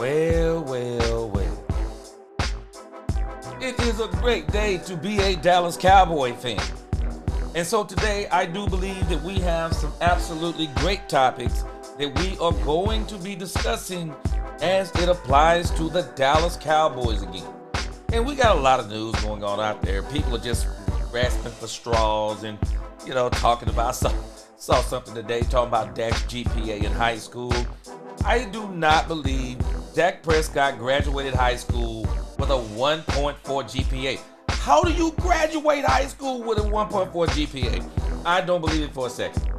Well, well, well. It is a great day to be a Dallas Cowboy fan. And so today I do believe that we have some absolutely great topics that we are going to be discussing as it applies to the Dallas Cowboys again. And we got a lot of news going on out there. People are just grasping for straws and, talking about saw something today talking about Dak's GPA in high school. I do not believe Dak Prescott graduated high school with a 1.4 GPA. How do you graduate high school with a 1.4 GPA? I don't believe it for a second.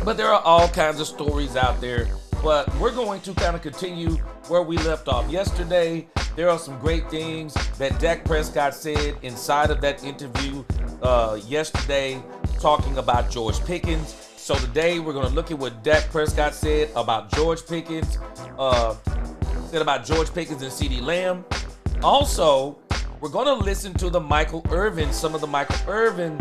But there are all kinds of stories out there. But we're going to kind of continue where we left off yesterday. There are some great things that Dak Prescott said inside of that interview yesterday, talking about George Pickens. So today we're going to look at what Dak Prescott said about George Pickens, and CeeDee Lamb. Also, we're going to listen to some of the Michael Irvin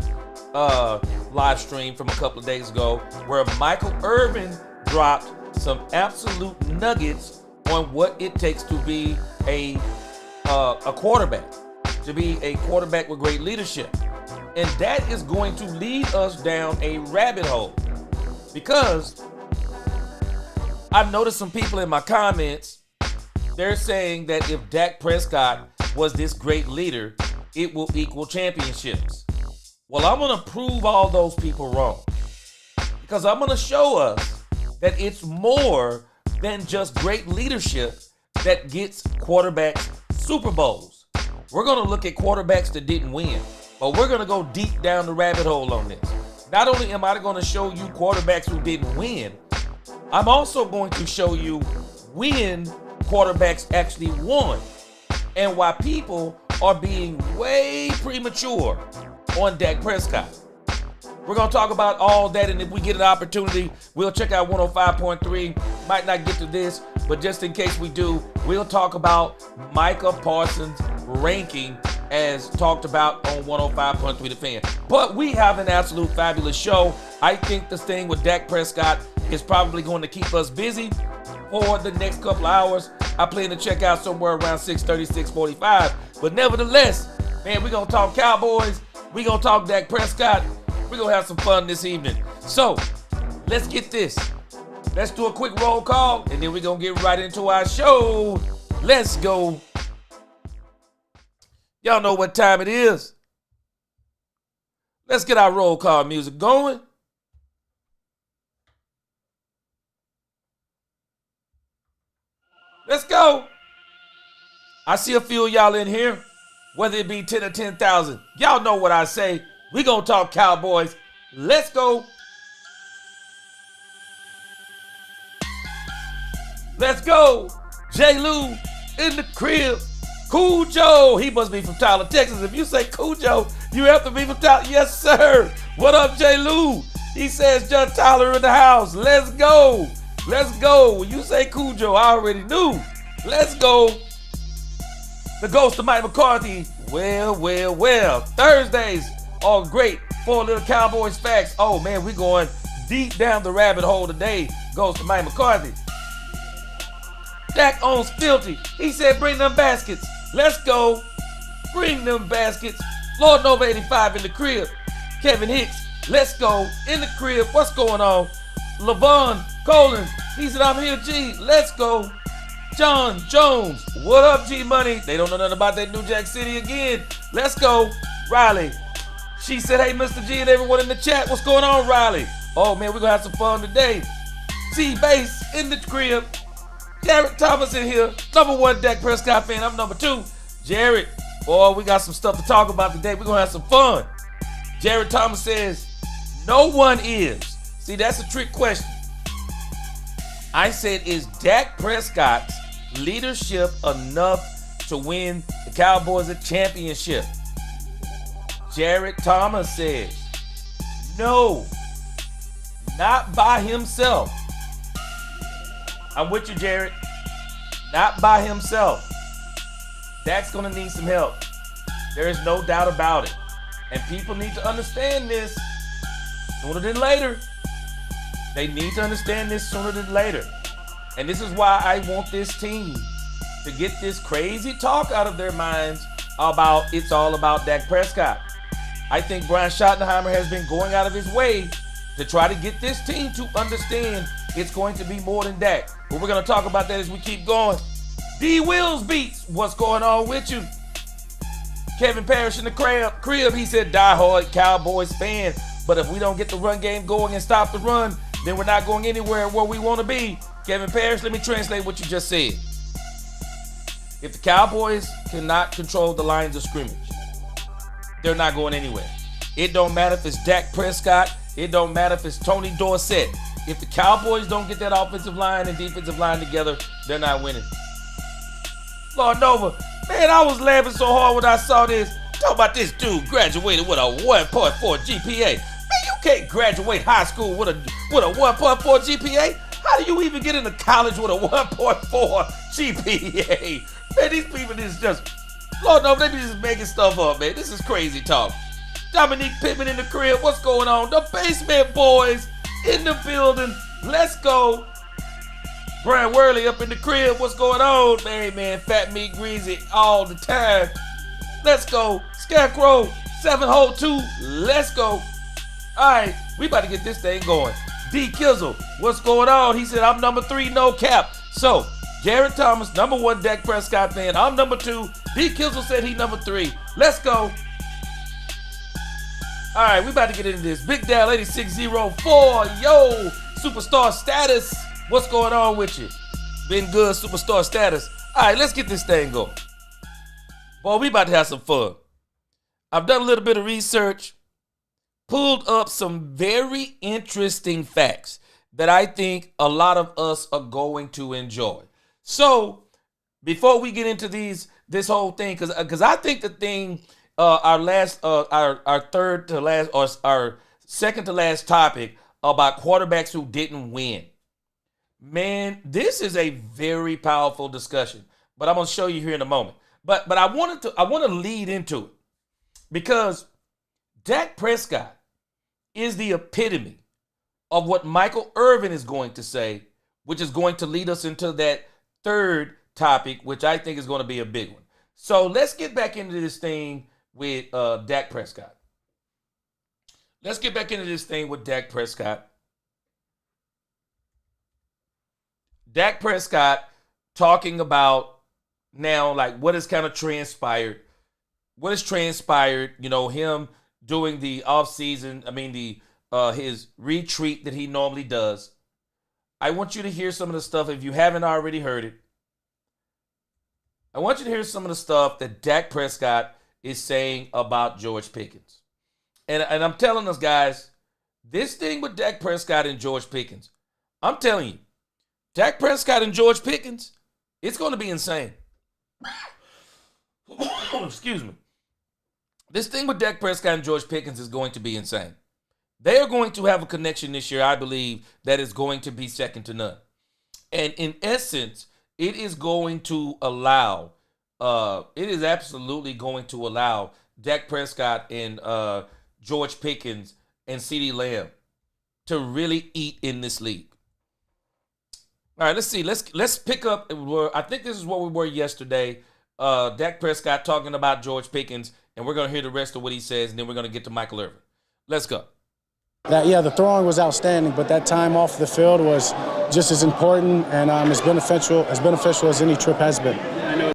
live stream from a couple of days ago, where Michael Irvin dropped some absolute nuggets on what it takes to be a quarterback, to be a quarterback with great leadership. And that is going to lead us down a rabbit hole, because I've noticed some people in my comments, they're saying that if Dak Prescott was this great leader, it will equal championships. Well, I'm going to prove all those people wrong, because I'm going to show us that it's more than just great leadership that gets quarterbacks Super Bowls. We're going to look at quarterbacks that didn't win, but we're going to go deep down the rabbit hole on this. Not only am I going to show you quarterbacks who didn't win, I'm also going to show you when quarterbacks actually won and why people are being way premature on Dak Prescott. We're going to talk about all that, and if we get an opportunity, we'll check out 105.3. Might not get to this, but just in case we do, we'll talk about Micah Parsons' ranking as talked about on 105.3 The Fan. But we have an absolute fabulous show. I think this thing with Dak Prescott is probably going to keep us busy for the next couple of hours. I plan to check out somewhere around 6:30, 6:45. But nevertheless, man, we're going to talk Cowboys. We're going to talk Dak Prescott. We're going to have some fun this evening. So, let's get this. Let's do a quick roll call, and then we're going to get right into our show. Let's go. Y'all know what time it is. Let's get our roll call music going. Let's go. I see a few of y'all in here, whether it be 10 or 10,000. Y'all know what I say. We gonna talk Cowboys. Let's go. Let's go. J. Lou in the crib. Cool Joe. He must be from Tyler, Texas. If you say Cool Joe, you have to be from Tyler. Yes, sir. What up, J. Lou? He says John Tyler in the house. Let's go. Let's go. When you say Cool Joe, I already knew. Let's go. The ghost of Mike McCarthy. Well, well, well. Thursdays are great for little Cowboys facts. Oh, man, we're going deep down the rabbit hole today. Ghost of Mike McCarthy. Dak owns Filthy. He said, bring them baskets. Let's go. Bring them baskets. Lord Nova 85 in the crib. Kevin Hicks. Let's go. In the crib. What's going on? Levon Colin. He said, I'm here, G. Let's go. John Jones. What up, G Money? They don't know nothing about that New Jack City again. Let's go. Riley. She said, hey, Mr. G and everyone in the chat. What's going on, Riley? Oh, man, we're going to have some fun today. T-Base in the crib. Jared Thomas in here. Number one Dak Prescott fan. I'm number two. Jared. Boy, we got some stuff to talk about today. We're going to have some fun. Jared Thomas says, no one is. See, that's a trick question. I said, is Dak Prescott's leadership enough to win the Cowboys a championship? Jared Thomas says, no, not by himself. I'm with you, Jared. Not by himself. Dak's going to need some help. There is no doubt about it. And people need to understand this sooner than later. They need to understand this sooner than later. And this is why I want this team to get this crazy talk out of their minds about it's all about Dak Prescott. I think Brian Schottenheimer has been going out of his way to try to get this team to understand it's going to be more than Dak. But we're going to talk about that as we keep going. D. Wills Beats, what's going on with you? Kevin Parrish in the crib, he said, diehard Cowboys fan. But if we don't get the run game going and stop the run, then we're not going anywhere where we want to be. Kevin Parrish, let me translate what you just said. If the Cowboys cannot control the lines of scrimmage, they're not going anywhere. It don't matter if it's Dak Prescott. It don't matter if it's Tony Dorsett. If the Cowboys don't get that offensive line and defensive line together, they're not winning. Lord Nova, man, I was laughing so hard when I saw this. Talk about this dude graduated with a 1.4 GPA. Man, you can't graduate high school with a 1.4 GPA. How do you even get into college with a 1.4 GPA? Man, these people is just, Lord knows, they be just making stuff up, man. This is crazy talk. Dominique Pittman in the crib. What's going on? The Basement Boys in the building. Let's go. Brian Worley up in the crib. What's going on? Hey, man, Fat Meat Greasy all the time. Let's go. Scarecrow, 7-hole-2. Let's go. All right, we about to get this thing going. D. Kizzle, what's going on? He said, I'm number 3, no cap. So, Jared Thomas, number 1 Dak Prescott fan. I'm number 2. D. Kizzle said he number 3. Let's go. All right, we about to get into this. Big Dal 8604. Yo, superstar status. What's going on with you? Been good, superstar status. All right, let's get this thing going. Boy, we about to have some fun. I've done a little bit of research, pulled up some very interesting facts that I think a lot of us are going to enjoy. So, before we get into this whole thing, because I think the thing, our third to last, or our second to last topic about quarterbacks who didn't win. Man, this is a very powerful discussion, but I'm gonna show you here in a moment. But I want to lead into it because Dak Prescott is the epitome of what Michael Irvin is going to say, which is going to lead us into that third topic, which I think is going to be a big one. So let's get back into this thing with Dak Prescott. Let's get back into this thing with Dak Prescott. Dak Prescott talking about now, like, what has kind of transpired. What has transpired, him doing the offseason, his retreat that he normally does. I want you to hear some of the stuff, if you haven't already heard it. I want you to hear some of the stuff that Dak Prescott is saying about George Pickens. And I'm telling us, guys, this thing with Dak Prescott and George Pickens, I'm telling you, Dak Prescott and George Pickens, it's going to be insane. Excuse me. This thing with Dak Prescott and George Pickens is going to be insane. They are going to have a connection this year, I believe, that is going to be second to none. And in essence, it is going to allow, it is absolutely going to allow Dak Prescott and George Pickens and CeeDee Lamb to really eat in this league. All right, let's see. Let's pick up. I think this is where we were yesterday. Dak Prescott talking about George Pickens, and we're going to hear the rest of what he says, and then we're going to get to Michael Irvin. Let's go. The throwing was outstanding, but that time off the field was just as important and as beneficial as any trip has been.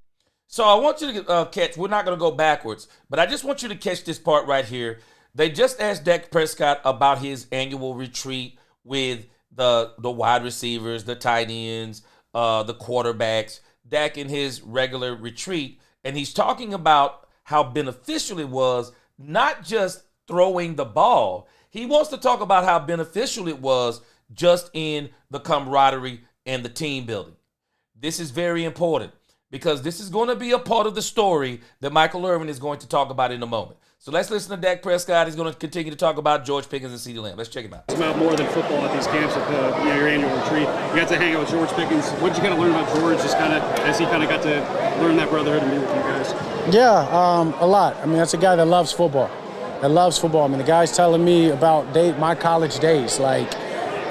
So I want you to catch. We're not going to go backwards, but I just want you to catch this part right here. They just asked Dak Prescott about his annual retreat with the wide receivers, the tight ends, the quarterbacks. Dak in his regular retreat, and he's talking about how beneficial it was, not just throwing the ball. He wants to talk about how beneficial it was just in the camaraderie and the team building. This is very important because this is going to be a part of the story that Michael Irvin is going to talk about in a moment. So let's listen to Dak Prescott. He's going to continue to talk about George Pickens and CeeDee Lamb. Let's check him out. It's about more than football at these camps at your annual retreat. You got to hang out with George Pickens. What did you kind of learn about George just kind of as he kind of got to learn that brotherhood and be with you guys? Yeah, a lot. That's a guy that loves football. The guy's telling me about my college days. Like,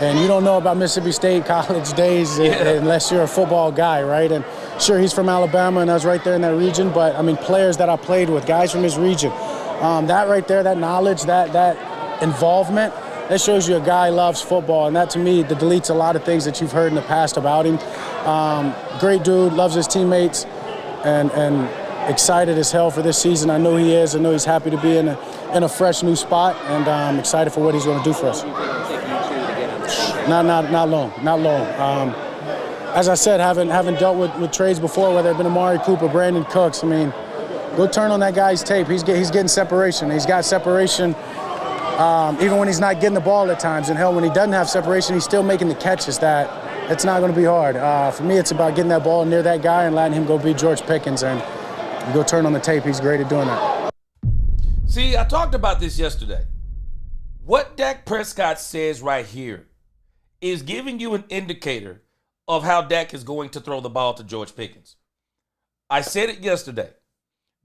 And you don't know about Mississippi State college days unless you're a football guy, right? And sure, he's from Alabama, and I was right there in that region. But, I mean, players that I played with, guys from his region, that right there, that knowledge, that involvement, that shows you a guy loves football. And that, to me, that deletes a lot of things that you've heard in the past about him. Great dude, loves his teammates, and excited as hell for this season. I know he is. I know he's happy to be in a fresh new spot, and I'm excited for what he's going to do for us. Not long. As I said, having dealt with trades before, whether it's been Amari Cooper, Brandon Cooks, I mean, go turn on that guy's tape. He's getting separation. He's got separation even when he's not getting the ball at times. And hell, when he doesn't have separation, he's still making the catches. It's not going to be hard. For me, it's about getting that ball near that guy and letting him go beat George Pickens. And you go turn on the tape. He's great at doing that. See, I talked about this yesterday. What Dak Prescott says right here is giving you an indicator of how Dak is going to throw the ball to George Pickens. I said it yesterday.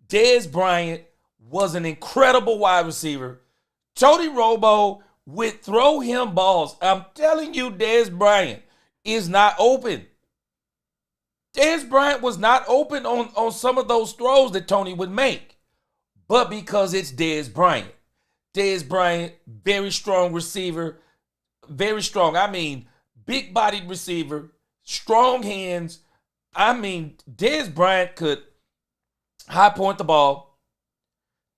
Dez Bryant was an incredible wide receiver. Tony Romo would throw him balls. I'm telling you, Dez Bryant is not open. Dez Bryant was not open on some of those throws that Tony would make. But because it's Dez Bryant. Dez Bryant, very strong receiver. Very strong. I mean, big-bodied receiver, strong hands. I mean, Dez Bryant could high point the ball,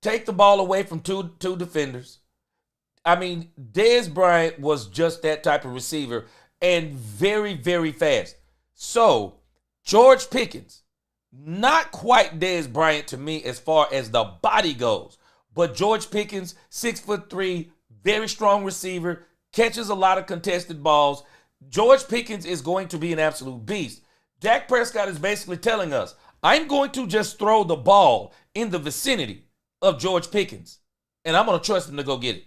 take the ball away from two defenders. I mean, Dez Bryant was just that type of receiver and very, very fast. So, George Pickens, not quite Dez Bryant to me as far as the body goes, but George Pickens, 6'3", very strong receiver, catches a lot of contested balls. George Pickens is going to be an absolute beast. Dak Prescott is basically telling us, I'm going to just throw the ball in the vicinity of George Pickens, and I'm going to trust him to go get it.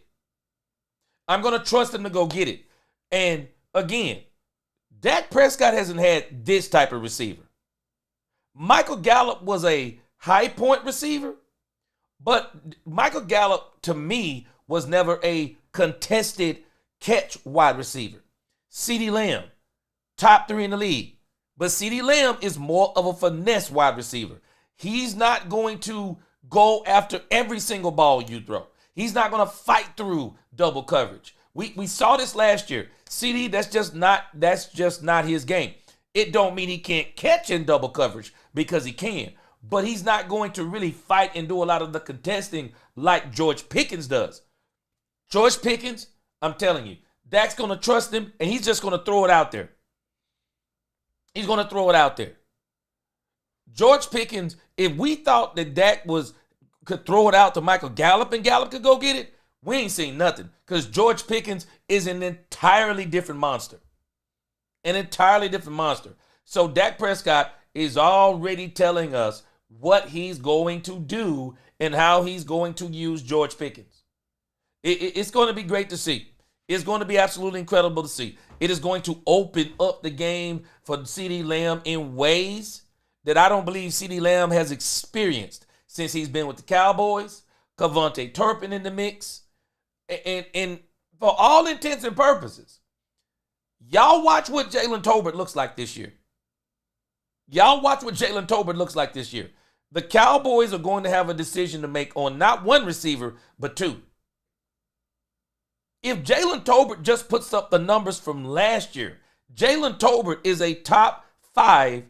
I'm going to trust him to go get it. And again, Dak Prescott hasn't had this type of receiver. Michael Gallup was a high point receiver, but Michael Gallup, to me, was never a contested catch wide receiver. CeeDee Lamb, top 3 in the league. But CeeDee Lamb is more of a finesse wide receiver. He's not going to go after every single ball you throw. He's not going to fight through double coverage. We saw this last year. CeeDee, that's just not his game. It don't mean he can't catch in double coverage, because he can. But he's not going to really fight and do a lot of the contesting like George Pickens does. George Pickens, I'm telling you, Dak's going to trust him, and he's just going to throw it out there. He's going to throw it out there. George Pickens, if we thought that Dak could throw it out to Michael Gallup and Gallup could go get it, we ain't seen nothing, because George Pickens is an entirely different monster. An entirely different monster. So Dak Prescott is already telling us what he's going to do and how he's going to use George Pickens. It's going to be great to see. It's going to be absolutely incredible to see. It is going to open up the game for CeeDee Lamb in ways that I don't believe CeeDee Lamb has experienced since he's been with the Cowboys. Cavonte Turpin in the mix. And for all intents and purposes, y'all watch what Jalen Tolbert looks like this year. Y'all watch what Jalen Tolbert looks like this year. The Cowboys are going to have a decision to make on not one receiver, but two. If Jalen Tolbert just puts up the numbers from last year, Jalen Tolbert is a top 5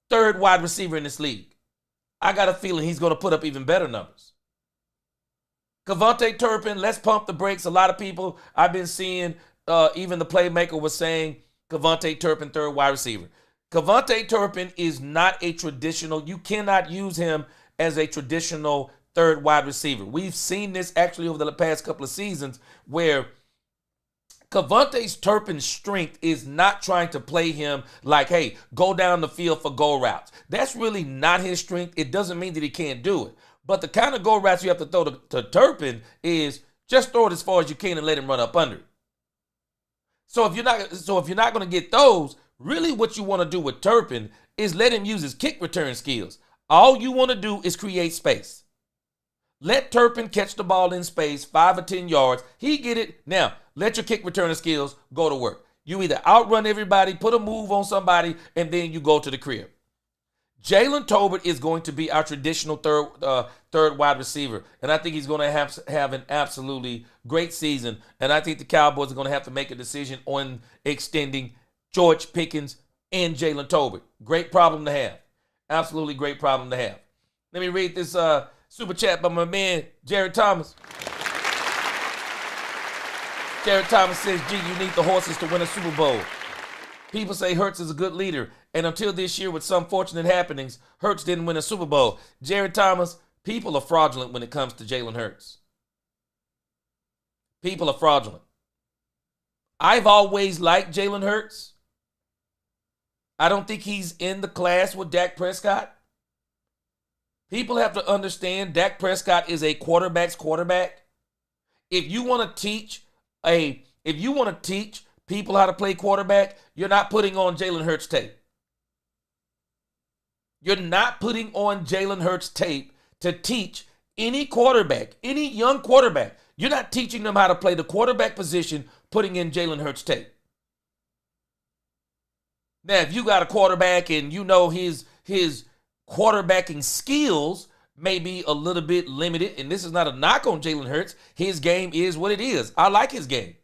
third wide receiver in this league. I got a feeling he's going to put up even better numbers. Cavonte Turpin, let's pump the brakes. A lot of people I've been seeing, even the Playmaker was saying Cavonte Turpin, third wide receiver. Cavonte Turpin is not a traditional, you cannot use him as a traditional third wide receiver. We've seen this actually over the past couple of seasons where Cavonte Turpin's strength is not trying to play him like, hey, go down the field for goal routes. That's really not his strength. It doesn't mean that he can't do it. But the kind of goal routes you have to throw to Turpin is just throw it as far as you can and let him run up under it. So if you're not going to get those, really what you want to do with Turpin is let him use his kick return skills. All you want to do is create space. Let Turpin catch the ball in space, 5 or 10 yards. He get it. Now, let your kick returner skills go to work. You either outrun everybody, put a move on somebody, and then you go to the crib. Jalen Tolbert is going to be our traditional third wide receiver, and I think he's going to have an absolutely great season. And I think the Cowboys are going to have to make a decision on extending George Pickens and Jalen Tolbert. Great problem to have. Absolutely great problem to have. Let me read this super chat by my man, Jared Thomas. Jared Thomas says, G, you need the horses to win a Super Bowl. People say Hurts is a good leader, and until this year with some fortunate happenings, Hurts didn't win a Super Bowl. Jared Thomas, people are fraudulent when it comes to Jalen Hurts. People are fraudulent. I've always liked Jalen Hurts. I don't think he's in the class with Dak Prescott. People have to understand Dak Prescott is a quarterback's quarterback. If you want to teach people how to play quarterback, you're not putting on Jalen Hurts tape. You're not putting on Jalen Hurts tape to teach any quarterback, any young quarterback. You're not teaching them how to play the quarterback position, putting in Jalen Hurts tape. Now, if you got a quarterback and you know his quarterbacking skills may be a little bit limited, and this is not a knock on Jalen Hurts. His game is what it is. I like his game.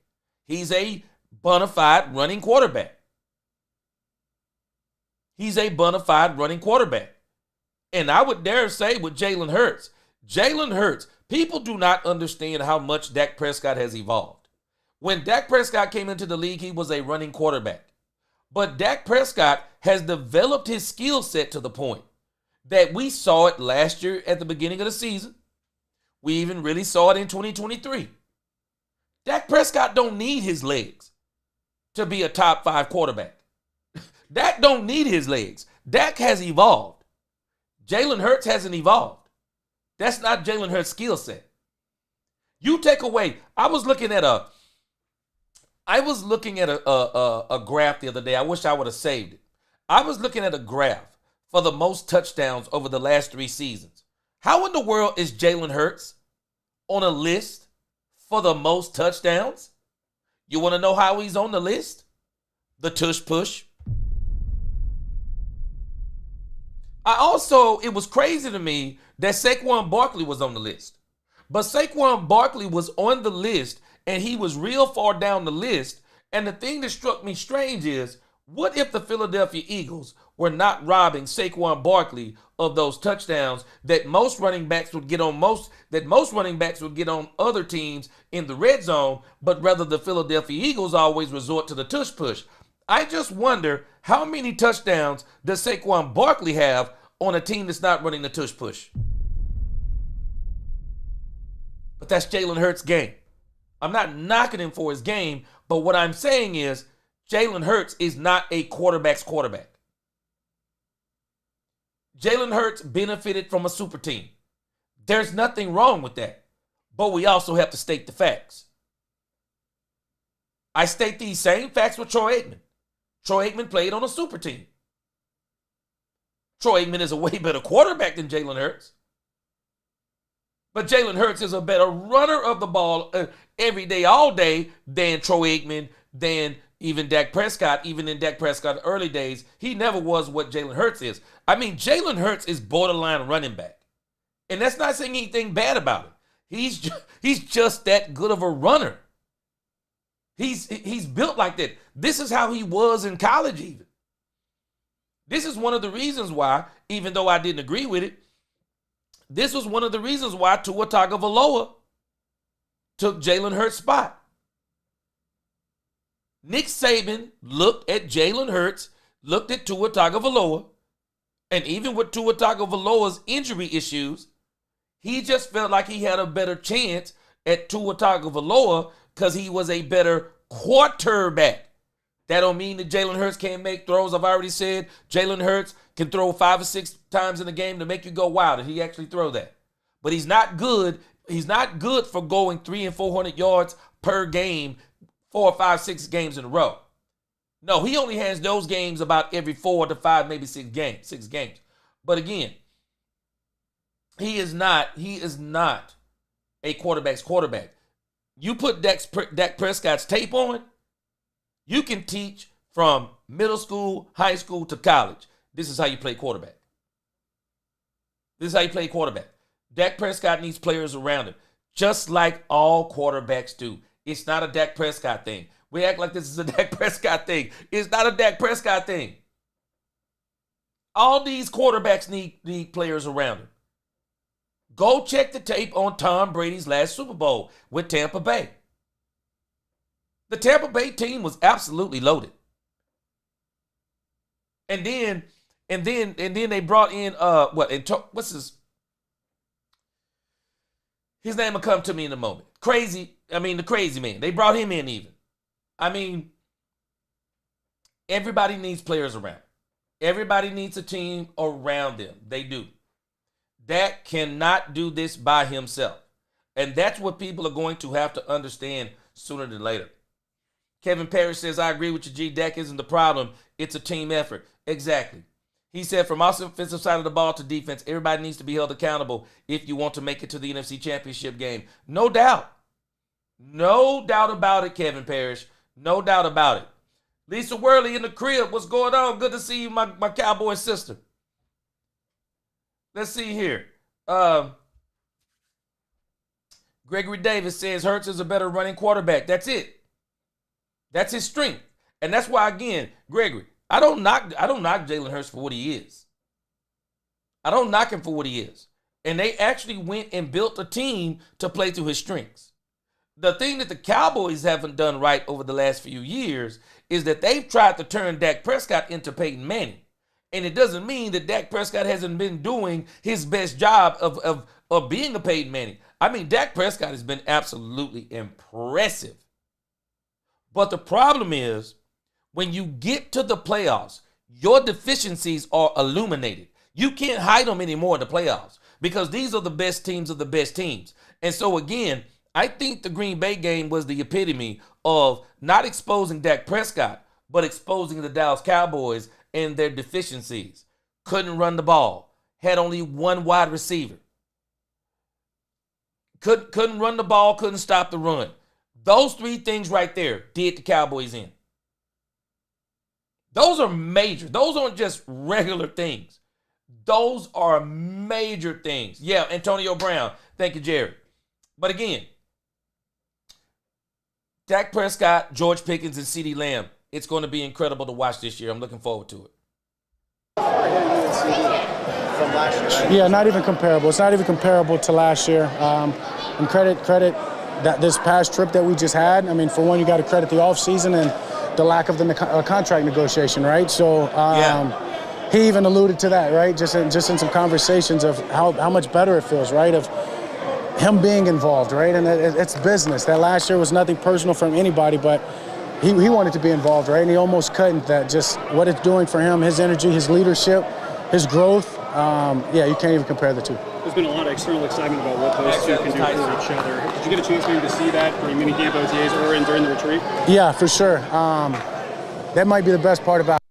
He's a bona fide running quarterback. He's a bona fide running quarterback. And I would dare say with Jalen Hurts, people do not understand how much Dak Prescott has evolved. When Dak Prescott came into the league, he was a running quarterback. But Dak Prescott has developed his skill set to the point that we saw it last year at the beginning of the season. We even really saw it in 2023. Dak Prescott don't need his legs to be a top 5 quarterback. Dak don't need his legs. Dak has evolved. Jalen Hurts hasn't evolved. That's not Jalen Hurts' skill set. You take away, I was looking at a graph the other day. I wish I would have saved it. I was looking at a graph for the most touchdowns over the last 3 seasons. How in the world is Jalen Hurts on a list for the most touchdowns? You want to know how he's on the list? The tush push. It was crazy to me that Saquon Barkley was on the list. But Saquon Barkley was on the list, and he was real far down the list. And the thing that struck me strange is, what if the Philadelphia Eagles were not robbing Saquon Barkley of those touchdowns that most running backs would get on other teams in the red zone, but rather the Philadelphia Eagles always resort to the tush push? I just wonder how many touchdowns does Saquon Barkley have on a team that's not running the tush push? But that's Jalen Hurts' game. I'm not knocking him for his game, but what I'm saying is Jalen Hurts is not a quarterback's quarterback. Jalen Hurts benefited from a super team. There's nothing wrong with that. But we also have to state the facts. I state these same facts with Troy Aikman. Troy Aikman played on a super team. Troy Aikman is a way better quarterback than Jalen Hurts. But Jalen Hurts is a better runner of the ball every day, all day than Troy Aikman, than even Dak Prescott. Even in Dak Prescott's early days, he never was what Jalen Hurts is. I mean, Jalen Hurts is borderline running back. And that's not saying anything bad about him. He's just that good of a runner. He's built like that. This is how he was in college even. This is one of the reasons why, even though I didn't agree with it, this was one of the reasons why Tua Tagovailoa took Jalen Hurts' spot. Nick Saban looked at Jalen Hurts, looked at Tua Tagovailoa, and even with Tua Tagovailoa's injury issues, he just felt like he had a better chance at Tua Tagovailoa because he was a better quarterback. That don't mean that Jalen Hurts can't make throws. I've already said Jalen Hurts can throw 5 or 6 times in a game to make you go, wow, did he actually throw that? But he's not good. He's not good for going 300 and 400 yards per game, 4 or 5, 6 games in a row. No, he only has those games about every 4 to 5, maybe 6 games. But again, he is not a quarterback's quarterback. You put Dak Prescott's tape on, You can teach from middle school, high school to college. This is how you play quarterback. This is how you play quarterback. Dak Prescott needs players around him, just like all quarterbacks do. It's not a Dak Prescott thing. We act like this is a Dak Prescott thing. It's not a Dak Prescott thing. All these quarterbacks need players around him. Go check the tape on Tom Brady's last Super Bowl with Tampa Bay. The Tampa Bay team was absolutely loaded. And then they brought in what's his name will come to me in a moment. The crazy man. They brought him in even. I mean, everybody needs players around. Everybody needs a team around them. They do. Dak cannot do this by himself. And that's what people are going to have to understand sooner than later. Kevin Parrish says, I agree with you, G. Dak isn't the problem. It's a team effort. Exactly. He said, from offensive side of the ball to defense, everybody needs to be held accountable if you want to make it to the NFC Championship game. No doubt. No doubt about it, Kevin Parrish. No doubt about it. Lisa Worley in the crib. What's going on? Good to see you, my Cowboy sister. Let's see here. Gregory Davis says Hurts is a better running quarterback. That's it. That's his strength. And that's why, again, Gregory, I don't knock Jalen Hurts for what he is. I don't knock him for what he is. And they actually went and built a team to play to his strengths. The thing that the Cowboys haven't done right over the last few years is that they've tried to turn Dak Prescott into Peyton Manning. And it doesn't mean that Dak Prescott hasn't been doing his best job of being a Peyton Manning. I mean, Dak Prescott has been absolutely impressive. But the problem is, when you get to the playoffs, your deficiencies are illuminated. You can't hide them anymore in the playoffs because these are the best teams of the best teams. And so, again, I think the Green Bay game was the epitome of not exposing Dak Prescott, but exposing the Dallas Cowboys and their deficiencies. Couldn't run the ball. Had only one wide receiver. Couldn't run the ball, couldn't stop the run. Those three things right there did the Cowboys in. Those are major. Those aren't just regular things. Those are major things. Yeah, Antonio Brown. Thank you, Jerry. But again, Dak Prescott, George Pickens, and CeeDee Lamb. It's going to be incredible to watch this year. I'm looking forward to it. From last year. Yeah, not even comparable. It's not even comparable to last year. And credit that this past trip that we just had. I mean, for one, you got to credit the offseason and the lack of the contract negotiation, right? So he even alluded to that, right? Just in some conversations of how much better it feels, right? Of him being involved, right? And it's business. That last year was nothing personal from anybody, but he wanted to be involved, right? And he almost couldn't. That just what it's doing for him, his energy, his leadership, his growth. You can't even compare the two. There's been a lot of external excitement about what those two can do for each other. Did you get a chance maybe to see that during minicamp OTAs or during the retreat? Yeah, for sure. That might be the best part about it.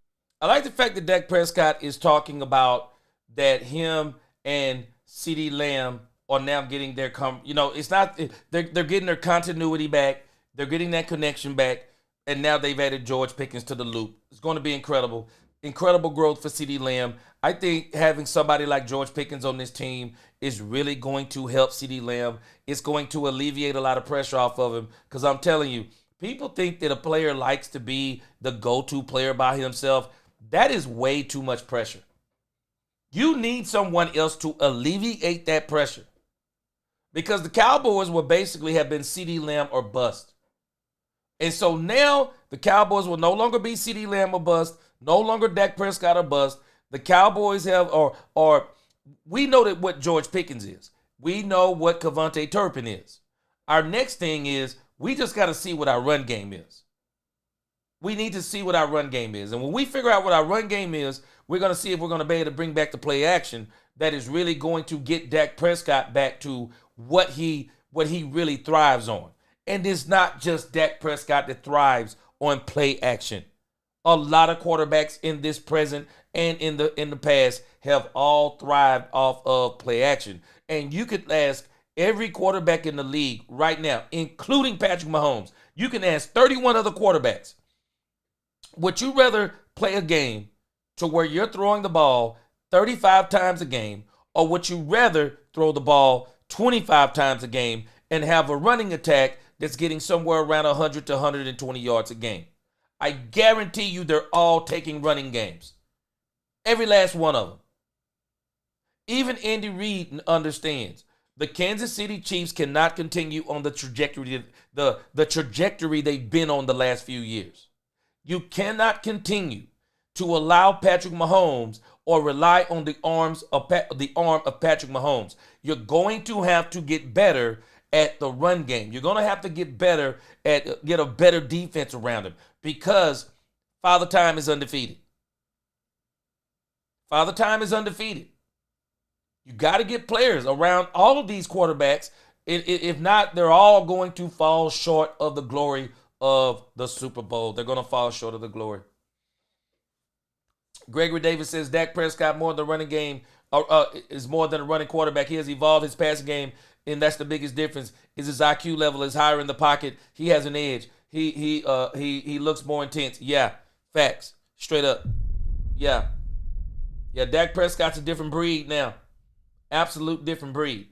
I like the fact that Dak Prescott is talking about that him and CeeDee Lamb are now getting their it's not they're getting their continuity back. They're getting that connection back, and now they've added George Pickens to the loop. It's going to be incredible. Incredible growth for CeeDee Lamb. I think having somebody like George Pickens on this team is really going to help CeeDee Lamb. It's going to alleviate a lot of pressure off of him because I'm telling you, people think that a player likes to be the go-to player by himself. That is way too much pressure. You need someone else to alleviate that pressure because the Cowboys will basically have been CeeDee Lamb or bust. And so now the Cowboys will no longer be CeeDee Lamb or bust, no longer Dak Prescott or bust. The Cowboys have, or we know that what George Pickens is. We know what Kevontae Turpin is. Our next thing is we just got to see what our run game is. We need to see what our run game is. And when we figure out what our run game is, we're going to see if we're going to be able to bring back the play action that is really going to get Dak Prescott back to what he really thrives on. And it's not just Dak Prescott that thrives on play action. A lot of quarterbacks in this present and in the past have all thrived off of play action. And you could ask every quarterback in the league right now, including Patrick Mahomes. You can ask 31 other quarterbacks. Would you rather play a game to where you're throwing the ball 35 times a game, or would you rather throw the ball 25 times a game and have a running attack that's getting somewhere around 100 to 120 yards a game? I guarantee you they're all taking running games. Every last one of them. Even Andy Reid understands the Kansas City Chiefs cannot continue on the trajectory they've been on the last few years. You cannot continue to allow Patrick Mahomes or rely on the arm of Patrick Mahomes. You're going to have to get better at the run game. You're going to have to get a better defense around him, because Father Time is undefeated. Father Time is undefeated. You got to get players around all of these quarterbacks. If not, they're all going to fall short of the glory of the Super Bowl. They're going to fall short of the glory. Gregory Davis says Dak Prescott more than the running game is more than a running quarterback. He has evolved his passing game, and that's the biggest difference. Is his IQ level is higher in the pocket. He has an edge. He looks more intense. Yeah, facts, straight up. Yeah, Dak Prescott's a different breed now. Absolute different breed.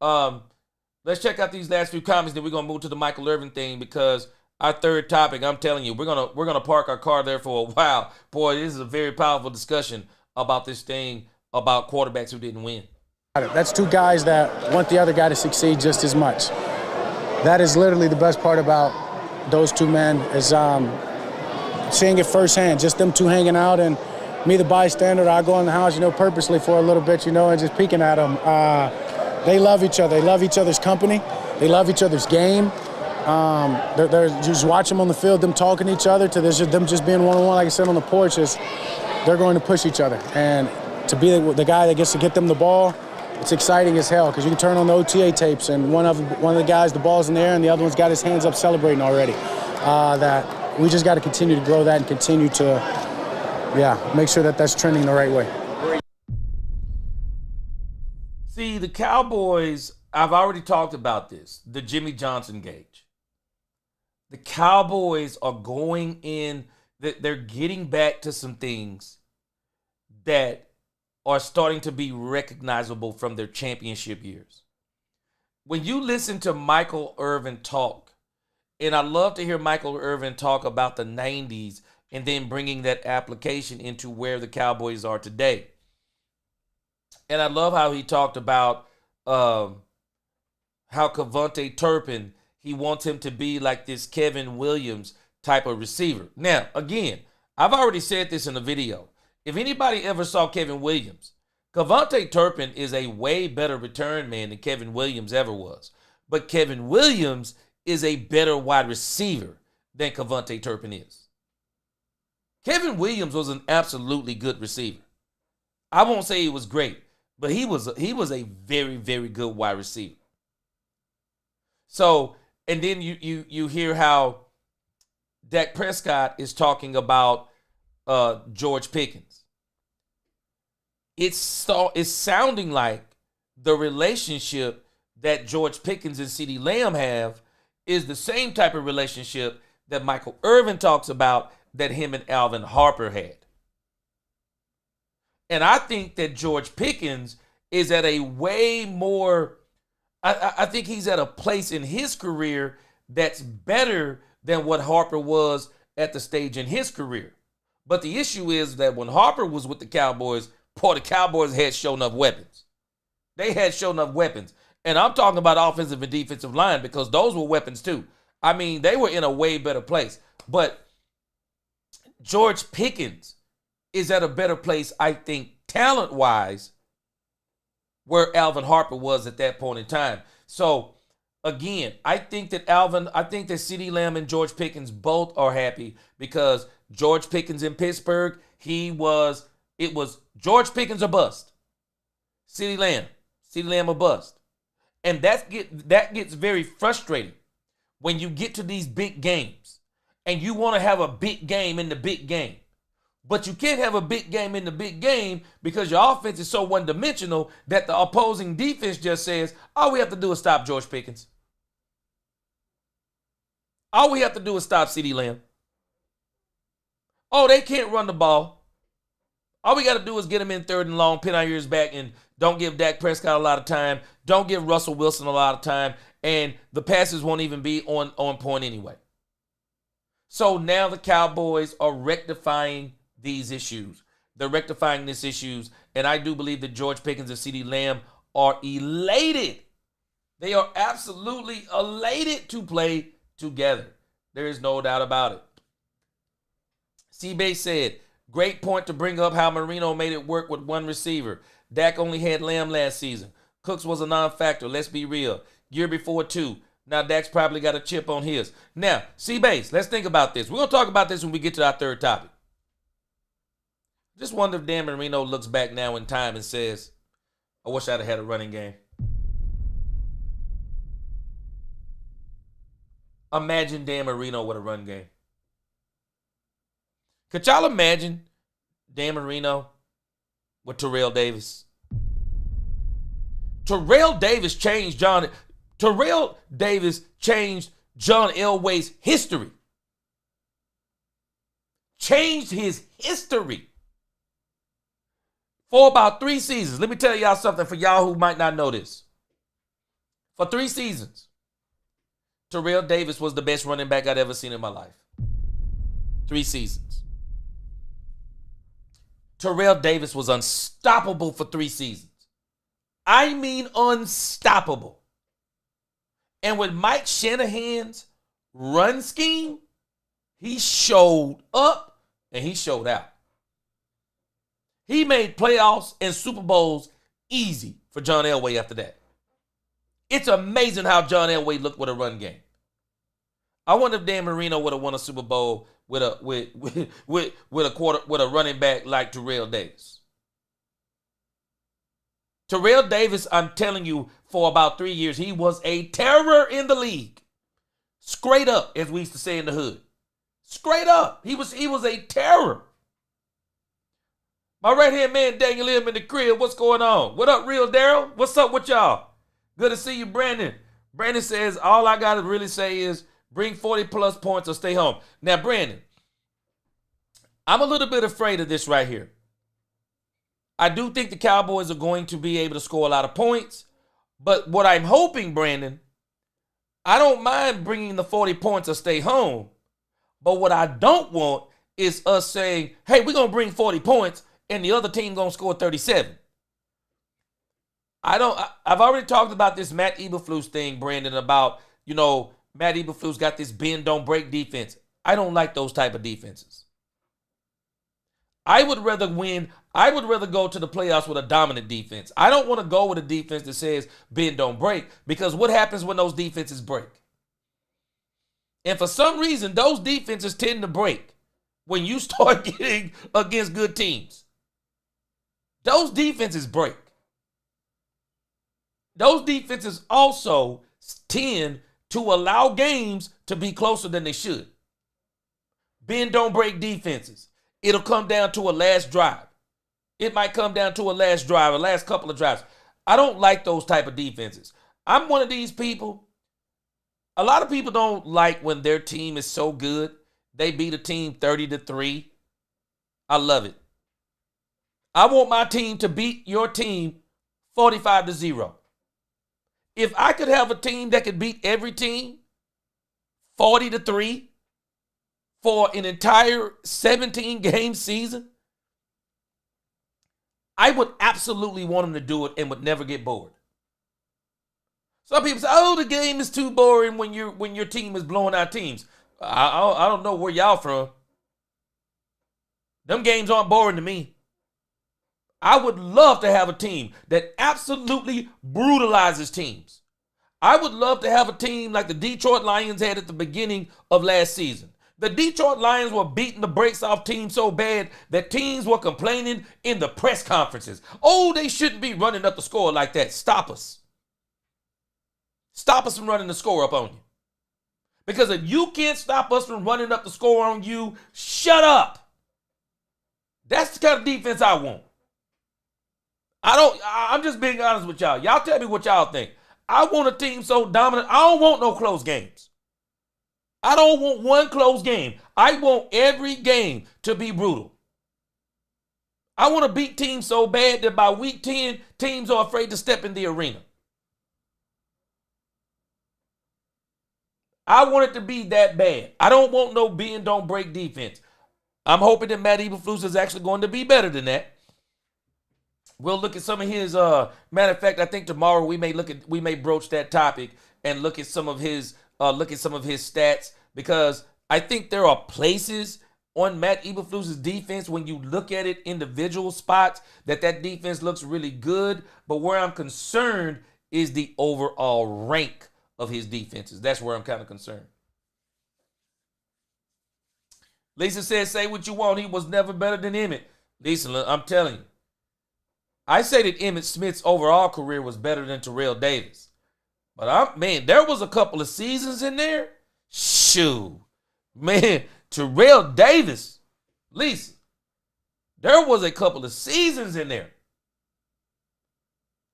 Let's check out these last few comments, then we're gonna move to the Michael Irvin thing, because our third topic, I'm telling you, we're gonna park our car there for a while. Boy, this is a very powerful discussion about this thing about quarterbacks who didn't win. That's two guys that want the other guy to succeed just as much. That is literally the best part about those two men, is seeing it firsthand, just them two hanging out, and me, the bystander. I go in the house, purposely for a little bit, and just peeking at them. They love each other. They love each other's company. They love each other's game. They're just watch them on the field, them talking to each other, to them just being one-on-one, like I said, on the porch. They're going to push each other. And to be the guy that gets to get them the ball, it's exciting as hell, because you can turn on the OTA tapes, and one of the guys, the ball's in the air, and the other one's got his hands up celebrating already. That we just got to continue to grow that and continue to make sure that that's trending the right way. See, the Cowboys, I've already talked about this, the Jimmy Johnson gauge. The Cowboys are going in, they're getting back to some things that are starting to be recognizable from their championship years. When you listen to Michael Irvin talk, and I love to hear Michael Irvin talk about the 90s and then bringing that application into where the Cowboys are today. And I love how he talked about how Cavante Turpin, he wants him to be like this Kevin Williams type of receiver. Now, again, I've already said this in the video. If anybody ever saw Kevin Williams, Cavante Turpin is a way better return man than Kevin Williams ever was. But Kevin Williams is a better wide receiver than Cavante Turpin is. Kevin Williams was an absolutely good receiver. I won't say he was great, but he was a very, very good wide receiver. So, and then you hear how Dak Prescott is talking about George Pickens. It's sounding like the relationship that George Pickens and CeeDee Lamb have is the same type of relationship that Michael Irvin talks about that him and Alvin Harper had. And I think that George Pickens is at a way more, I think he's at a place in his career that's better than what Harper was at the stage in his career. But the issue is that when Harper was with the Cowboys, the Cowboys had shown enough weapons. They had shown enough weapons. And I'm talking about offensive and defensive line, because those were weapons too. I mean, they were in a way better place. But George Pickens is at a better place, I think, talent-wise, where Alvin Harper was at that point in time. So, again, I think that CeeDee Lamb and George Pickens both are happy, because George Pickens in Pittsburgh, it was George Pickens or bust. CeeDee Lamb or bust. And that gets very frustrating when you get to these big games and you want to have a big game in the big game. But you can't have a big game in the big game because your offense is so one-dimensional that the opposing defense just says, all we have to do is stop George Pickens. All we have to do is stop CeeDee Lamb. Oh, they can't run the ball. All we got to do is get them in third and long, pin our ears back, and don't give Dak Prescott a lot of time. Don't give Russell Wilson a lot of time. And the passes won't even be on point anyway. So now the Cowboys are rectifying these issues. They're rectifying these issues. And I do believe that George Pickens and CeeDee Lamb are elated. They are absolutely elated to play together. There is no doubt about it. C-Bay said, great point to bring up how Marino made it work with one receiver. Dak only had Lamb last season. Cooks was a non-factor. Let's be real. Year before, too. Now Dak's probably got a chip on his. Now, C-Base, let's think about this. We're going to talk about this when we get to our third topic. Just wonder if Dan Marino looks back now in time and says, I wish I'd have had a running game. Imagine Dan Marino with a run game. Could y'all imagine Dan Marino with Terrell Davis? Terrell Davis changed John Elway's history. Changed his history for about 3 seasons. Let me tell y'all something for y'all who might not know this. For 3 seasons, Terrell Davis was the best running back I'd ever seen in my life. 3 seasons. Terrell Davis was unstoppable for 3 seasons. I mean unstoppable. And with Mike Shanahan's run scheme, he showed up and he showed out. He made playoffs and Super Bowls easy for John Elway after that. It's amazing how John Elway looked with a run game. I wonder if Dan Marino would have won a Super Bowl with a running back like Terrell Davis. Terrell Davis, I'm telling you, for about 3 years, he was a terror in the league. Straight up, as we used to say in the hood. Straight up. He was a terror. My right-hand man, Daniel Lim in the crib. What's going on? What up, Real Daryl? What's up with y'all? Good to see you, Brandon. Brandon says, all I got to really say is bring 40-plus points or stay home. Now, Brandon, I'm a little bit afraid of this right here. I do think the Cowboys are going to be able to score a lot of points. But what I'm hoping, Brandon, I don't mind bringing the 40 points or stay home. But what I don't want is us saying, hey, we're going to bring 40 points and the other team going to score 37. I've already talked about this Matt Eberflus thing, Brandon, about, Matt Eberflus got this bend, don't break defense. I don't like those type of defenses. I would rather win. I would rather go to the playoffs with a dominant defense. I don't want to go with a defense that says bend, don't break, because what happens when those defenses break? And for some reason, those defenses tend to break when you start getting against good teams. Those defenses break. Those defenses also tend to allow games to be closer than they should. Bend, don't break defenses. It'll come down to a last drive. It might come down to a last drive, a last couple of drives. I don't like those type of defenses. I'm one of these people. A lot of people don't like when their team is so good, they beat a team 30-3. I love it. I want my team to beat your team 45-0. If I could have a team that could beat every team 40-3 for an entire 17-game season, I would absolutely want them to do it and would never get bored. Some people say, "Oh, the game is too boring when your team is blowing out teams." I don't know where y'all from. Them games aren't boring to me. I would love to have a team that absolutely brutalizes teams. I would love to have a team like the Detroit Lions had at the beginning of last season. The Detroit Lions were beating the brakes off teams so bad that teams were complaining in the press conferences. Oh, they shouldn't be running up the score like that. Stop us. Stop us from running the score up on you. Because if you can't stop us from running up the score on you, shut up. That's the kind of defense I want. I'm just being honest with y'all. Y'all tell me what y'all think. I want a team so dominant. I don't want no close games. I don't want one close game. I want every game to be brutal. I want to beat teams so bad that by week 10, teams are afraid to step in the arena. I want it to be that bad. I don't want no bend, don't break defense. I'm hoping that Matt Eberflus is actually going to be better than that. We'll look at some of his. Matter of fact, I think tomorrow we may broach that topic and look at some of his stats, because I think there are places on Matt Eberflus's defense when you look at it individual spots that defense looks really good. But where I'm concerned is the overall rank of his defenses. That's where I'm kind of concerned. Lisa says, say what you want. He was never better than Emmett. Lisa, I'm telling you. I say that Emmitt Smith's overall career was better than Terrell Davis. But there was a couple of seasons in there. Shoo. Man, Terrell Davis, Lisa, there was a couple of seasons in there.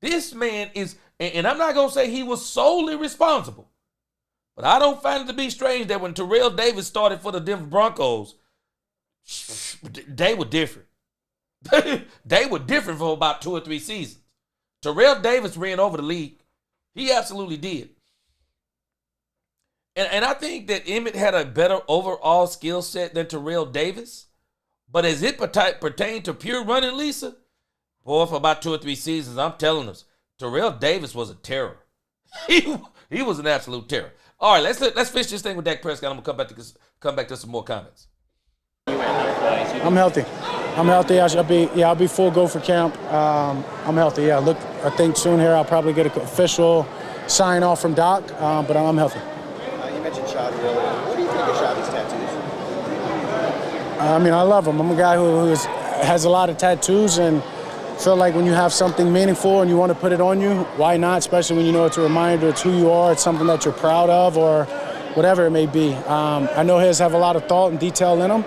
This man is, and I'm not going to say he was solely responsible, but I don't find it to be strange that when Terrell Davis started for the Denver Broncos, they were different. They were different for about 2 or 3 seasons. Terrell Davis ran over the league. He absolutely did. And I think that Emmett had a better overall skill set than Terrell Davis. But as it pertained to pure running, Lisa, boy, for about 2 or 3 seasons, I'm telling us, Terrell Davis was a terror. He was an absolute terror. All right, let's finish this thing with Dak Prescott. I'm gonna come back to some more comments. I'm healthy. I'll be full go for camp. I'm healthy. Yeah, look, I think soon here I'll probably get an official sign off from Doc, but I'm healthy. You mentioned Shabby earlier. What do you think of Shabby's tattoos? I love him. I'm a guy who has a lot of tattoos, and feel like when you have something meaningful and you want to put it on you, why not? Especially when you know it's a reminder, it's who you are, it's something that you're proud of, or whatever it may be. I know his have a lot of thought and detail in them.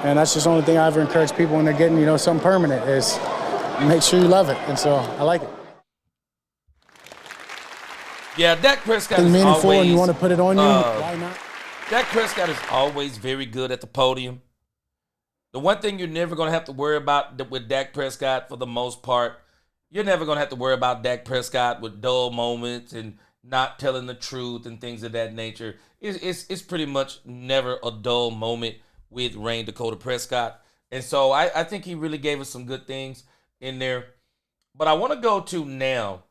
And that's just the only thing I ever encourage people when they're getting, something permanent is make sure you love it. And so I like it. Yeah, Dak Prescott is meaningful always, and you want to put it on you, why not? Dak Prescott is always very good at the podium. The one thing you're never going to have to worry about with Dak Prescott, for the most part, you're never going to have to worry about Dak Prescott with dull moments and not telling the truth and things of that nature. It's pretty much never a dull moment with Rain Dakota Prescott. And so I think he really gave us some good things in there. But I want to go to now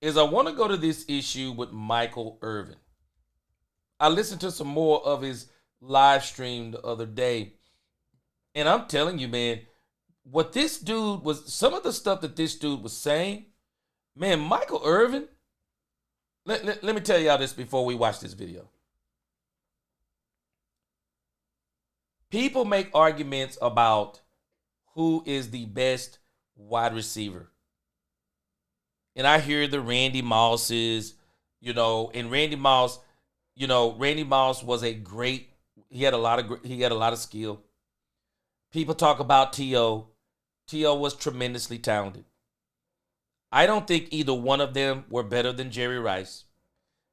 is I want to go to this issue with Michael Irvin. I listened to some more of his live stream the other day. And I'm telling you, man, what this dude was, some of the stuff that this dude was saying, man, Michael Irvin, let me tell y'all this before we watch this video. People make arguments about who is the best wide receiver. And I hear the Randy Mosses, and Randy Moss, Randy Moss was he had a lot of skill. People talk about T.O. T.O. was tremendously talented. I don't think either one of them were better than Jerry Rice.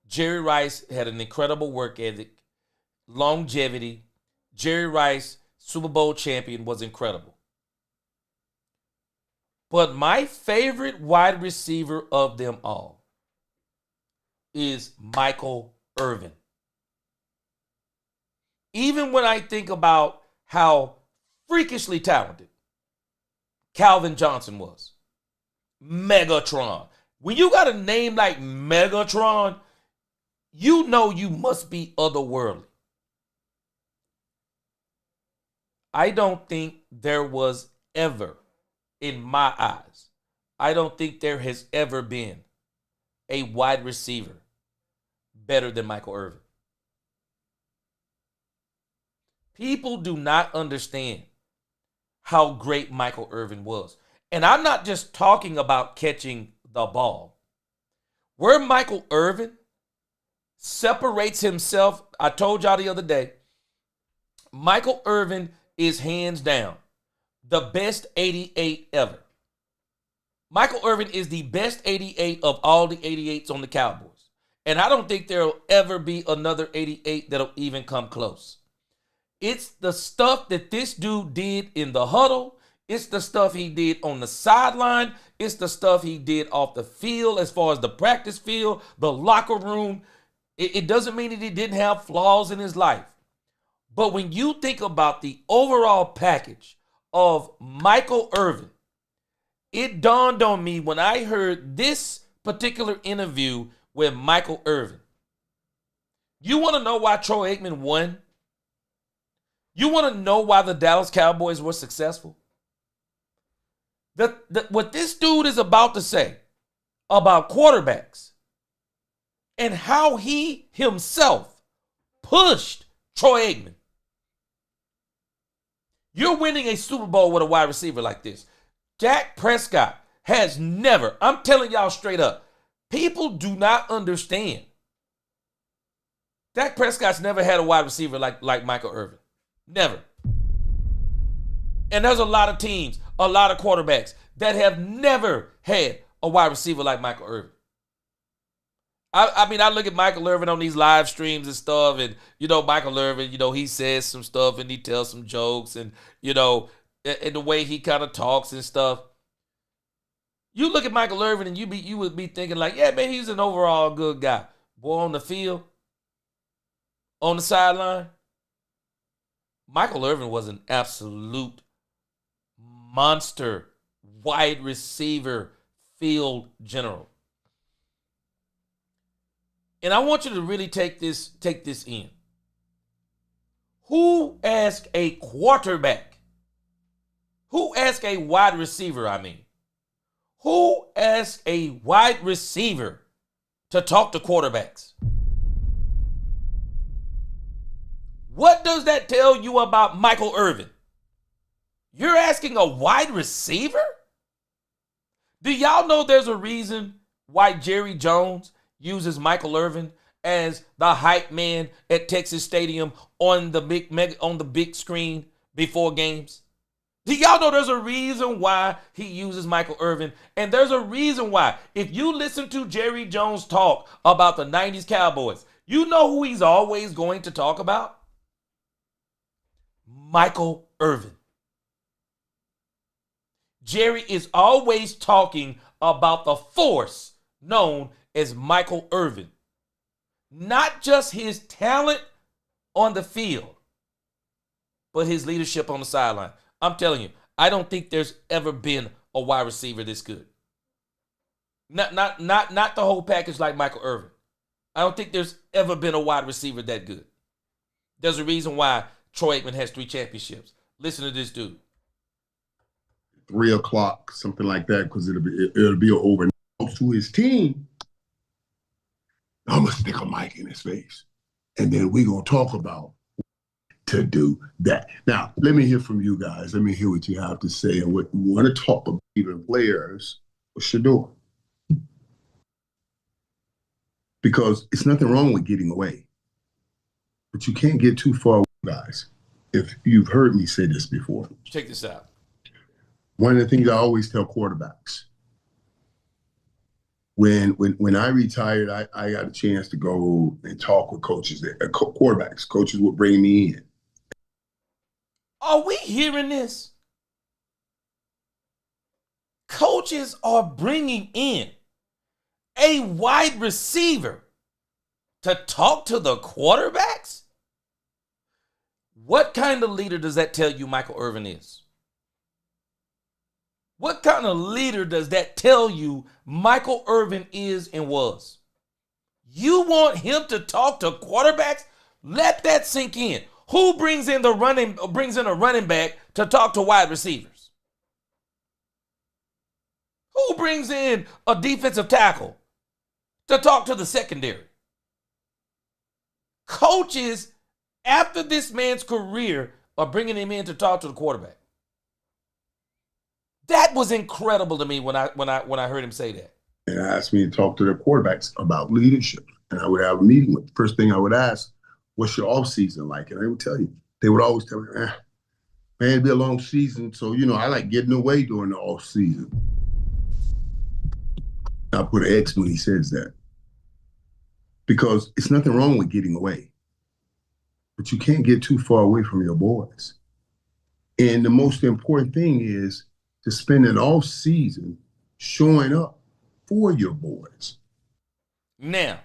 Jerry Rice had an incredible work ethic, longevity. Jerry Rice, Super Bowl champion, was incredible. But my favorite wide receiver of them all is Michael Irvin. Even when I think about how freakishly talented Calvin Johnson was, Megatron. When you got a name like Megatron, you know you must be otherworldly. I don't think there was ever, in my eyes, I don't think there has ever been a wide receiver better than Michael Irvin. People do not understand how great Michael Irvin was. And I'm not just talking about catching the ball. Where Michael Irvin separates himself, I told y'all the other day, Michael Irvin is hands down the best 88 ever. Michael Irvin is the best 88 of all the 88s on the Cowboys. And I don't think there'll ever be another 88 that'll even come close. It's the stuff that this dude did in the huddle. It's the stuff he did on the sideline. It's the stuff he did off the field as far as the practice field, the locker room. It doesn't mean that he didn't have flaws in his life. But when you think about the overall package of Michael Irvin, it dawned on me when I heard this particular interview with Michael Irvin. You want to know why Troy Aikman won? You want to know why the Dallas Cowboys were successful? What this dude is about to say about quarterbacks and how he himself pushed Troy Aikman. You're winning a Super Bowl with a wide receiver like this. Dak Prescott has never, I'm telling y'all straight up, people do not understand. Dak Prescott's never had a wide receiver like Michael Irvin. Never. And there's a lot of teams, a lot of quarterbacks that have never had a wide receiver like Michael Irvin. I mean, I look at Michael Irvin on these live streams and stuff, and, Michael Irvin, he says some stuff and he tells some jokes and, and the way he kind of talks and stuff. You look at Michael Irvin and you would be thinking like, yeah, man, he's an overall good guy. Boy, on the field, on the sideline, Michael Irvin was an absolute monster wide receiver field general. And I want you to really take this in. Who asked a quarterback? Who asked a wide receiver, Who asked a wide receiver to talk to quarterbacks? What does that tell you about Michael Irvin? You're asking a wide receiver? Do y'all know there's a reason why Jerry Jones uses Michael Irvin as the hype man at Texas Stadium on the big screen before games? Do y'all know there's a reason why he uses Michael Irvin? And there's a reason why. If you listen to Jerry Jones talk about the 90s Cowboys, you know who he's always going to talk about? Michael Irvin. Jerry is always talking about the force known as Michael Irvin. Not just his talent on the field, but his leadership on the sideline. I'm telling you, I don't think there's ever been a wide receiver this good. Not the whole package like Michael Irvin. I don't think there's ever been a wide receiver that good. There's a reason why Troy Aikman has 3 championships. Listen to this dude. 3 o'clock, something like that, because it'll be over to his team. I'm gonna stick a mic in his face, and then we're gonna talk about to do that. Now, let me hear from you guys. Let me hear what you have to say and what you want to talk about. Even players, what you're doing, because it's nothing wrong with getting away, but you can't get too far, guys. If you've heard me say this before, check this out. One of the things I always tell quarterbacks, when I retired, I got a chance to go and talk with coaches, quarterbacks. Coaches would bring me in. Are we hearing this? Coaches are bringing in a wide receiver to talk to the quarterbacks? What kind of leader does that tell you Michael Irvin is? What kind of leader does that tell you Michael Irvin is and was? You want him to talk to quarterbacks? Let that sink in. Who brings in a running back to talk to wide receivers? Who brings in a defensive tackle to talk to the secondary? Coaches, after this man's career, are bringing him in to talk to the quarterback. That was incredible to me when I heard him say that. And asked me to talk to their quarterbacks about leadership. And I would have a meeting with the first thing I would ask, what's your off season like? And they would tell you. They would always tell me, man, it'd be a long season. So, I like getting away during the off season. I put an X when he says that. Because it's nothing wrong with getting away. but you can't get too far away from your boys. And the most important thing is to spend an off season showing up for your boys. Now,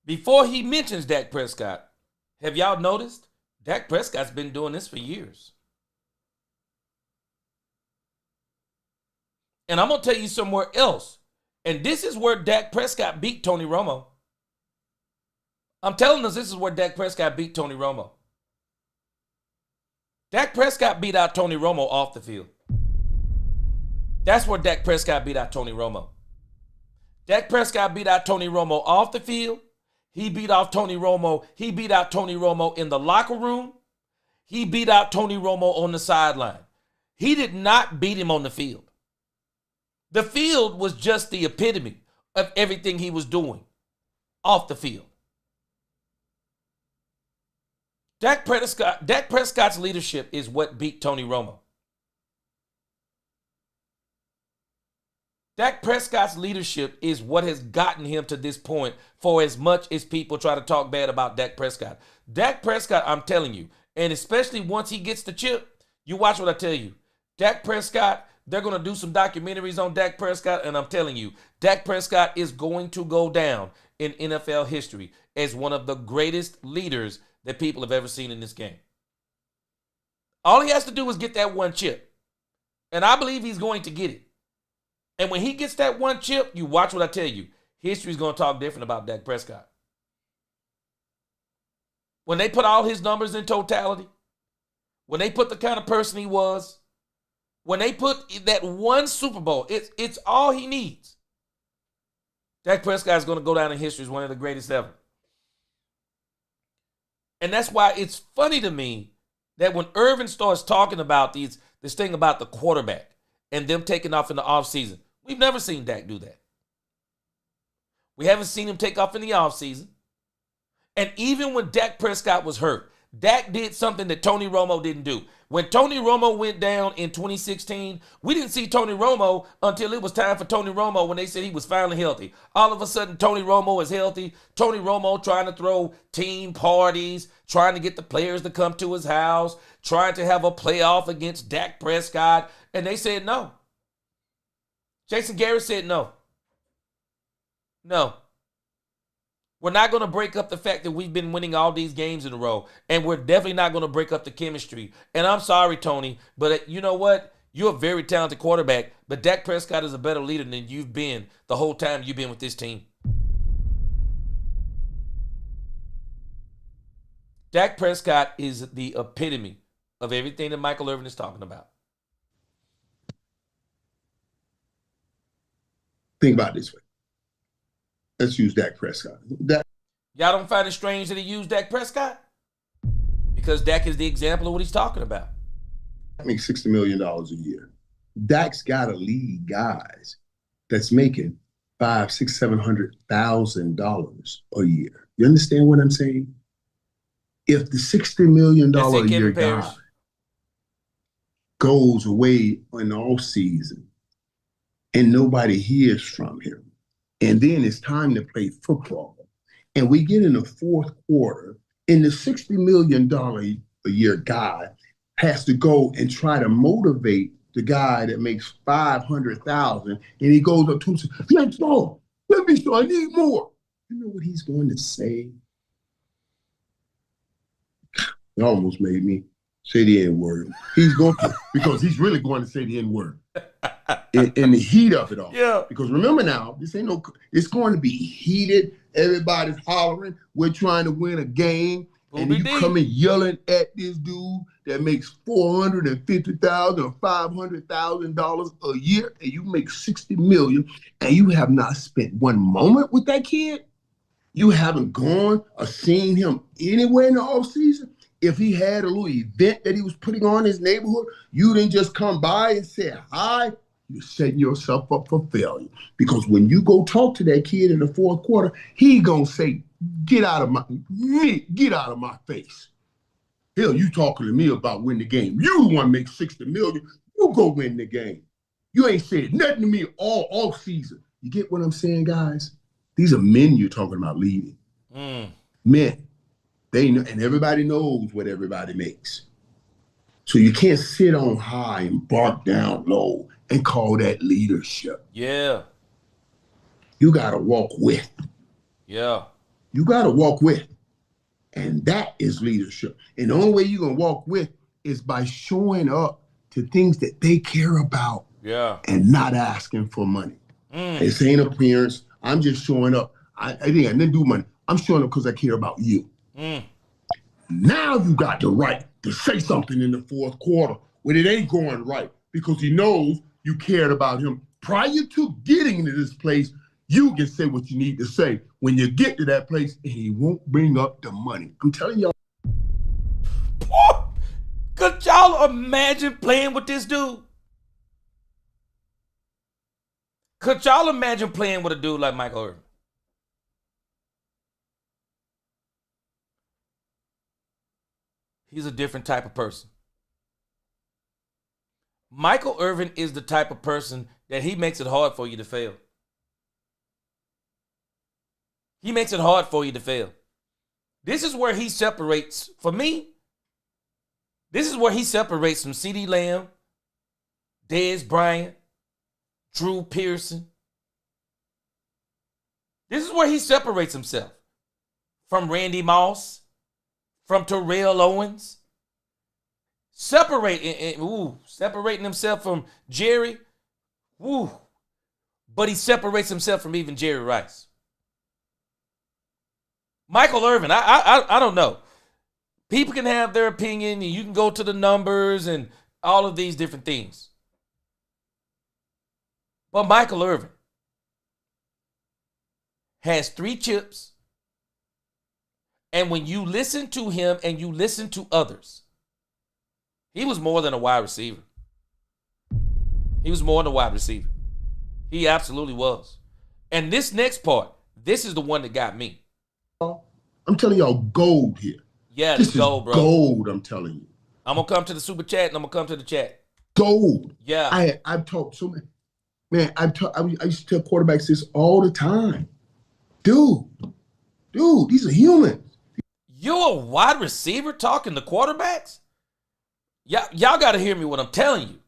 before he mentions Dak Prescott, have y'all noticed Dak Prescott's been doing this for years? And I'm going to tell you somewhere else. And this is where Dak Prescott beat Tony Romo. I'm telling us this is where Dak Prescott beat Tony Romo. Dak Prescott beat out Tony Romo off the field. That's where Dak Prescott beat out Tony Romo. Dak Prescott beat out Tony Romo off the field. He beat out Tony Romo. He beat out Tony Romo in the locker room. He beat out Tony Romo on the sideline. He did not beat him on the field. The field was just the epitome of everything he was doing off the field. Dak Prescott's leadership is what beat Tony Romo. Dak Prescott's leadership is what has gotten him to this point, for as much as people try to talk bad about Dak Prescott. Dak Prescott, I'm telling you, and especially once he gets the chip, you watch what I tell you. Dak Prescott, they're going to do some documentaries on Dak Prescott, and I'm telling you, Dak Prescott is going to go down in NFL history as one of the greatest leaders that people have ever seen in this game. All he has to do is get that one chip, and I believe he's going to get it. And when he gets that one chip, you watch what I tell you. History's going to talk different about Dak Prescott. When they put all his numbers in totality, when they put the kind of person he was, when they put that one Super Bowl, it's all he needs. Dak Prescott is going to go down in history as one of the greatest ever. And that's why it's funny to me that when Irvin starts talking about this thing about the quarterback and them taking off in the offseason, we've never seen Dak do that. We haven't seen him take off in the offseason. And even when Dak Prescott was hurt, Dak did something that Tony Romo didn't do. When Tony Romo went down in 2016, we didn't see Tony Romo until it was time for Tony Romo when they said he was finally healthy. All of a sudden, Tony Romo is healthy. Tony Romo trying to throw team parties, trying to get the players to come to his house, trying to have a playoff against Dak Prescott. And they said no. Jason Garrett said no. No. We're not going to break up the fact that we've been winning all these games in a row. And we're definitely not going to break up the chemistry. And I'm sorry, Tony, but you know what? You're a very talented quarterback, but Dak Prescott is a better leader than you've been the whole time you've been with this team. Dak Prescott is the epitome of everything that Michael Irvin is talking about. Think about it this way. Let's use Dak Prescott. Y'all don't find it strange that he used Dak Prescott? Because Dak is the example of what he's talking about. Dak makes $60 million a year. Dak's got to lead guys that's making $500,000, $600,000, $700,000 a year. You understand what I'm saying? If the $60 million a year guy goes away in the off season and nobody hears from him, and then it's time to play football, and we get in the fourth quarter, and the $60 million a year guy has to go and try to motivate the guy that makes $500,000, and he goes up to him and says, "Let's go. Let me show. I need more." You know what he's going to say? It almost made me say the N-word. He's going to, because he's really going to say the N-word. In the heat of it all. Yeah. Because remember now, this ain't no, it's going to be heated. Everybody's hollering. We're trying to win a game. And you come in yelling at this dude that makes $450,000 or $500,000 a year, and you make $60 million, and you have not spent one moment with that kid. You haven't gone or seen him anywhere in the offseason. If he had a little event that he was putting on in his neighborhood, you didn't just come by and say hi. You're setting yourself up for failure. Because when you go talk to that kid in the fourth quarter, he gonna say, get out of my face. Hell, you talking to me about winning the game. You want to make $60 million, you go win the game. You ain't said nothing to me all season. You get what I'm saying, guys? These are men you're talking about leading. Men. They know, and everybody knows what everybody makes. So you can't sit on high and bark down low and call that leadership. Yeah. You got to walk with. Yeah. You got to walk with. And that is leadership. And the only way you're going to walk with is by showing up to things that they care about. Yeah. And not asking for money. This ain't appearance. I'm just showing up. I didn't do money. I'm showing up because I care about you. Now you got the right to say something in the fourth quarter when it ain't going right because he knows you cared about him. Prior to getting into this place, you can say what you need to say when you get to that place, and he won't bring up the money. I'm telling y'all. Could y'all imagine playing with this dude? Could y'all imagine playing with a dude like Michael Irvin? He's a different type of person. Michael Irvin is the type of person that he makes it hard for you to fail. He makes it hard for you to fail. This is where he separates, for me, this is where he separates from CeeDee Lamb, Dez Bryant, Drew Pearson. This is where he separates himself from Randy Moss, from Terrell Owens. Separating himself from Jerry. But he separates himself from even Jerry Rice. Michael Irvin, I don't know. People can have their opinion, and you can go to the numbers and all of these different things. But Michael Irvin has 3 chips. And when you listen to him and you listen to others, he was more than a wide receiver. He was more than a wide receiver. He absolutely was. And this next part, this is the one that got me. I'm telling y'all gold here. Yeah, this it's is gold, bro. Gold, I'm telling you. I'm going to come to the super chat and I'm going to come to the chat. Gold. Yeah. I've talked so many. Man, I used to tell quarterbacks this all the time. Dude, these are humans. You're a wide receiver talking to quarterbacks? Y'all got to hear me what I'm telling you.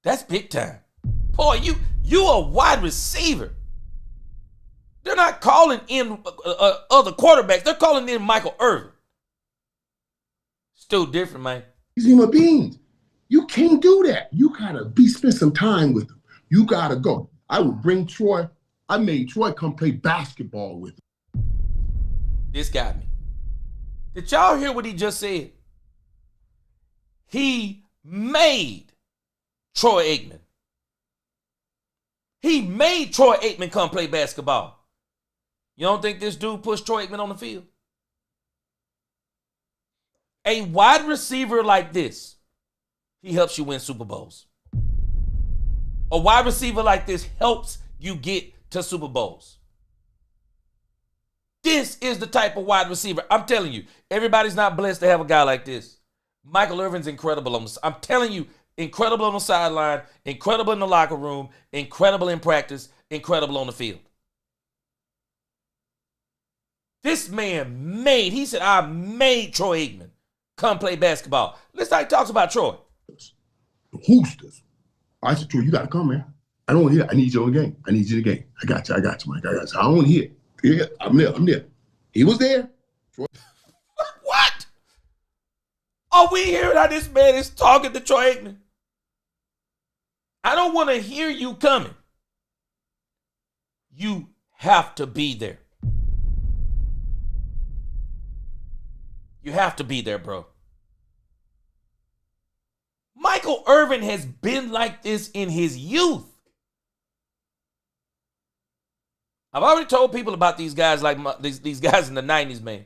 That's big time. Boy, you a wide receiver. They're not calling in other quarterbacks. They're calling in Michael Irvin. Still different, man. These human beings. You can't do that. You got to spend some time with them. You got to go. I would bring Troy. I made Troy come play basketball with him. This got me. Did y'all hear what he just said? He made Troy Aikman. He made Troy Aikman come play basketball. You don't think this dude pushed Troy Aikman on the field? A wide receiver like this, he helps you win Super Bowls. A wide receiver like this helps you get to Super Bowls. This is the type of wide receiver. I'm telling you, everybody's not blessed to have a guy like this. Michael Irvin's incredible I'm telling you, incredible on the sideline, incredible in the locker room, incredible in practice, incredible on the field. This man he said, I made Troy Aikman come play basketball. Listen how he talks about Troy. The Hoosters. I said, Troy, you got to come, man. I don't want to hear it. I need you in the game. I need you in the game. I got you, Mike. I got you. I don't want to hear it. Yeah, I'm there. He was there. Troy. What? Are we hearing how this man is talking to Troy Aikman? I don't want to hear you coming. You have to be there. You have to be there, bro. Michael Irvin has been like this in his youth. I've already told people about these guys like these guys in the 90s, man.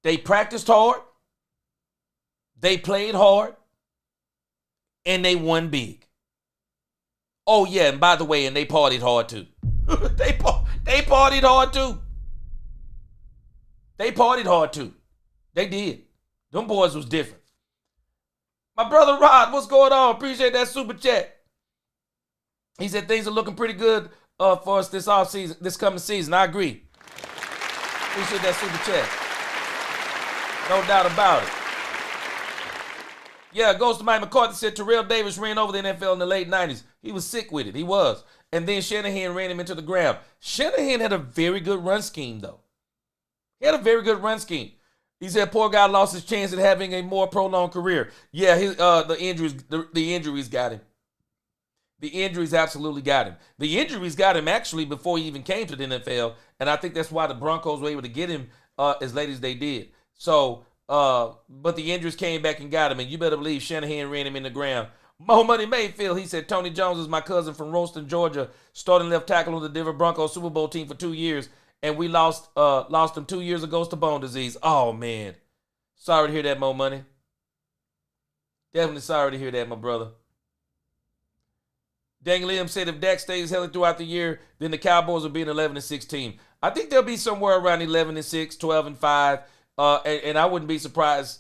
They practiced hard. They played hard. And they won big. Oh, yeah, and by the way, and they partied hard, too. They partied hard, too. They partied hard, too. They did. Them boys was different. My brother Rod, what's going on? Appreciate that super chat. He said things are looking pretty good for us this offseason, this coming season. I agree. Appreciate that super chat. No doubt about it. Yeah, goes to Mike McCarthy said Terrell Davis ran over the NFL in the late 90s. He was sick with it. He was. And then Shanahan ran him into the ground. Shanahan had a very good run scheme, though. He had a very good run scheme. He said poor guy lost his chance at having a more prolonged career. Yeah, the injuries got him. The injuries absolutely got him. The injuries got him actually before he even came to the NFL, and I think that's why the Broncos were able to get him as late as they did. So, but the injuries came back and got him, and you better believe Shanahan ran him in the ground. Mo Money Mayfield, he said, Tony Jones is my cousin from Rolston, Georgia, starting left tackle on the Denver Broncos Super Bowl team for 2 years, and we lost him 2 years ago to bone disease. Oh, man. Sorry to hear that, Mo Money. Definitely sorry to hear that, my brother. Daniel Liam said if Dak stays healthy throughout the year, then the Cowboys will be an 11-6 team. I think they'll be somewhere around 11-6, 12-5, and I wouldn't be surprised.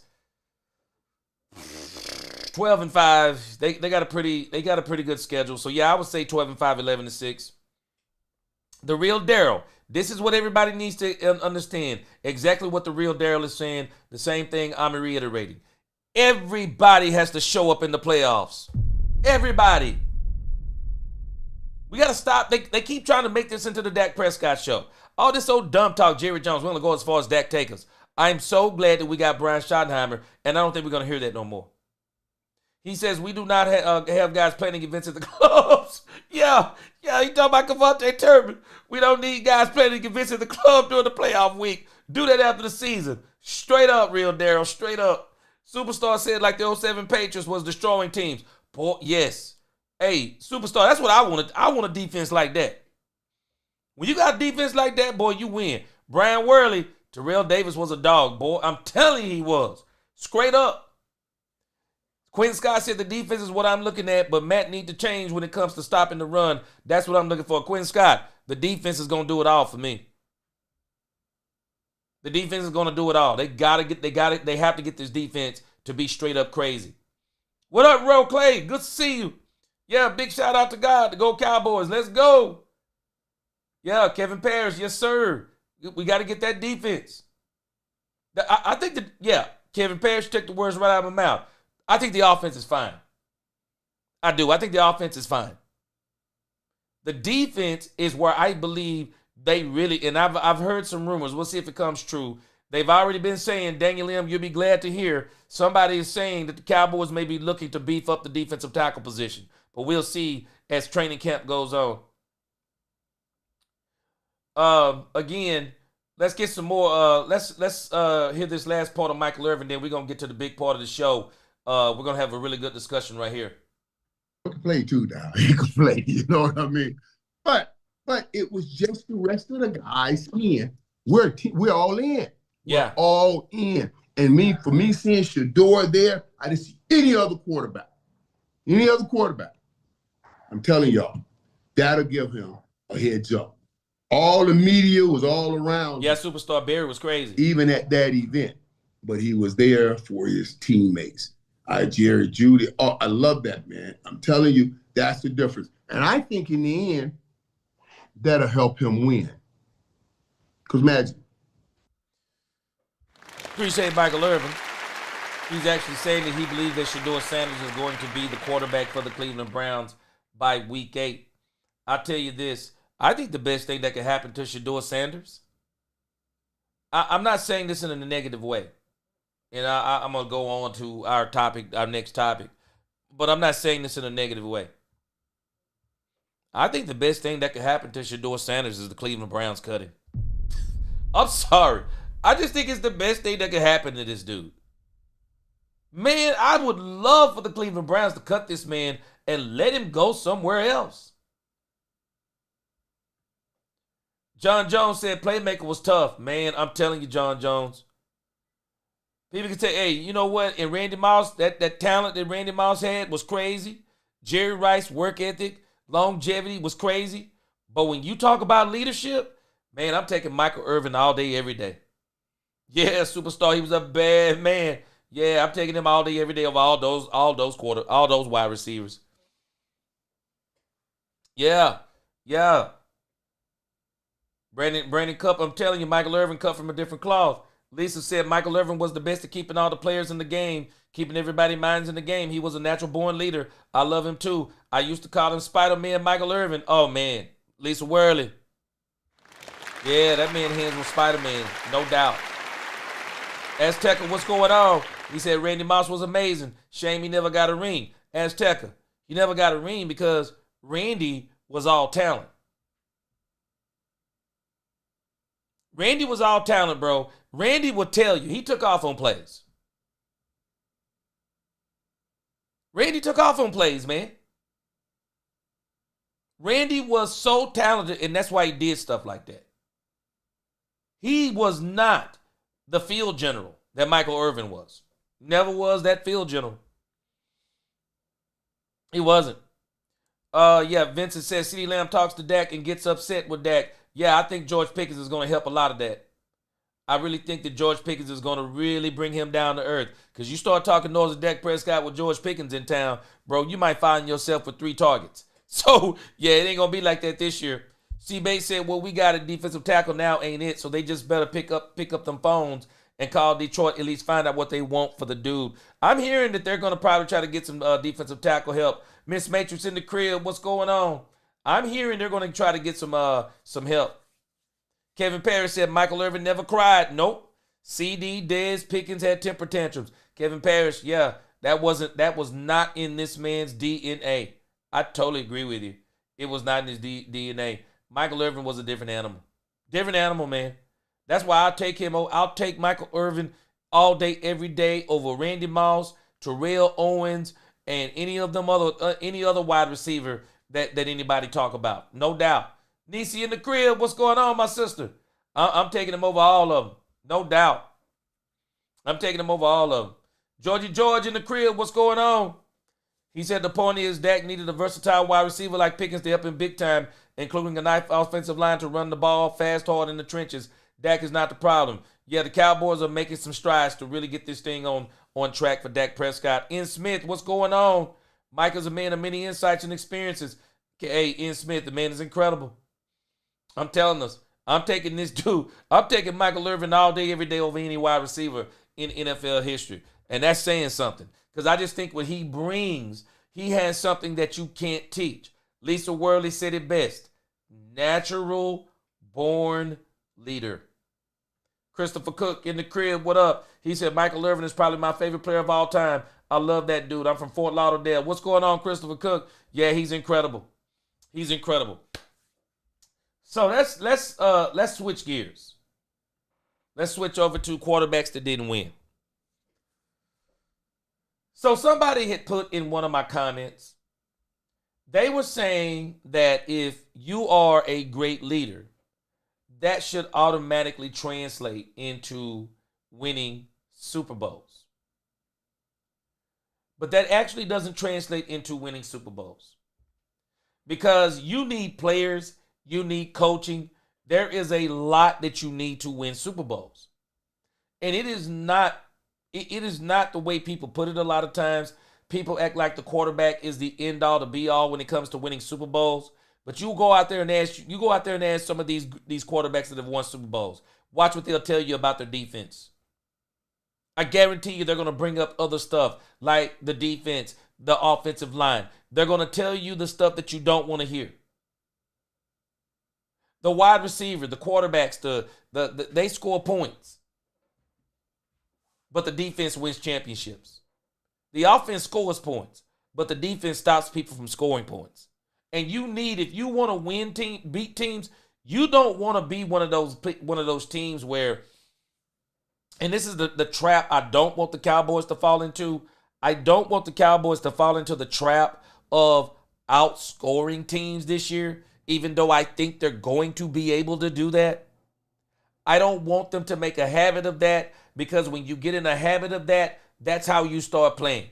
12-5. They got a pretty good schedule. So yeah, I would say 12-5, 11-6. The real Daryl. This is what everybody needs to understand. Exactly what the real Daryl is saying. The same thing I'm reiterating. Everybody has to show up in the playoffs. Everybody. We got to stop. They keep trying to make this into the Dak Prescott show. All this old dumb talk, Jerry Jones, we're going to go as far as Dak take us. I'm so glad that we got Brian Schottenheimer, and I don't think we're going to hear that no more. He says we do not have guys playing events at the clubs. Yeah, he talking about Cavante Turpin. We don't need guys playing events at the club during the playoff week. Do that after the season. Straight up, real Daryl, straight up. Superstar said like the 07 Patriots was destroying teams. Boy, yes. Hey, Superstar, that's what I wanted. I want a defense like that. When you got a defense like that, boy, you win. Brian Worley, Terrell Davis was a dog, boy. I'm telling you he was. Straight up. Quentin Scott said the defense is what I'm looking at, but Matt need to change when it comes to stopping the run. That's what I'm looking for. Quentin Scott, the defense is going to do it all for me. The defense is going to do it all. They have to get this defense to be straight up crazy. What up, Ro Clay? Good to see you. Yeah, big shout out to God, to go Cowboys. Let's go. Yeah, Kevin Parrish, yes, sir. We got to get that defense. I think Kevin Parrish took the words right out of my mouth. I think the offense is fine. I do. I think the offense is fine. The defense is where I believe they really, and I've heard some rumors. We'll see if it comes true. They've already been saying, Daniel M., you'll be glad to hear, somebody is saying that the Cowboys may be looking to beef up the defensive tackle position. But we'll see as training camp goes on. Again, let's get some more. Let's hear this last part of Michael Irvin, then we're going to get to the big part of the show. We're going to have a really good discussion right here. He can play too now. He can play, you know what I mean? But it was just the rest of the guys in. We're all in. Yeah. We're all in. And for me seeing Shador there, I didn't see any other quarterback. I'm telling y'all, that'll give him a heads up. All the media was all around. Yeah, Superstar Barry was crazy. Even at that event. But he was there for his teammates. Jerry Jeudy. Oh, I love that, man. I'm telling you, that's the difference. And I think in the end, that'll help him win. Because imagine. Appreciate Michael Irvin. He's actually saying that he believes that Shador Sanders is going to be the quarterback for the Cleveland Browns by week 8. I'll tell you this. I think the best thing that could happen to Shador Sanders, I'm not saying this in a negative way. And I'm going to go on to our next topic. But I'm not saying this in a negative way. I think the best thing that could happen to Shador Sanders is the Cleveland Browns cut him. I'm sorry. I just think it's the best thing that could happen to this dude. Man, I would love for the Cleveland Browns to cut this man and let him go somewhere else. John Jones said playmaker was tough. Man, I'm telling you, John Jones. People can say, hey, you know what? And Randy Moss, that talent that Randy Moss had was crazy. Jerry Rice, work ethic, longevity was crazy. But when you talk about leadership, man, I'm taking Michael Irvin all day, every day. Yeah, Superstar, he was a bad man. Yeah, I'm taking him all day, every day of all those wide receivers. Yeah. Brandon Cup, I'm telling you, Michael Irvin cut from a different cloth. Lisa said Michael Irvin was the best at keeping all the players in the game, keeping everybody's minds in the game. He was a natural born leader. I love him too. I used to call him Spider-Man Michael Irvin. Oh, man. Lisa Worley. Yeah, that man hands with Spider-Man, no doubt. Azteca, what's going on? He said Randy Moss was amazing. Shame he never got a ring. Azteca, he never got a ring because Randy was all talent. Randy was all talent, bro. Randy will tell you. He took off on plays. Randy took off on plays, man. Randy was so talented, and that's why he did stuff like that. He was not the field general that Michael Irvin was. Never was that field general. He wasn't. Yeah, Vincent says CeeDee Lamb talks to Dak and gets upset with Dak. Yeah, I think George Pickens is going to help a lot of that. I really think that George Pickens is going to really bring him down to earth. Because you start talking noise of Dak Prescott with George Pickens in town, bro, you might find yourself with 3 targets. So, yeah, it ain't going to be like that this year. C. Bates said, well, we got a defensive tackle now, ain't it? So they just better pick up them phones and call Detroit, at least find out what they want for the dude. I'm hearing that they're going to probably try to get some defensive tackle help. Miss Matrix in the crib, what's going on? I'm hearing they're going to try to get some help. Kevin Parrish said Michael Irvin never cried. Nope. CD, Dez, Pickens had temper tantrums. Kevin Parrish, yeah, that was not in this man's DNA. I totally agree with you. It was not in his DNA. Michael Irvin was a different animal. Different animal, man. That's why I'll take him. I'll take Michael Irvin all day, every day over Randy Moss, Terrell Owens, and any other wide receiver that anybody talk about. No doubt. Nisi in the crib, what's going on, my sister? I'm taking him over all of them. No doubt. I'm taking him over all of them. Georgie George in the crib, what's going on? He said the point is Dak needed a versatile wide receiver like Pickens to help him big time, including a nice offensive line to run the ball fast, hard in the trenches. Dak is not the problem. Yeah, the Cowboys are making some strides to really get this thing on track for Dak Prescott. Ian Smith, what's going on? Mike is a man of many insights and experiences. Hey, Ian Smith, the man is incredible. I'm telling us, I'm taking this dude. I'm taking Michael Irvin all day, every day over any wide receiver in NFL history. And that's saying something. Because I just think what he brings, he has something that you can't teach. Lisa Worley said it best. Natural born leader. Christopher Cook in the crib, what up? He said Michael Irvin is probably my favorite player of all time. I love that dude. I'm from Fort Lauderdale. What's going on, Christopher Cook? Yeah, he's incredible. He's incredible. So let's switch gears. Let's switch over to quarterbacks that didn't win. So somebody had put in one of my comments, they were saying that if you are a great leader, that should automatically translate into winning Super Bowls. But that actually doesn't translate into winning Super Bowls. Because you need players, you need coaching. There is a lot that you need to win Super Bowls. And it is not the way people put it a lot of times. People act like the quarterback is the end all to be all when it comes to winning Super Bowls. But you go out there and ask some of these quarterbacks that have won Super Bowls. Watch what they'll tell you about their defense. I guarantee you they're going to bring up other stuff like the defense, the offensive line. They're going to tell you the stuff that you don't want to hear. The wide receiver, the quarterbacks, they score points. But the defense wins championships. The offense scores points, but the defense stops people from scoring points. And if you want to beat teams, you don't want to be one of those teams where, and this is the trap I don't want the Cowboys to fall into. I don't want the Cowboys to fall into the trap of outscoring teams this year, even though I think they're going to be able to do that. I don't want them to make a habit of that, because when you get in a habit of that, that's how you start playing.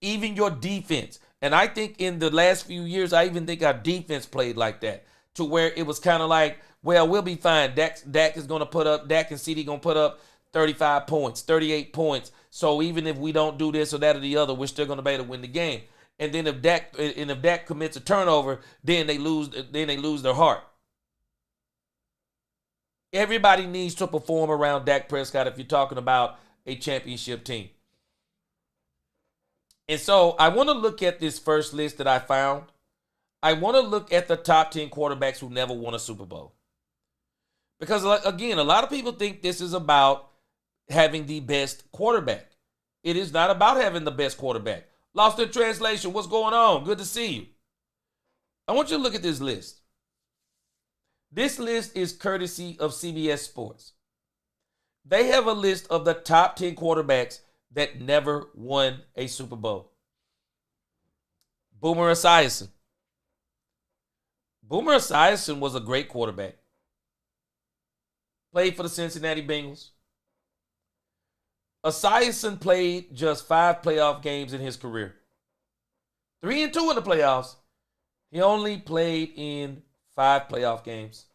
Even your defense. And I think in the last few years, I even think our defense played like that, to where it was kind of like, well, we'll be fine. Dak and CD going to put up 35 points, 38 points. So even if we don't do this or that or the other, we're still going to be able to win the game. And then if Dak commits a turnover, then they lose their heart. Everybody needs to perform around Dak Prescott if you're talking about a championship team. And so I want to look at this first list that I found. I want to look at the top 10 quarterbacks who never won a Super Bowl. Because, again, a lot of people think this is about having the best quarterback. It is not about having the best quarterback. Lost in translation. What's going on? Good to see you. I want you to look at this list. This list is courtesy of CBS Sports. They have a list of the top 10 quarterbacks that never won a Super Bowl. Boomer Esiason. Boomer Esiason was a great quarterback. Played for the Cincinnati Bengals. Esiason played just 5 playoff games in his career. 3-2 in the playoffs. He only played in 5 playoff games.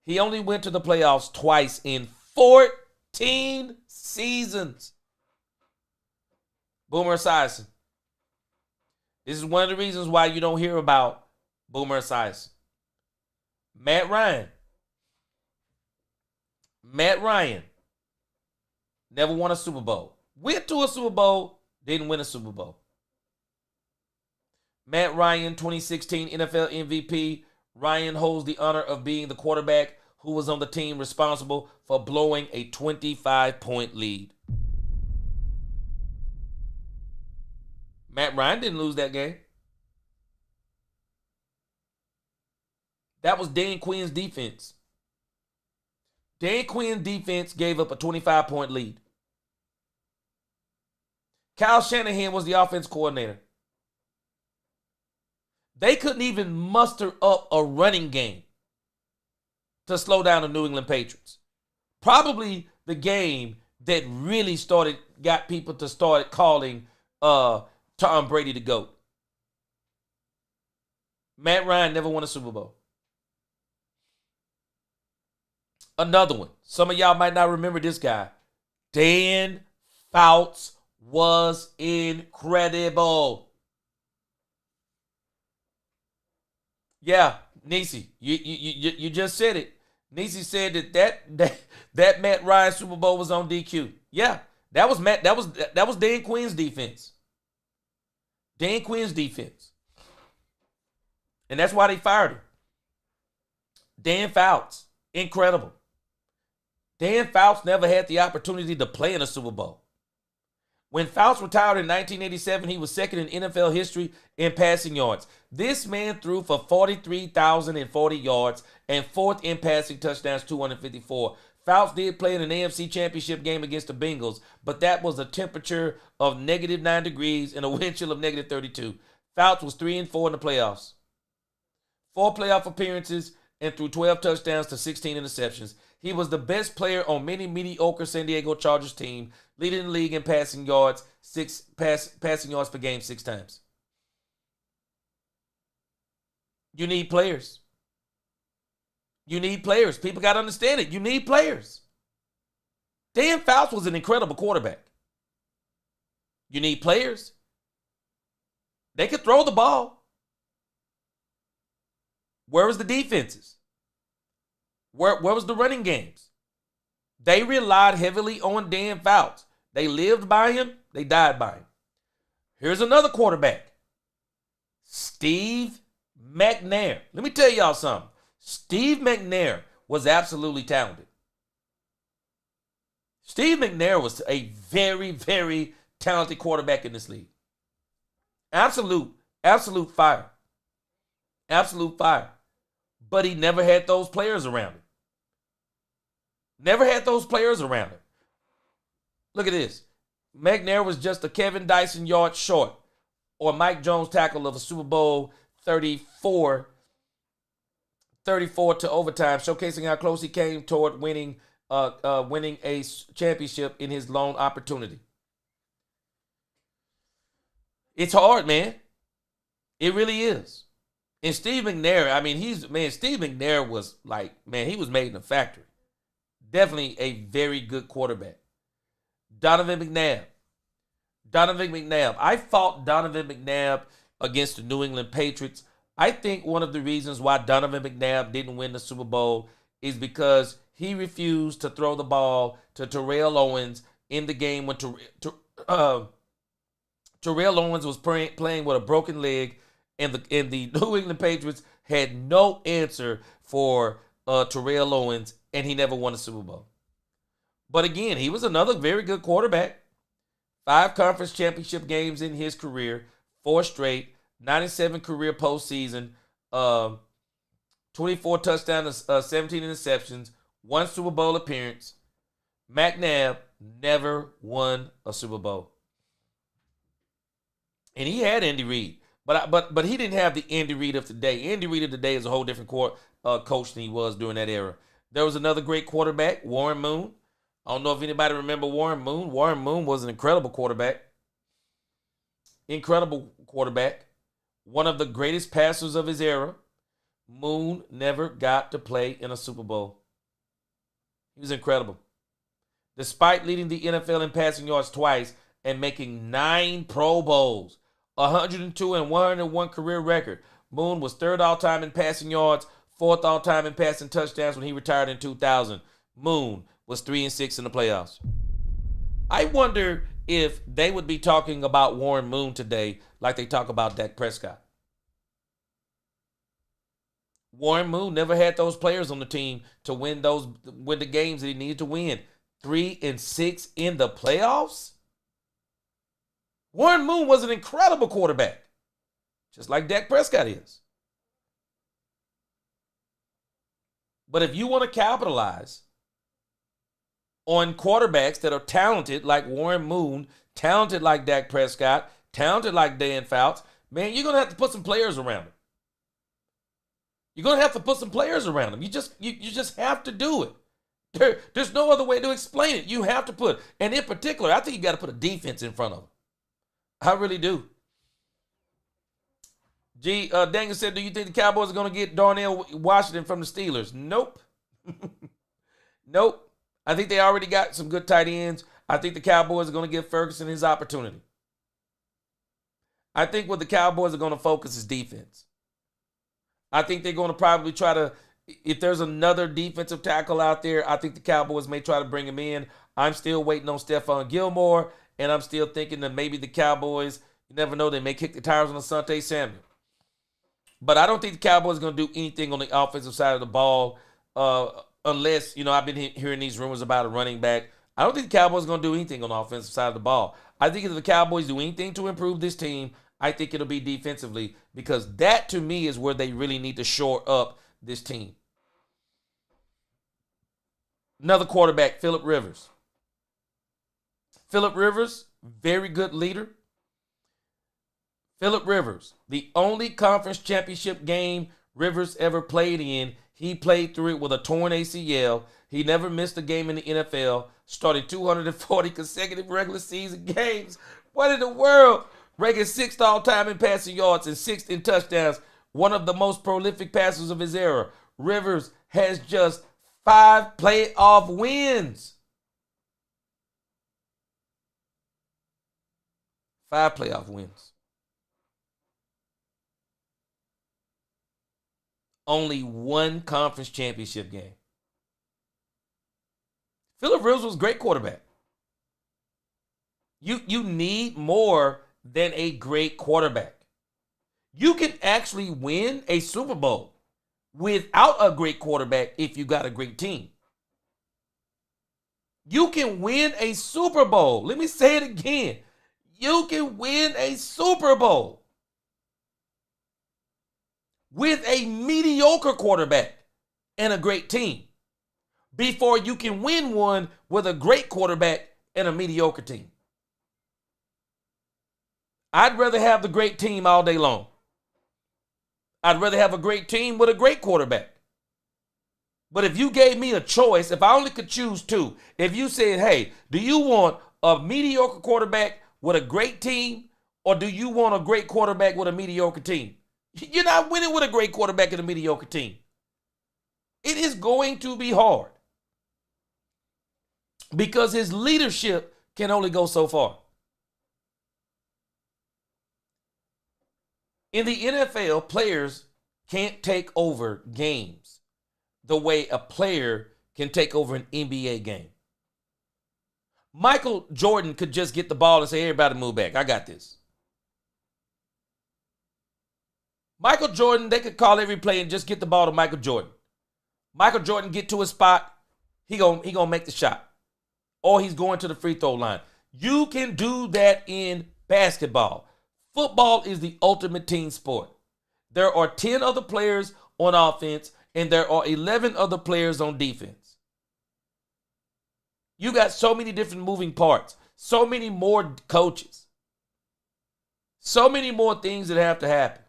He only went to the playoffs twice in 14 seasons. Boomer Esiason. This is one of the reasons why you don't hear about Boomer Esiason. Matt Ryan. Matt Ryan never won a Super Bowl. Went to a Super Bowl, didn't win a Super Bowl. Matt Ryan, 2016 NFL MVP. Ryan holds the honor of being the quarterback who was on the team responsible for blowing a 25-point lead. Matt Ryan didn't lose that game. That was Dan Quinn's defense. Dan Quinn's defense gave up a 25-point lead. Kyle Shanahan was the offense coordinator. They couldn't even muster up a running game to slow down the New England Patriots. Probably the game that really got people to start calling Tom Brady the GOAT. Matt Ryan never won a Super Bowl. Another one. Some of y'all might not remember this guy. Dan Fouts was incredible. Yeah, Nisi, you just said it. Nisi said that Matt Ryan Super Bowl was on DQ. Yeah, that was Dan Quinn's defense. Dan Quinn's defense. And that's why they fired him. Dan Fouts, incredible. Dan Fouts never had the opportunity to play in a Super Bowl. When Fouts retired in 1987, he was second in NFL history in passing yards. This man threw for 43,040 yards and fourth in passing touchdowns, 254. Fouts did play in an AFC championship game against the Bengals, but that was a temperature of -9 degrees and a wind chill of -32. Fouts was 3-4 in the playoffs. 4 playoff appearances and threw 12 touchdowns to 16 interceptions. He was the best player on many mediocre San Diego Chargers team, leading the league in passing yards, passing yards per game 6 times. You need players. You need players. People got to understand it. You need players. Dan Fouts was an incredible quarterback. You need players. They could throw the ball. Where was the defenses? Where was the running games? They relied heavily on Dan Fouts. They lived by him. They died by him. Here's another quarterback. Steve McNair. Let me tell y'all something. Steve McNair was absolutely talented. Steve McNair was a very, very talented quarterback in this league. Absolute fire. Absolute fire. But he never had those players around him. Never had those players around him. Look at this. McNair was just a Kevin Dyson yard short or Mike Jones tackle of a Super Bowl 34 to overtime, showcasing how close he came toward winning a championship in his lone opportunity. It's hard, man. It really is. And Steve McNair, Steve McNair was he was made in a factory. Definitely a very good quarterback. Donovan McNabb. I fought Donovan McNabb against the New England Patriots. I think one of the reasons why Donovan McNabb didn't win the Super Bowl is because he refused to throw the ball to Terrell Owens in the game when Terrell Owens was playing with a broken leg, and the New England Patriots had no answer for Terrell Owens, and he never won a Super Bowl. But again, he was another very good quarterback. 5 conference championship games in his career, 4 straight, 97 career postseason, 24 touchdowns, 17 interceptions, 1 Super Bowl appearance. McNabb never won a Super Bowl. And he had Andy Reid, but he didn't have the Andy Reid of today. Andy Reid of today is a whole different coach than he was during that era. There was another great quarterback, Warren Moon. I don't know if anybody remember Warren Moon. Warren Moon was an incredible quarterback. Incredible quarterback. One of the greatest passers of his era. Moon never got to play in a Super Bowl. He was incredible. Despite leading the NFL in passing yards twice and making 9 Pro Bowls, 102 and 101 career record, Moon was 3rd all-time in passing yards, 4th all-time in passing touchdowns when he retired in 2000. Moon was 3-6 in the playoffs. I wonder if they would be talking about Warren Moon today like they talk about Dak Prescott. Warren Moon never had those players on the team to win the games that he needed to win. 3-6 in the playoffs? Warren Moon was an incredible quarterback, just like Dak Prescott is. But if you want to capitalize on quarterbacks that are talented like Warren Moon, talented like Dak Prescott, talented like Dan Fouts, man, you're going to have to put some players around him. You're going to have to put some players around him. You just have to do it. There's no other way to explain it. You have to put, and in particular, I think you got to put a defense in front of him. I really do. Daniel said, do you think the Cowboys are going to get Darnell Washington from the Steelers? Nope. Nope. I think they already got some good tight ends. I think the Cowboys are going to give Ferguson his opportunity. I think what the Cowboys are going to focus is defense. I think they're going to probably try to, if there's another defensive tackle out there, I think the Cowboys may try to bring him in. I'm still waiting on Stephon Gilmore, and I'm still thinking that maybe the Cowboys, you never know, they may kick the tires on Asante Samuel. But I don't think the Cowboys are going to do anything on the offensive side of the ball unless, I've been hearing these rumors about a running back. I don't think the Cowboys are going to do anything on the offensive side of the ball. I think if the Cowboys do anything to improve this team, I think it'll be defensively, because that, to me, is where they really need to shore up this team. Another quarterback, Phillip Rivers. Phillip Rivers, very good leader. Phillip Rivers, the only conference championship game Rivers ever played in, he played through it with a torn ACL. He never missed a game in the NFL, started 240 consecutive regular season games. What in the world? Ranking 6th all-time in passing yards and 6th in touchdowns. One of the most prolific passers of his era. Rivers has just 5 playoff wins. 5 playoff wins. Only 1 conference championship game. Phillip Rivers was a great quarterback. You need more than a great quarterback. You can actually win a Super Bowl without a great quarterback if you got a great team. You can win a Super Bowl. Let me say it again. You can win a Super Bowl with a mediocre quarterback and a great team before you can win one with a great quarterback and a mediocre team. I'd rather have the great team all day long. I'd rather have a great team with a great quarterback. But if you gave me a choice, if I only could choose 2, if you said, hey, do you want a mediocre quarterback with a great team, or do you want a great quarterback with a mediocre team? You're not winning with a great quarterback and a mediocre team. It is going to be hard because his leadership can only go so far. In the NFL, players can't take over games the way a player can take over an NBA game. Michael Jordan could just get the ball and say, everybody move back. I got this. Michael Jordan, they could call every play and just get the ball to Michael Jordan. Michael Jordan get to his spot, he gonna make the shot. Or he's going to the free throw line. You can do that in basketball. Football is the ultimate team sport. There are 10 other players on offense, and there are 11 other players on defense. You got so many different moving parts, so many more coaches, so many more things that have to happen.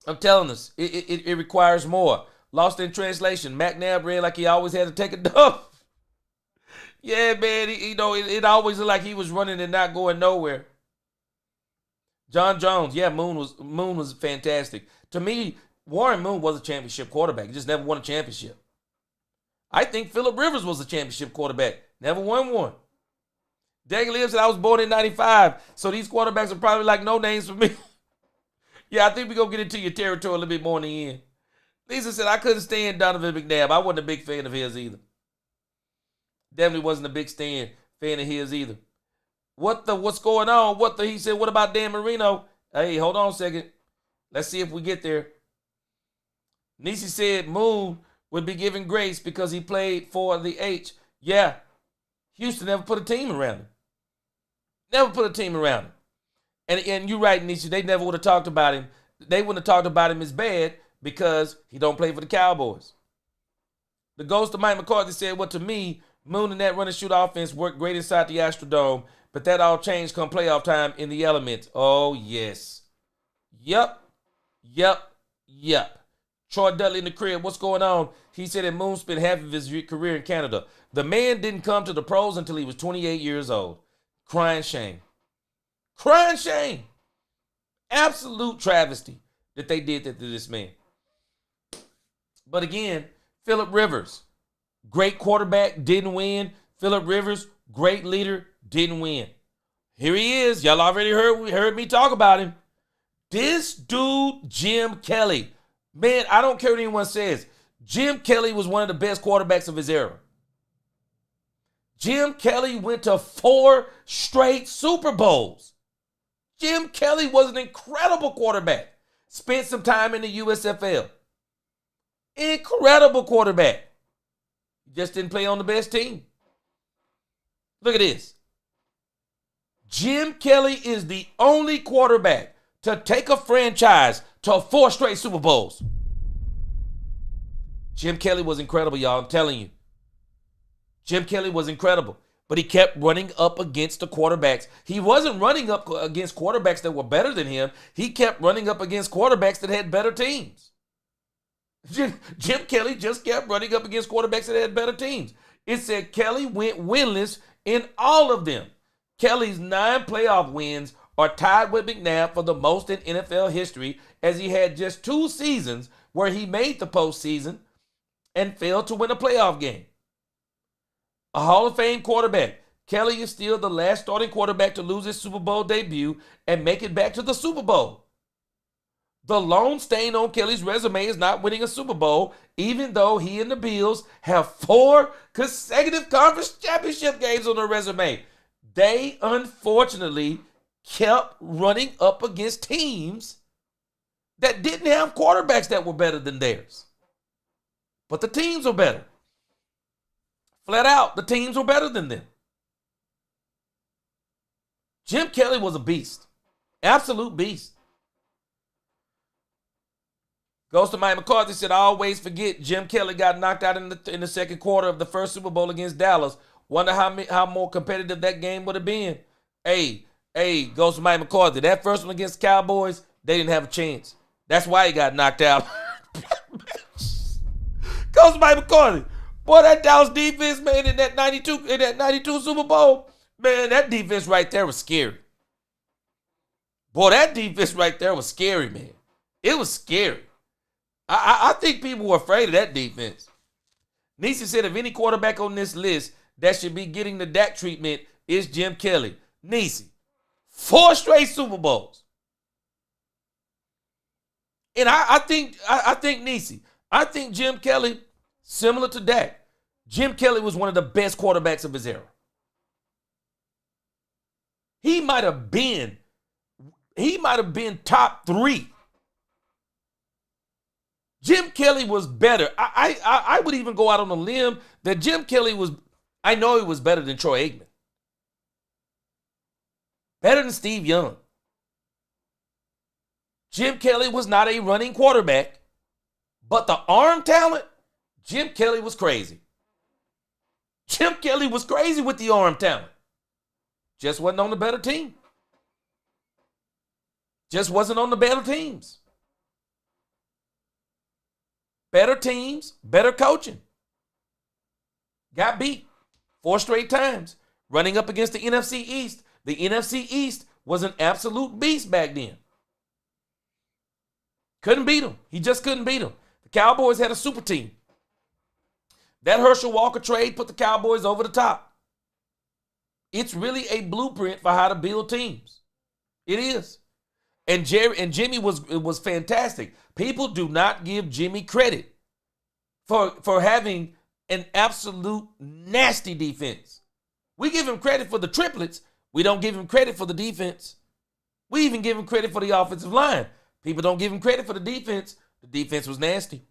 I'm telling us, it requires more. Lost in translation. McNabb ran like he always had to take a dump. Yeah, man, it always looked like he was running and not going nowhere. John Jones, yeah, Moon was fantastic. To me, Warren Moon was a championship quarterback. He just never won a championship. I think Phillip Rivers was a championship quarterback. Never won one. Daniel Liv said, I was born in 95, so these quarterbacks are probably like no names for me. Yeah, I think we're going to get into your territory a little bit more in the end. Lisa said, I couldn't stand Donovan McNabb. I wasn't a big fan of his either. Definitely wasn't a big fan of his either. What's going on? He said, what about Dan Marino? Hey, hold on a second. Let's see if we get there. Nisi said Moon would be given grace because he played for the H. Yeah, Houston never put a team around him. Never put a team around him. And you're right, Nisi, they never would have talked about him. They wouldn't have talked about him as bad because he don't play for the Cowboys. The ghost of Mike McCarthy said, well, to me, Moon and that run and shoot offense worked great inside the Astrodome, but that all changed come playoff time in the elements. Oh, yes. Yep. Troy Dudley in the crib, what's going on? He said that Moon spent half of his career in Canada. The man didn't come to the pros until he was 28 years old. Crying shame. Crying shame. Absolute travesty that they did that to this man. But again, Phillip Rivers, great quarterback, didn't win. Phillip Rivers, great leader, didn't win. Here he is. Y'all already heard me talk about him. This dude, Jim Kelly. Man, I don't care what anyone says. Jim Kelly was one of the best quarterbacks of his era. Jim Kelly went to 4 straight Super Bowls. Jim Kelly was an incredible quarterback. Spent some time in the USFL. Incredible quarterback. Just didn't play on the best team. Look at this. Jim Kelly is the only quarterback to take a franchise to 4 straight Super Bowls. Jim Kelly was incredible, y'all. I'm telling you. Jim Kelly was incredible. But he kept running up against the quarterbacks. He wasn't running up against quarterbacks that were better than him. He kept running up against quarterbacks that had better teams. Jim Kelly just kept running up against quarterbacks that had better teams. It said Kelly went winless in all of them. Kelly's 9 playoff wins are tied with McNabb for the most in NFL history, as he had just 2 seasons where he made the postseason and failed to win a playoff game. A Hall of Fame quarterback, Kelly is still the last starting quarterback to lose his Super Bowl debut and make it back to the Super Bowl. The lone stain on Kelly's resume is not winning a Super Bowl, even though he and the Bills have 4 consecutive conference championship games on their resume. They unfortunately kept running up against teams that didn't have quarterbacks that were better than theirs. But the teams were better. Flat out, the teams were better than them. Jim Kelly was a beast. Absolute beast. Goes to Mike McCarthy, said, I always forget Jim Kelly got knocked out in the second quarter of the first Super Bowl against Dallas. Wonder how more competitive that game would have been. Hey, goes to Mike McCarthy. That first one against Cowboys, they didn't have a chance. That's why he got knocked out. Goes to Mike McCarthy. Boy, that Dallas defense, man, in that 92 Super Bowl, man, that defense right there was scary. Boy, that defense right there was scary, man. It was scary. I think people were afraid of that defense. Nisi said, if any quarterback on this list that should be getting the Dak treatment is Jim Kelly. Nisi, 4 straight Super Bowls. And I think Nisi, I think Jim Kelly Similar to Dak, Jim Kelly was one of the best quarterbacks of his era. He might have been top 3. Jim Kelly was better. I would even go out on a limb that Jim Kelly was, I know he was better than Troy Aikman. Better than Steve Young. Jim Kelly was not a running quarterback, but the arm talent, Jim Kelly was crazy. Jim Kelly was crazy with the arm talent. Just wasn't on the better team. Just wasn't on the better teams. Better teams, better coaching. Got beat 4 straight times. Running up against the NFC East. The NFC East was an absolute beast back then. Couldn't beat them. He just couldn't beat them. The Cowboys had a super team. That Herschel Walker trade put the Cowboys over the top. It's really a blueprint for how to build teams. It is. And Jimmy was fantastic. People do not give Jimmy credit for having an absolute nasty defense. We give him credit for the triplets. We don't give him credit for the defense. We even give him credit for the offensive line. People don't give him credit for the defense. The defense was nasty.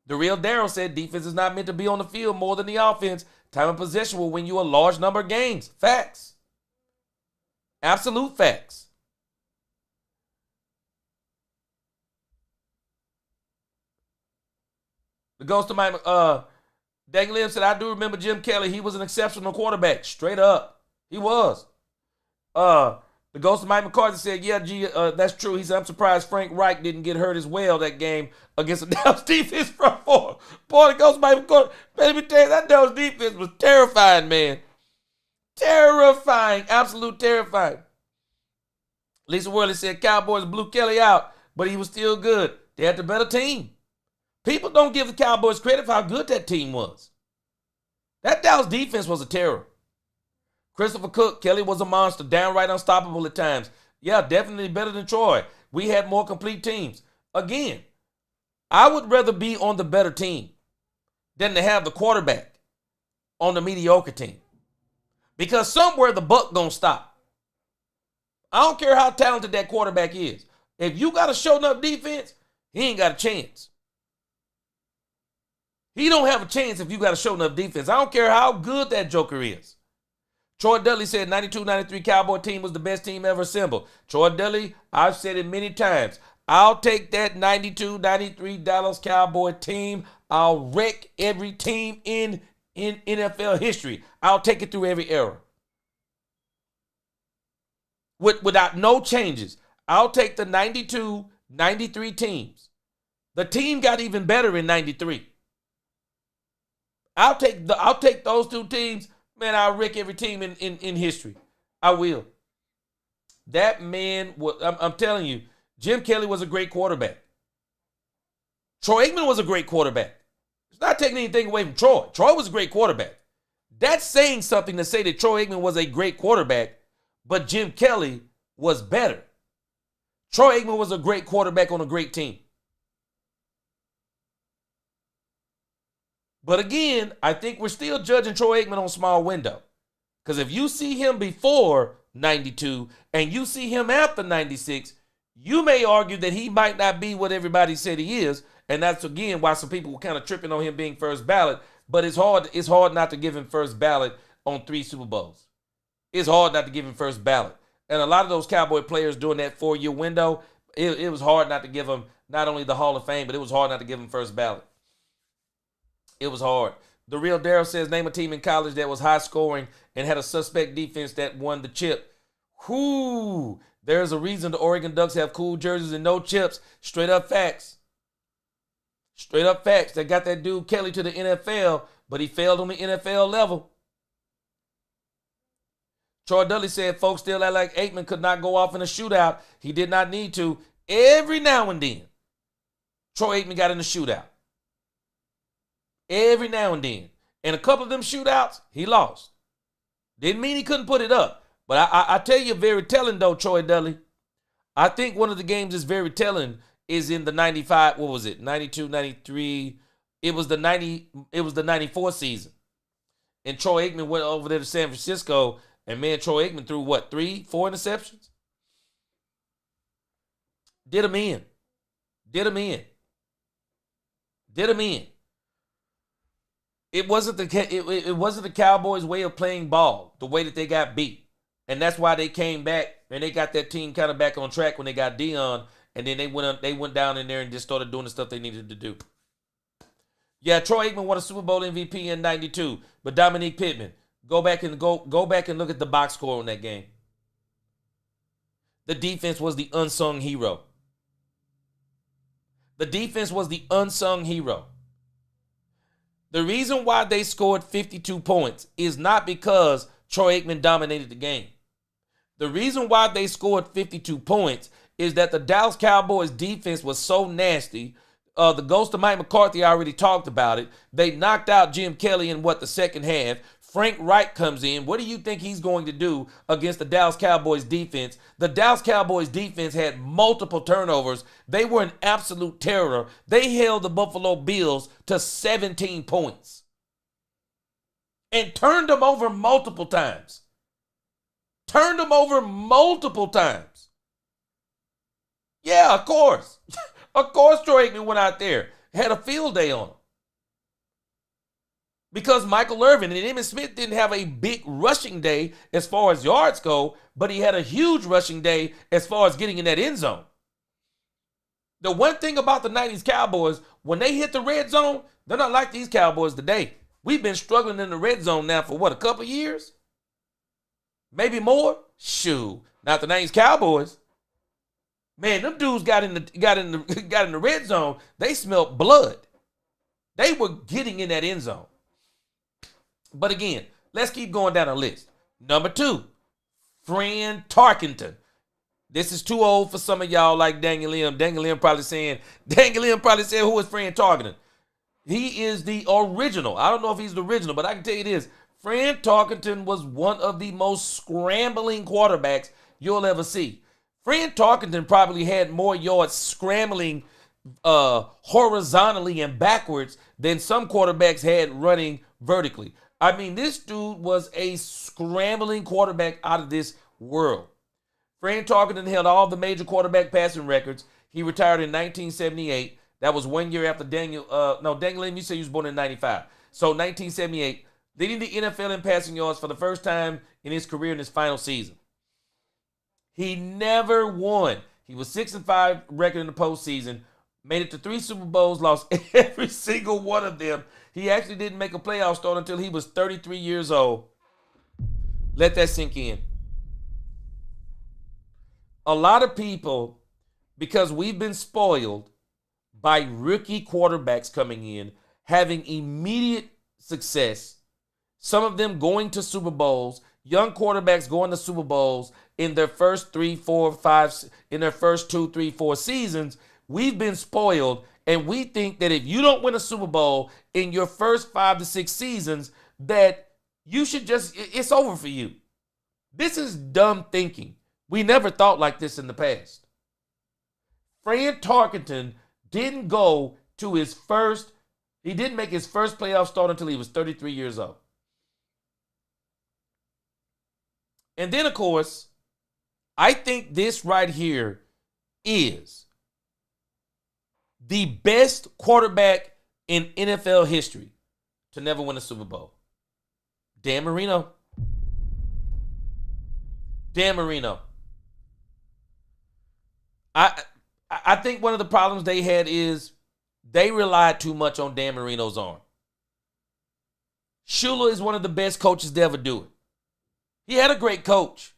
The real Darryl said defense is not meant to be on the field more than the offense. Time of possession will win you a large number of games. Facts. Absolute facts. The ghost of my Dang Lim said, I do remember Jim Kelly. He was an exceptional quarterback. Straight up. He was. The ghost of Mike McCarthy said, yeah, G, that's true. He said, I'm surprised Frank Reich didn't get hurt as well that game against the Dallas defense front four. Boy, the ghost of Mike McCarthy, man, let me tell you, that Dallas defense was terrifying, man. Terrifying. Absolute terrifying. Lisa Worley said, Cowboys blew Kelly out, but he was still good. They had the better team. People don't give the Cowboys credit for how good that team was. That Dallas defense was a terror. Christopher Cook, Kelly was a monster, downright unstoppable at times. Yeah, definitely better than Troy. We had more complete teams. Again, I would rather be on the better team than to have the quarterback on the mediocre team. Because somewhere the buck gonna stop. I don't care how talented that quarterback is. If you got a show enough defense, he ain't got a chance. He don't have a chance if you got a show enough defense. I don't care how good that joker is. Troy Dudley said 92-93 Cowboy team was the best team ever assembled. Troy Dudley, I've said it many times. I'll take that 92-93 Dallas Cowboy team. I'll wreck every team in NFL history. I'll take it through every era. Without no changes. I'll take the 92-93 teams. The team got even better in 93. I'll take those two teams. Man, I'll wreck every team in history. I will. That man, I'm telling you, Jim Kelly was a great quarterback. Troy Aikman was a great quarterback. It's not taking anything away from Troy. Troy was a great quarterback. That's saying something to say that Troy Aikman was a great quarterback, but Jim Kelly was better. Troy Aikman was a great quarterback on a great team. But again, I think we're still judging Troy Aikman on small window. Because if you see him before 92 and you see him after 96, you may argue that he might not be what everybody said he is. And that's, again, why some people were kind of tripping on him being first ballot. But it's hard not to give him first ballot on 3 Super Bowls. It's hard not to give him first ballot. And a lot of those Cowboy players during that 4-year window, it was hard not to give him not only the Hall of Fame, but it was hard not to give him first ballot. It was hard. The real Darryl says, name a team in college that was high scoring and had a suspect defense that won the chip. Whoo! There's a reason the Oregon Ducks have cool jerseys and no chips. Straight up facts. Straight up facts. They got that dude Kelly to the NFL, but he failed on the NFL level. Troy Dudley said folks still act like Aikman could not go off in a shootout. He did not need to. Every now and then, Troy Aikman got in a shootout. Every now and then. And a couple of them shootouts, he lost. Didn't mean he couldn't put it up. But I tell you, very telling though, Troy Dudley. I think one of the games that's very telling is in the 95, what was it? 92, 93. It was the 94 season. And Troy Aikman went over there to San Francisco, and man, Troy Aikman threw what, 3-4 interceptions? Did him in. It wasn't the Cowboys' way of playing ball, the way that they got beat. And that's why they came back and they got that team kind of back on track when they got Dion, and then they went down in there and just started doing the stuff they needed to do. Yeah, Troy Aikman won a Super Bowl MVP in '92, but Dominique Pittman, go back and look at the box score on that game. The defense was the unsung hero. The reason why they scored 52 points is not because Troy Aikman dominated the game. The reason why they scored 52 points is that the Dallas Cowboys defense was so nasty. The ghost of Mike McCarthy, I already talked about it. They knocked out Jim Kelly in the second half. Frank Reich comes in. What do you think he's going to do against the Dallas Cowboys defense? The Dallas Cowboys defense had multiple turnovers. They were an absolute terror. They held the Buffalo Bills to 17 points and turned them over multiple times. Yeah, of course. Of course Troy Aikman went out there, had a field day on him. Because Michael Irvin and Emmitt Smith didn't have a big rushing day as far as yards go, but he had a huge rushing day as far as getting in that end zone. The one thing about the 90s Cowboys, when they hit the red zone, they're not like these Cowboys today. We've been struggling in the red zone now for a couple years? Maybe more? Shoot. Not the 90s Cowboys. Man, them dudes got in the red zone. They smelled blood. They were getting in that end zone. But again, let's keep going down the list. Number 2, Fran Tarkenton. This is too old for some of y'all like Daniel Lim. Daniel Lim probably said, who is Fran Tarkenton? He is the original. I don't know if he's the original, but I can tell you this. Fran Tarkenton was one of the most scrambling quarterbacks you'll ever see. Fran Tarkenton probably had more yards scrambling horizontally and backwards than some quarterbacks had running vertically. I mean, this dude was a scrambling quarterback out of this world. Fran Tarkenton held all the major quarterback passing records. He retired in 1978. That was 1 year after Daniel Lim, you said he was born in 95. So 1978, leading the NFL in passing yards for the first time in his career in his final season. He never won. He was 6-5 record in the postseason, made it to 3 Super Bowls, lost every single one of them. He actually didn't make a playoff start until he was 33 years old. Let that sink in. A lot of people, because we've been spoiled by rookie quarterbacks coming in, having immediate success, some of them going to Super Bowls, young quarterbacks going to Super Bowls in their first 3, 4, 5, in their first 2, 3, 4 seasons, we've been spoiled, and we think that if you don't win a Super Bowl in your first 5 to 6 seasons, that you should it's over for you. This is dumb thinking. We never thought like this in the past. Fran Tarkenton didn't make his first playoff start until he was 33 years old. And then, of course, I think this right here is the best quarterback in NFL history to never win a Super Bowl. Dan Marino. I think one of the problems they had is they relied too much on Dan Marino's arm. Shula is one of the best coaches to ever do it. He had a great coach.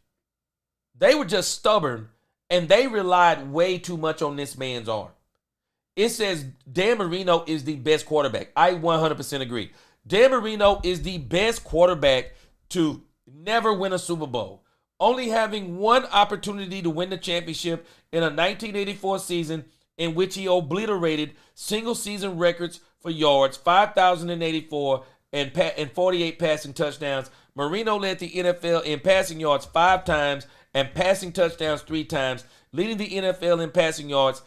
They were just stubborn, and they relied way too much on this man's arm. It says Dan Marino is the best quarterback. I 100% agree. Dan Marino is the best quarterback to never win a Super Bowl, only having one opportunity to win the championship in a 1984 season in which he obliterated single-season records for yards, 5,084, and 48 passing touchdowns. Marino led the NFL in passing yards 5 times and passing touchdowns 3 times, leading the NFL in passing yards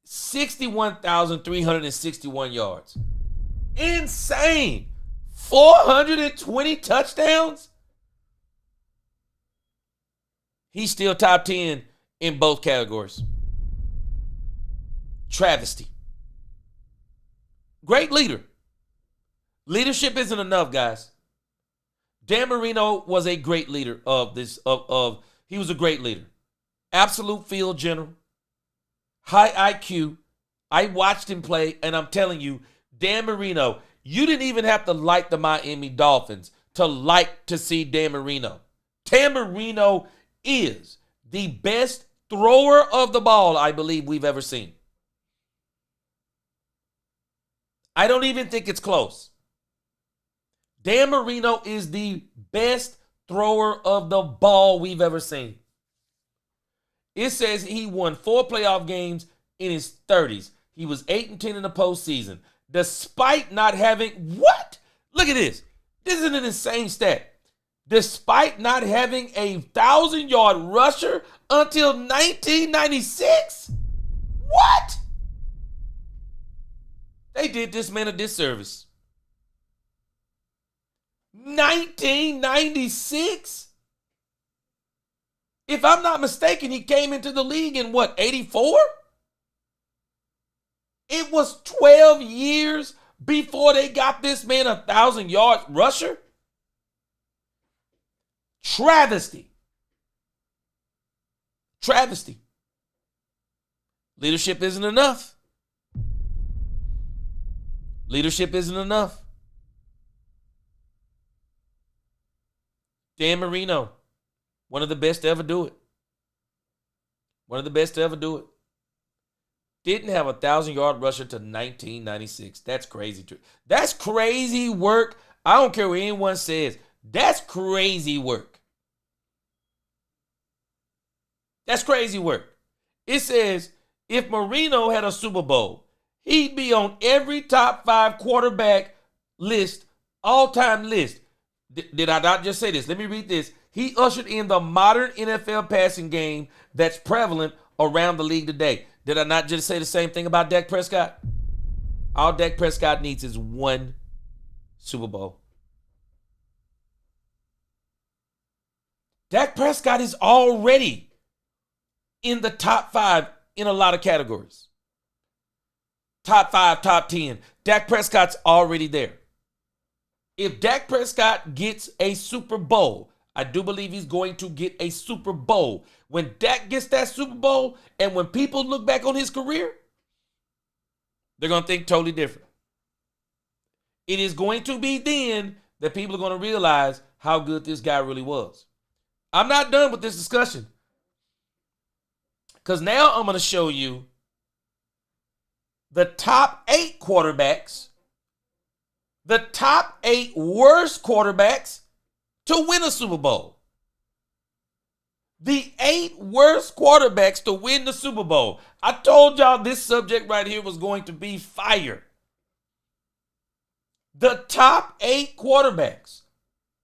61,361 yards. Insane. 420 touchdowns. He's still top 10 in both categories. Travesty. Great leader. Leadership isn't enough, guys. Dan Marino was a great leader he was a great leader. Absolute field general. High IQ. I watched him play, and I'm telling you, Dan Marino, you didn't even have to like the Miami Dolphins to see Dan Marino. Dan Marino is the best thrower of the ball I believe we've ever seen. I don't even think it's close. Dan Marino is the best thrower of the ball we've ever seen. It says he won 4 playoff games in his 30s. He was 8-10 in the postseason, despite not having what? Look at this. This is an insane stat. Despite not having a 1,000-yard rusher until 1996? What? They did this man a disservice. 1996? If I'm not mistaken, he came into the league in what, 84? It was 12 years before they got this man a 1,000-yard rusher? Travesty. Travesty. Leadership isn't enough. Leadership isn't enough. Dan Marino, one of the best to ever do it. One of the best to ever do it. Didn't have a 1,000-yard rusher to 1996. That's crazy. That's crazy work. I don't care what anyone says. That's crazy work. That's crazy work. It says if Marino had a Super Bowl, he'd be on every top 5 quarterback list, all-time list. Did I not just say this? Let me read this. He ushered in the modern NFL passing game that's prevalent around the league today. Did I not just say the same thing about Dak Prescott? All Dak Prescott needs is 1 Super Bowl. Dak Prescott is already in the top 5 in a lot of categories. Top 5, top 10. Dak Prescott's already there. If Dak Prescott gets a Super Bowl, I do believe he's going to get a Super Bowl. When Dak gets that Super Bowl and when people look back on his career, they're going to think totally different. It is going to be then that people are going to realize how good this guy really was. I'm not done with this discussion, because now I'm going to show you the top 8 quarterbacks, the top 8 worst quarterbacks to win a Super Bowl. The 8 worst quarterbacks to win the Super Bowl. I told y'all this subject right here was going to be fire. The top 8 quarterbacks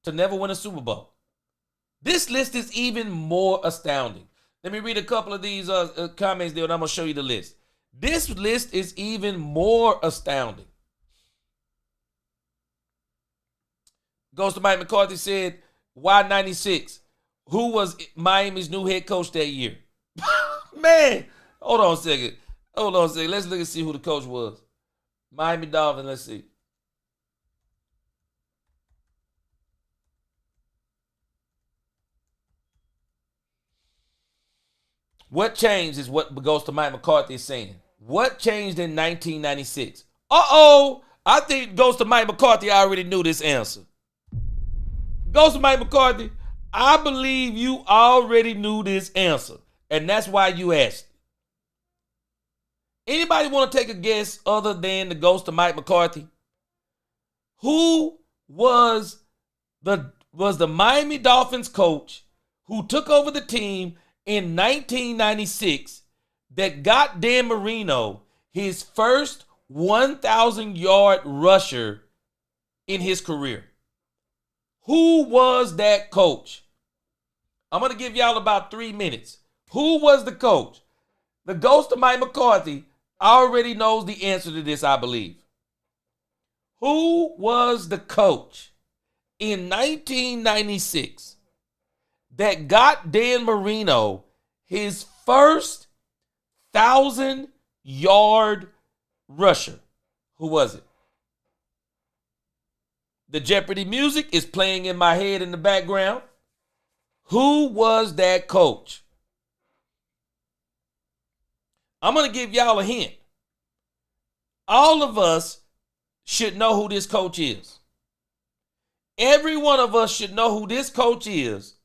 to never win a Super Bowl. This list is even more astounding. Let me read a couple of these comments there, and I'm going to show you the list. This list is even more astounding. Goes to Mike McCarthy, said, why 96? Who was Miami's new head coach that year? Man, hold on a second. Let's look and see who the coach was. Miami Dolphins, let's see. What changed is what goes to Mike McCarthy is saying. What changed in 1996? I think goes to Mike McCarthy. I already knew this answer. Goes to Mike McCarthy. I believe you already knew this answer, and that's why you asked. Anybody want to take a guess other than the ghost of Mike McCarthy? Who was the Miami Dolphins coach who took over the team in 1996 that got Dan Marino his first 1,000-yard rusher in his career? Who was that coach? I'm going to give y'all about 3 minutes. Who was the coach? The ghost of Mike McCarthy already knows the answer to this, I believe. Who was the coach in 1996 that got Dan Marino his first 1,000-yard rusher? Who was it? The Jeopardy music is playing in my head in the background. Who was that coach? I'm going to give y'all a hint. All of us should know who this coach is. Every one of us should know who this coach is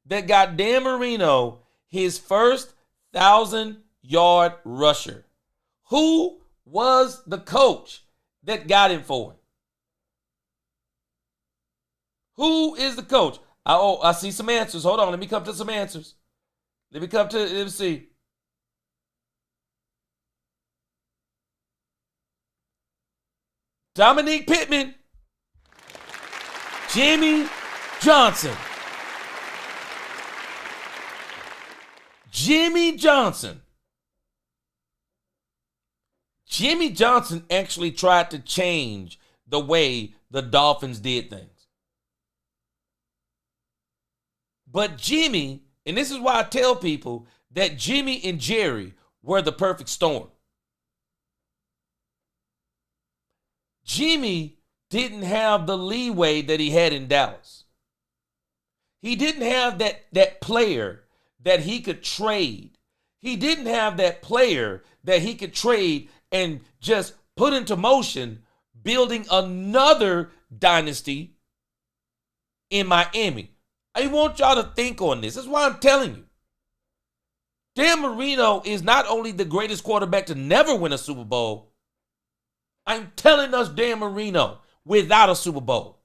that got Dan Marino his first 1,000-yard rusher. Who was the coach that got him for it? Who is the coach? I see some answers. Hold on. Let me come to some answers. Let me see. Dominique Pittman. Jimmy Johnson. Jimmy Johnson. Jimmy Johnson actually tried to change the way the Dolphins did things. But Jimmy, and this is why I tell people that Jimmy and Jerry were the perfect storm. Jimmy didn't have the leeway that he had in Dallas. He didn't have that player that he could trade. He didn't have that player that he could trade and just put into motion building another dynasty in Miami. I want y'all to think on this. That's why I'm telling you. Dan Marino is not only the greatest quarterback to never win a Super Bowl. I'm telling us Dan Marino without a Super Bowl.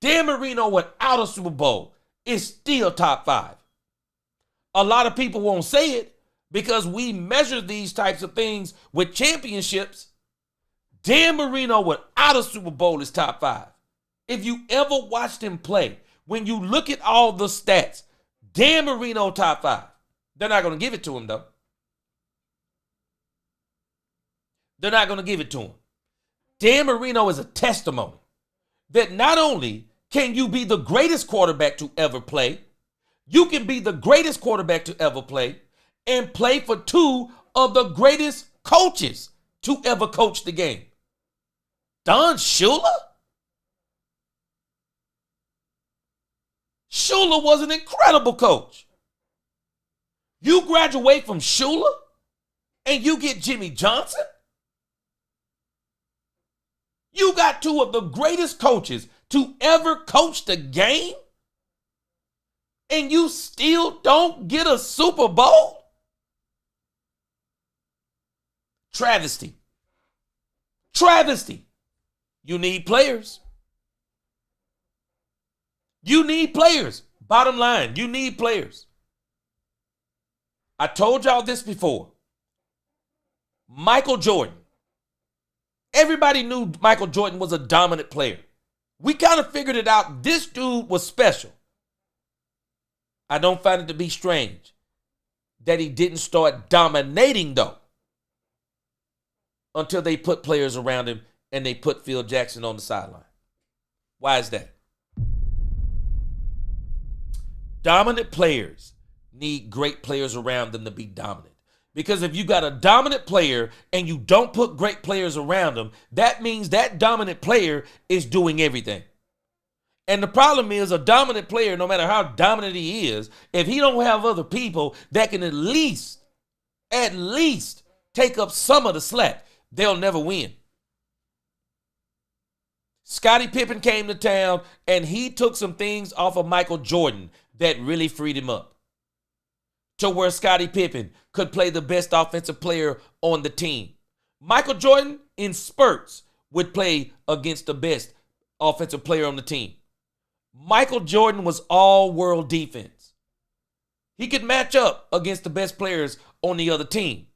Dan Marino without a Super Bowl is still top 5. A lot of people won't say it because we measure these types of things with championships. Dan Marino without a Super Bowl is top 5. If you ever watched him play, when you look at all the stats, Dan Marino top 5. They're not going to give it to him, though. They're not going to give it to him. Dan Marino is a testimony that not only can you be the greatest quarterback to ever play, you can be the greatest quarterback to ever play and play for 2 of the greatest coaches to ever coach the game. Don Shula? Shula was an incredible coach. You graduate from Shula and you get Jimmy Johnson? You got 2 of the greatest coaches to ever coach the game? And you still don't get a Super Bowl? Travesty. Travesty. You need players. You need players. Bottom line, you need players. I told y'all this before. Michael Jordan. Everybody knew Michael Jordan was a dominant player. We kind of figured it out. This dude was special. I don't find it to be strange that he didn't start dominating, though, until they put players around him and they put Phil Jackson on the sideline. Why is that? Dominant players need great players around them to be dominant. Because if you got a dominant player and you don't put great players around them, that means that dominant player is doing everything. And the problem is a dominant player, no matter how dominant he is, if he don't have other people that can at least take up some of the slack, they'll never win. Scottie Pippen came to town and he took some things off of Michael Jordan that really freed him up to where Scottie Pippen could play the best offensive player on the team. Michael Jordan, in spurts, would play against the best offensive player on the team. Michael Jordan was all-world defense. He could match up against the best players on the other team.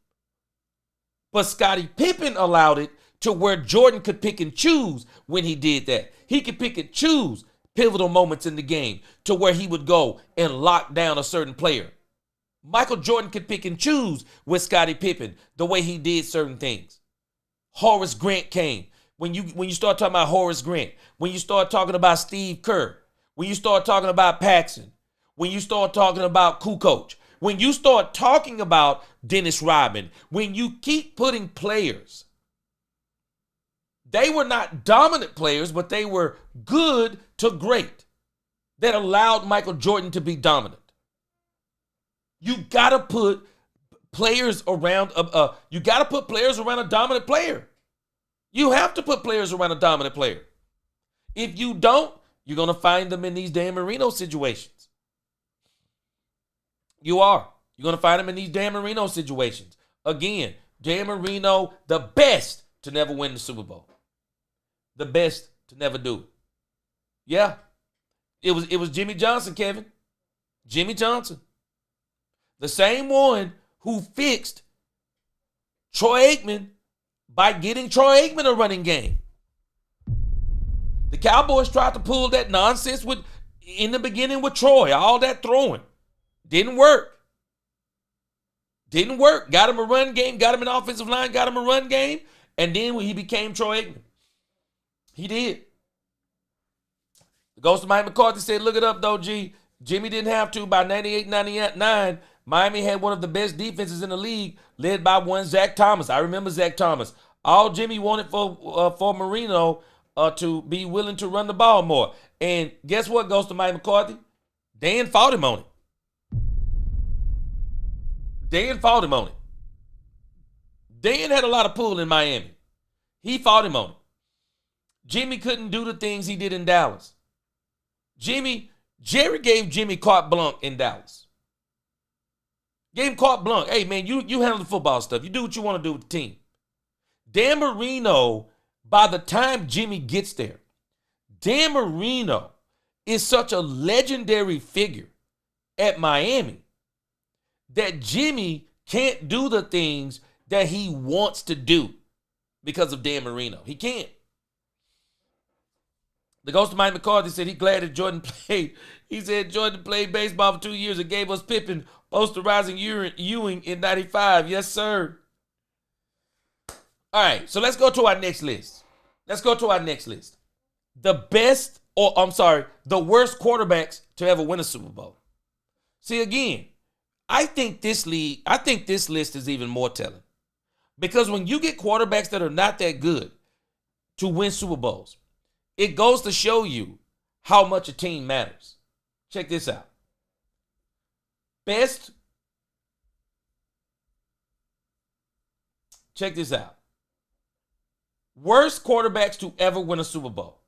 But Scottie Pippen allowed it to where Jordan could pick and choose when he did that. He could pick and choose pivotal moments in the game to where he would go and lock down a certain player. Michael Jordan could pick and choose with Scottie Pippen the way he did certain things. Horace Grant came When you start talking about Horace Grant, when you start talking about Steve Kerr, when you start talking about Paxson, when you start talking about Kukoc, when you start talking about Dennis Rodman, when you keep putting players, they were not dominant players, but they were good to great that allowed Michael Jordan to be dominant. You gotta put players around you gotta put players around a dominant player. You have to put players around a dominant player. If you don't, you're gonna find them in these Dan Marino situations. You are. You're gonna find them in these Dan Marino situations. Again, Dan Marino, the best to never win the Super Bowl. The best to never do it. Yeah. It was Jimmy Johnson, Kevin. Jimmy Johnson. The same one who fixed Troy Aikman by getting Troy Aikman a running game. The Cowboys tried to pull that nonsense in the beginning with Troy, all that throwing. Didn't work. Didn't work. Got him a run game, got him an offensive line, got him a run game, and then when he became Troy Aikman, he did. The ghost of Mike McCarthy said, look it up though, G. Jimmy didn't have to. By 98, 99, Miami had one of the best defenses in the league, led by one Zach Thomas. I remember Zach Thomas. All Jimmy wanted for Marino to be willing to run the ball more. And guess what, Ghost of Mike McCarthy? Dan fought him on it. Dan fought him on it. Dan had a lot of pull in Miami. He fought him on it. Jimmy couldn't do the things he did in Dallas. Jerry gave Jimmy carte blanche in Dallas. Gave him carte blanche. Hey, man, you handle the football stuff. You do what you want to do with the team. Dan Marino, by the time Jimmy gets there, Dan Marino is such a legendary figure at Miami that Jimmy can't do the things that he wants to do because of Dan Marino. He can't. The ghost of Mike McCarthy said he's glad that Jordan played. He said Jordan played baseball for 2 years and gave us Pippen, posterizing Ewing in 95. Yes, sir. All right, so let's go to our next list. The worst quarterbacks to ever win a Super Bowl. See, again, I think this list is even more telling. Because when you get quarterbacks that are not that good to win Super Bowls, it goes to show you how much a team matters. Check this out. Check this out. Worst quarterbacks to ever win a Super Bowl.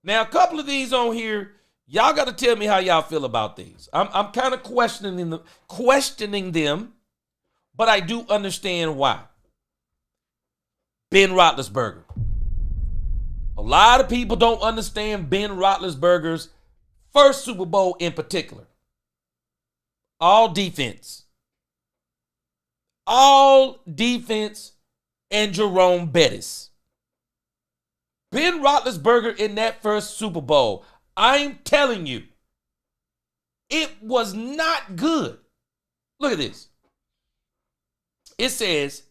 Now, a couple of these on here, y'all got to tell me how y'all feel about these. I'm kind of questioning them, but I do understand why. Ben Roethlisberger. A lot of people don't understand Ben Roethlisberger's first Super Bowl in particular. All defense. And Jerome Bettis. Ben Roethlisberger in that first Super Bowl, I'm telling you, it was not good. Look at this. It says,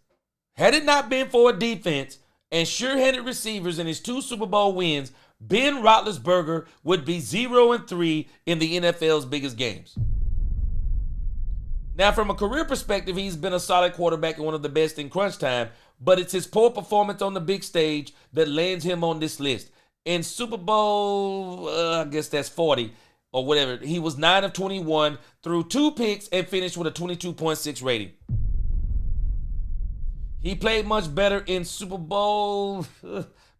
had it not been for a defense and sure-handed receivers in his 2 Super Bowl wins, Ben Roethlisberger would be 0-3 in the NFL's biggest games. Now, from a career perspective, he's been a solid quarterback and one of the best in crunch time, but it's his poor performance on the big stage that lands him on this list. In Super Bowl, I guess that's 40 or whatever, he was 9 of 21, threw 2 picks, and finished with a 22.6 rating. He played much better in Super Bowl.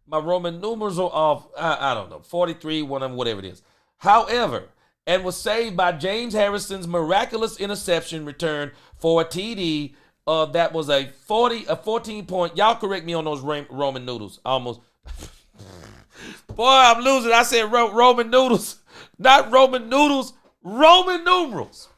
My Roman numerals are off. I don't know, 43, one of them, whatever it is. However, and was saved by James Harrison's miraculous interception return for a TD. That was a 14-point. Y'all correct me on those Roman noodles. Almost. Boy, I'm losing. I said Roman noodles. Not Roman noodles. Roman numerals.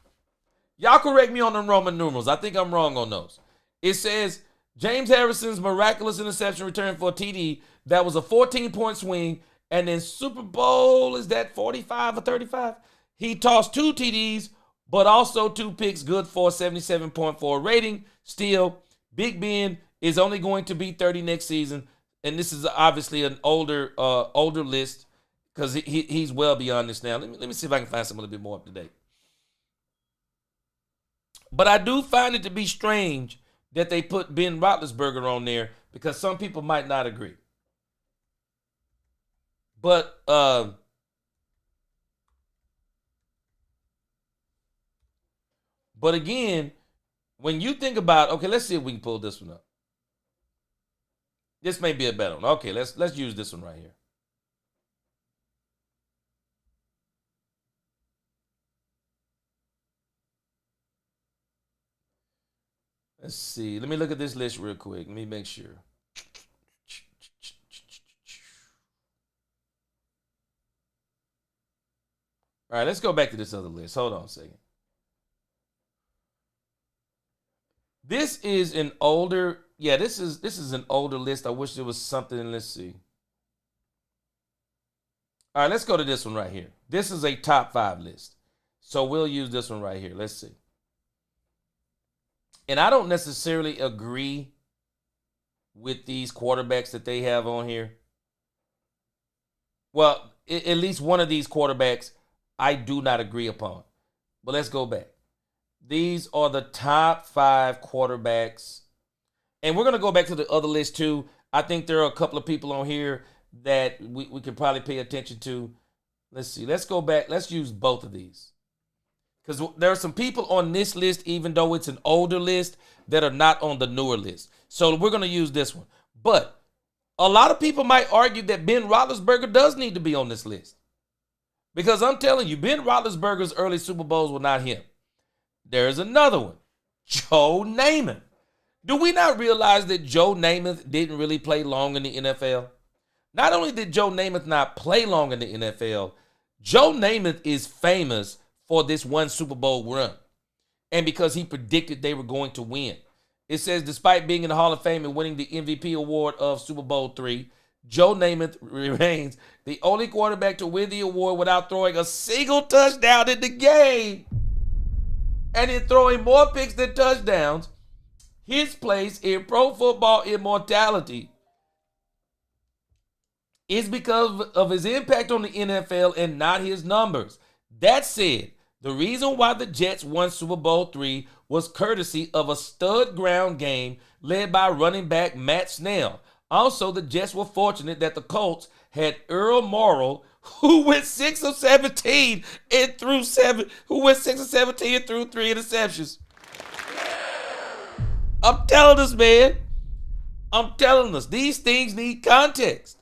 Y'all correct me on them Roman numerals. I think I'm wrong on those. It says James Harrison's miraculous interception return for a TD. That was a 14-point swing. And then Super Bowl, is that 45 or 35? He tossed 2 TDs, but also 2 picks, good for a 77.4 rating. Still, Big Ben is only going to be 30 next season, and this is obviously an older list because he's well beyond this now. Let me see if I can find something a little bit more up to date. But I do find it to be strange that they put Ben Roethlisberger on there because some people might not agree. But again, when you think about, okay, let's see if we can pull this one up. This may be a better one. Okay, let's use this one right here. Let's see. Let me look at this list real quick. Let me make sure. All right, let's go back to this other list. Hold on a second. This is an older, this is an older list. I wish there was something. Let's see. All right, let's go to this one right here. This is a top 5 list. So we'll use this one right here. Let's see. And I don't necessarily agree with these quarterbacks that they have on here. Well, at least one of these quarterbacks I do not agree upon. But let's go back. These are the top 5 quarterbacks. And we're going to go back to the other list too. I think there are a couple of people on here that we could probably pay attention to. Let's see. Let's go back. Let's use both of these. Because there are some people on this list, even though it's an older list, that are not on the newer list. So we're going to use this one. But a lot of people might argue that Ben Roethlisberger does need to be on this list. Because I'm telling you, Ben Roethlisberger's early Super Bowls were not him. There's another one, Joe Namath. Do we not realize that Joe Namath didn't really play long in the NFL? Not only did Joe Namath not play long in the NFL, Joe Namath is famous for this one Super Bowl run. And because he predicted they were going to win. It says, despite being in the Hall of Fame and winning the MVP award of Super Bowl III, Joe Namath remains the only quarterback to win the award without throwing a single touchdown in the game. And in throwing more picks than touchdowns, his place in pro football immortality is because of his impact on the NFL and not his numbers. That said, the reason why the Jets won Super Bowl III was courtesy of a stud ground game led by running back Matt Snell. Also, the Jets were fortunate that the Colts had Earl Morrall, who went 6 of 17 and threw 3 interceptions. I'm telling us, man. I'm telling us, these things need context.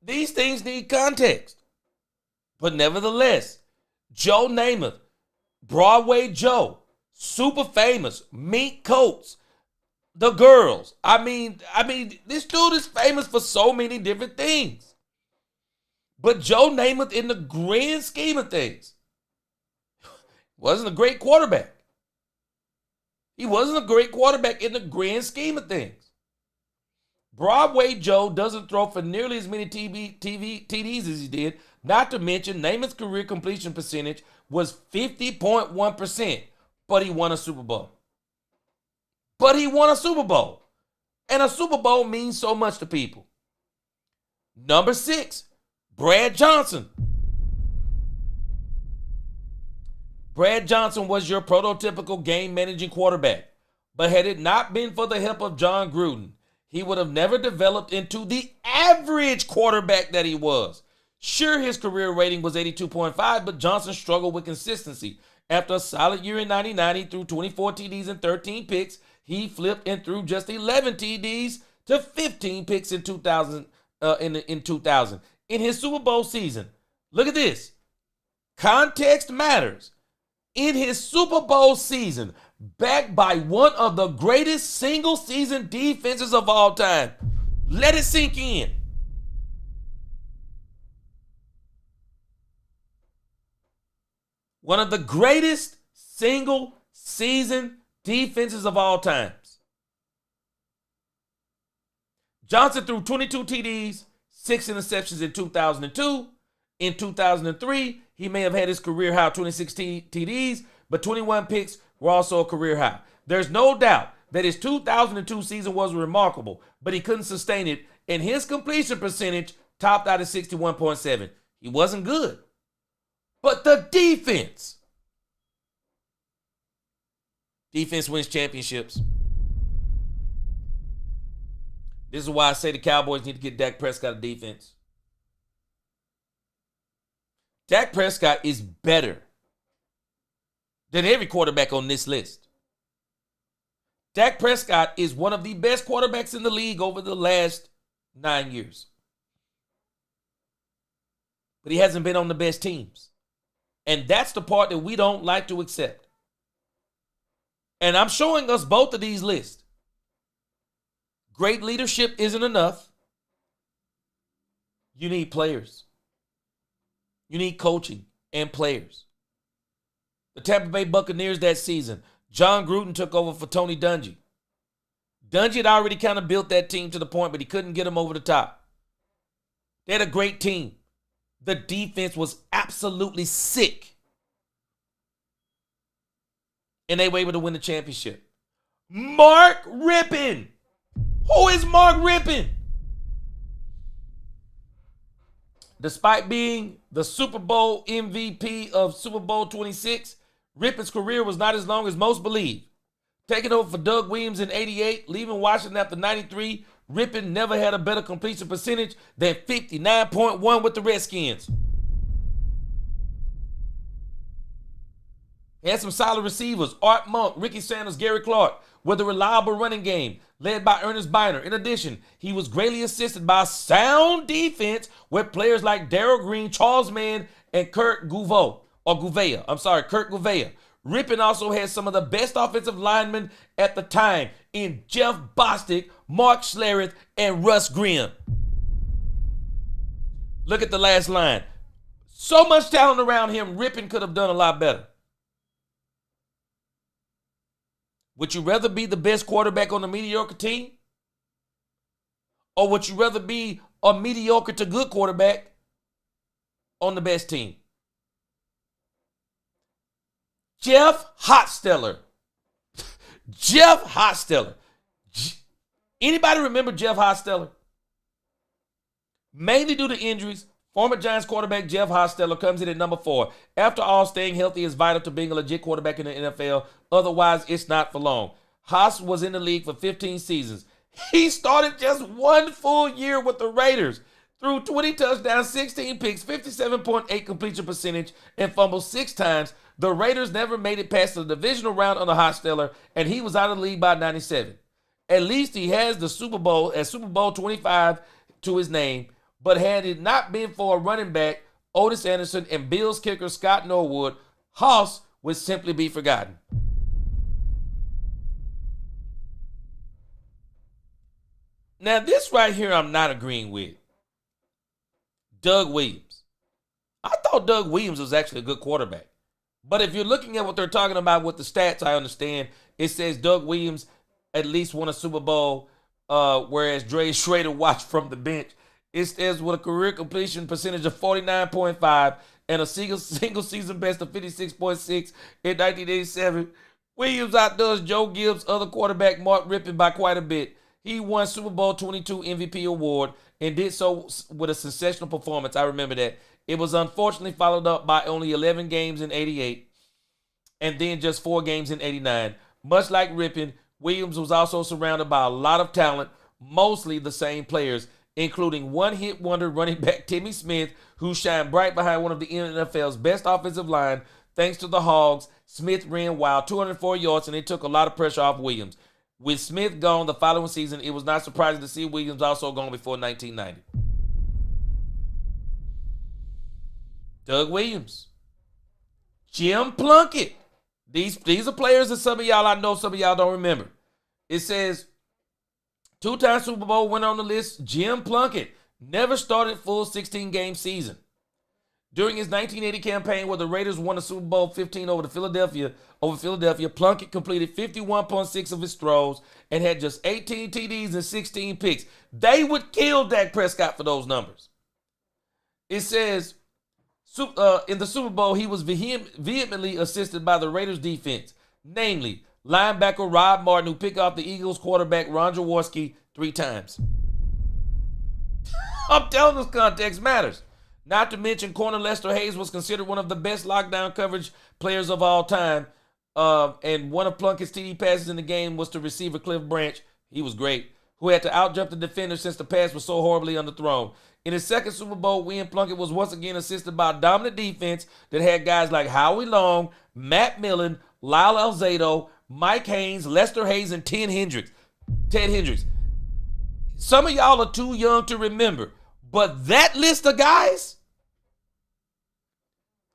These things need context. But nevertheless, Joe Namath, Broadway Joe, super famous, mink coats, the girls. I mean, this dude is famous for so many different things. But Joe Namath, in the grand scheme of things, wasn't a great quarterback. He wasn't a great quarterback in the grand scheme of things. Broadway Joe doesn't throw for nearly as many TDs as he did. Not to mention, Namath's career completion percentage was 50.1%, but he won a Super Bowl. And a Super Bowl means so much to people. Number 6, Brad Johnson. Brad Johnson was your prototypical game-managing quarterback. But had it not been for the help of John Gruden, he would have never developed into the average quarterback that he was. Sure, his career rating was 82.5, but Johnson struggled with consistency. After a solid year in 99, he threw 24 TDs and 13 picks. He flipped and threw just 11 TDs to 15 picks in 2000. In his Super Bowl season, look at this. Context matters. In his Super Bowl season, backed by one of the greatest single-season defenses of all time. Let it sink in. One of the greatest single-season defenses of all times. Johnson threw 22 TDs, 6 interceptions in 2002. In 2003, he may have had his career high 26 TDs, but 21 picks were also a career high. There's no doubt that his 2002 season was remarkable, but he couldn't sustain it, and his completion percentage topped out at 61.7. He wasn't good. But the defense wins championships. This is why I say the Cowboys need to get Dak Prescott a defense. Dak Prescott is better than every quarterback on this list. Dak Prescott is one of the best quarterbacks in the league over the last 9 years. But he hasn't been on the best teams. And that's the part that we don't like to accept. And I'm showing us both of these lists. Great leadership isn't enough. You need players. You need coaching and players. The Tampa Bay Buccaneers that season, John Gruden took over for Tony Dungy. Dungy had already kind of built that team to the point, but he couldn't get them over the top. They had a great team. The defense was absolutely sick. And they were able to win the championship. Mark Rippon. Who is Mark Rippon? Despite being the Super Bowl MVP of Super Bowl 26, Rippon's career was not as long as most believe. Taking over for Doug Williams in 88, leaving Washington after 93, Rippon never had a better completion percentage than 59.1 with the Redskins. He had some solid receivers, Art Monk, Ricky Sanders, Gary Clark, with a reliable running game led by Ernest Biner. In addition, he was greatly assisted by sound defense with players like Darrell Green, Charles Mann, and Kurt Gouveia. Rippon also had some of the best offensive linemen at the time in Jeff Bostic, Mark Schlereth, and Russ Grimm. Look at the last line. So much talent around him, Rippon could have done a lot better. Would you rather be the best quarterback on a mediocre team? Or would you rather be a mediocre to good quarterback on the best team? Jeff Hostetler. Anybody remember Jeff Hostetler? Mainly due to injuries, former Giants quarterback Jeff Hostetler comes in at number 4. After all, staying healthy is vital to being a legit quarterback in the NFL. Otherwise, it's not for long. Haas was in the league for 15 seasons. He started just one full year with the Raiders. Threw 20 touchdowns, 16 picks, 57.8 completion percentage, and fumbled 6 times. The Raiders never made it past the divisional round under Hostetler, and he was out of the league by 97. At least he has the Super Bowl 25 to his name, but had it not been for a running back, Otis Anderson, and Bills kicker Scott Norwood, Haas would simply be forgotten. Now, this right here I'm not agreeing with. Doug Williams. I thought Doug Williams was actually a good quarterback. But if you're looking at what they're talking about with the stats, I understand. It says Doug Williams at least won a Super Bowl, whereas Dre Schrader watched from the bench. It says with a career completion percentage of 49.5 and a single season best of 56.6 in 1987. Williams outdoes Joe Gibbs' other quarterback, Mark Rippon, by quite a bit. He won Super Bowl 22 MVP award and did so with a sensational performance. I remember that. It was unfortunately followed up by only 11 games in 88 and then just 4 games in 89. Much like Rippon, Williams was also surrounded by a lot of talent, mostly the same players, including one-hit wonder running back Timmy Smith, who shined bright behind one of the NFL's best offensive line. Thanks to the Hogs, Smith ran wild 204 yards, and it took a lot of pressure off Williams. With Smith gone the following season, it was not surprising to see Williams also gone before 1990. Doug Williams. Jim Plunkett. These are players that some of y'all I know, some of y'all don't remember. It says, 2-time Super Bowl winner on the list, Jim Plunkett. Never started full 16-game season. During his 1980 campaign where the Raiders won the Super Bowl 15 over Philadelphia, Plunkett completed 51.6 of his throws and had just 18 TDs and 16 picks. They would kill Dak Prescott for those numbers. It says, in the Super Bowl, he was vehemently assisted by the Raiders defense, namely linebacker Rob Martin, who picked off the Eagles quarterback Ron Jaworski 3 times. I'm telling this context matters. Not to mention, corner Lester Hayes was considered one of the best lockdown coverage players of all time. And one of Plunkett's TD passes in the game was to receiver Cliff Branch. He was great, who had to outjump the defender since the pass was so horribly underthrown. In his second Super Bowl win, Plunkett was once again assisted by a dominant defense that had guys like Howie Long, Matt Millen, Lyle Alzado, Mike Haynes, Lester Hayes, and Ted Hendricks. Some of y'all are too young to remember, but that list of guys,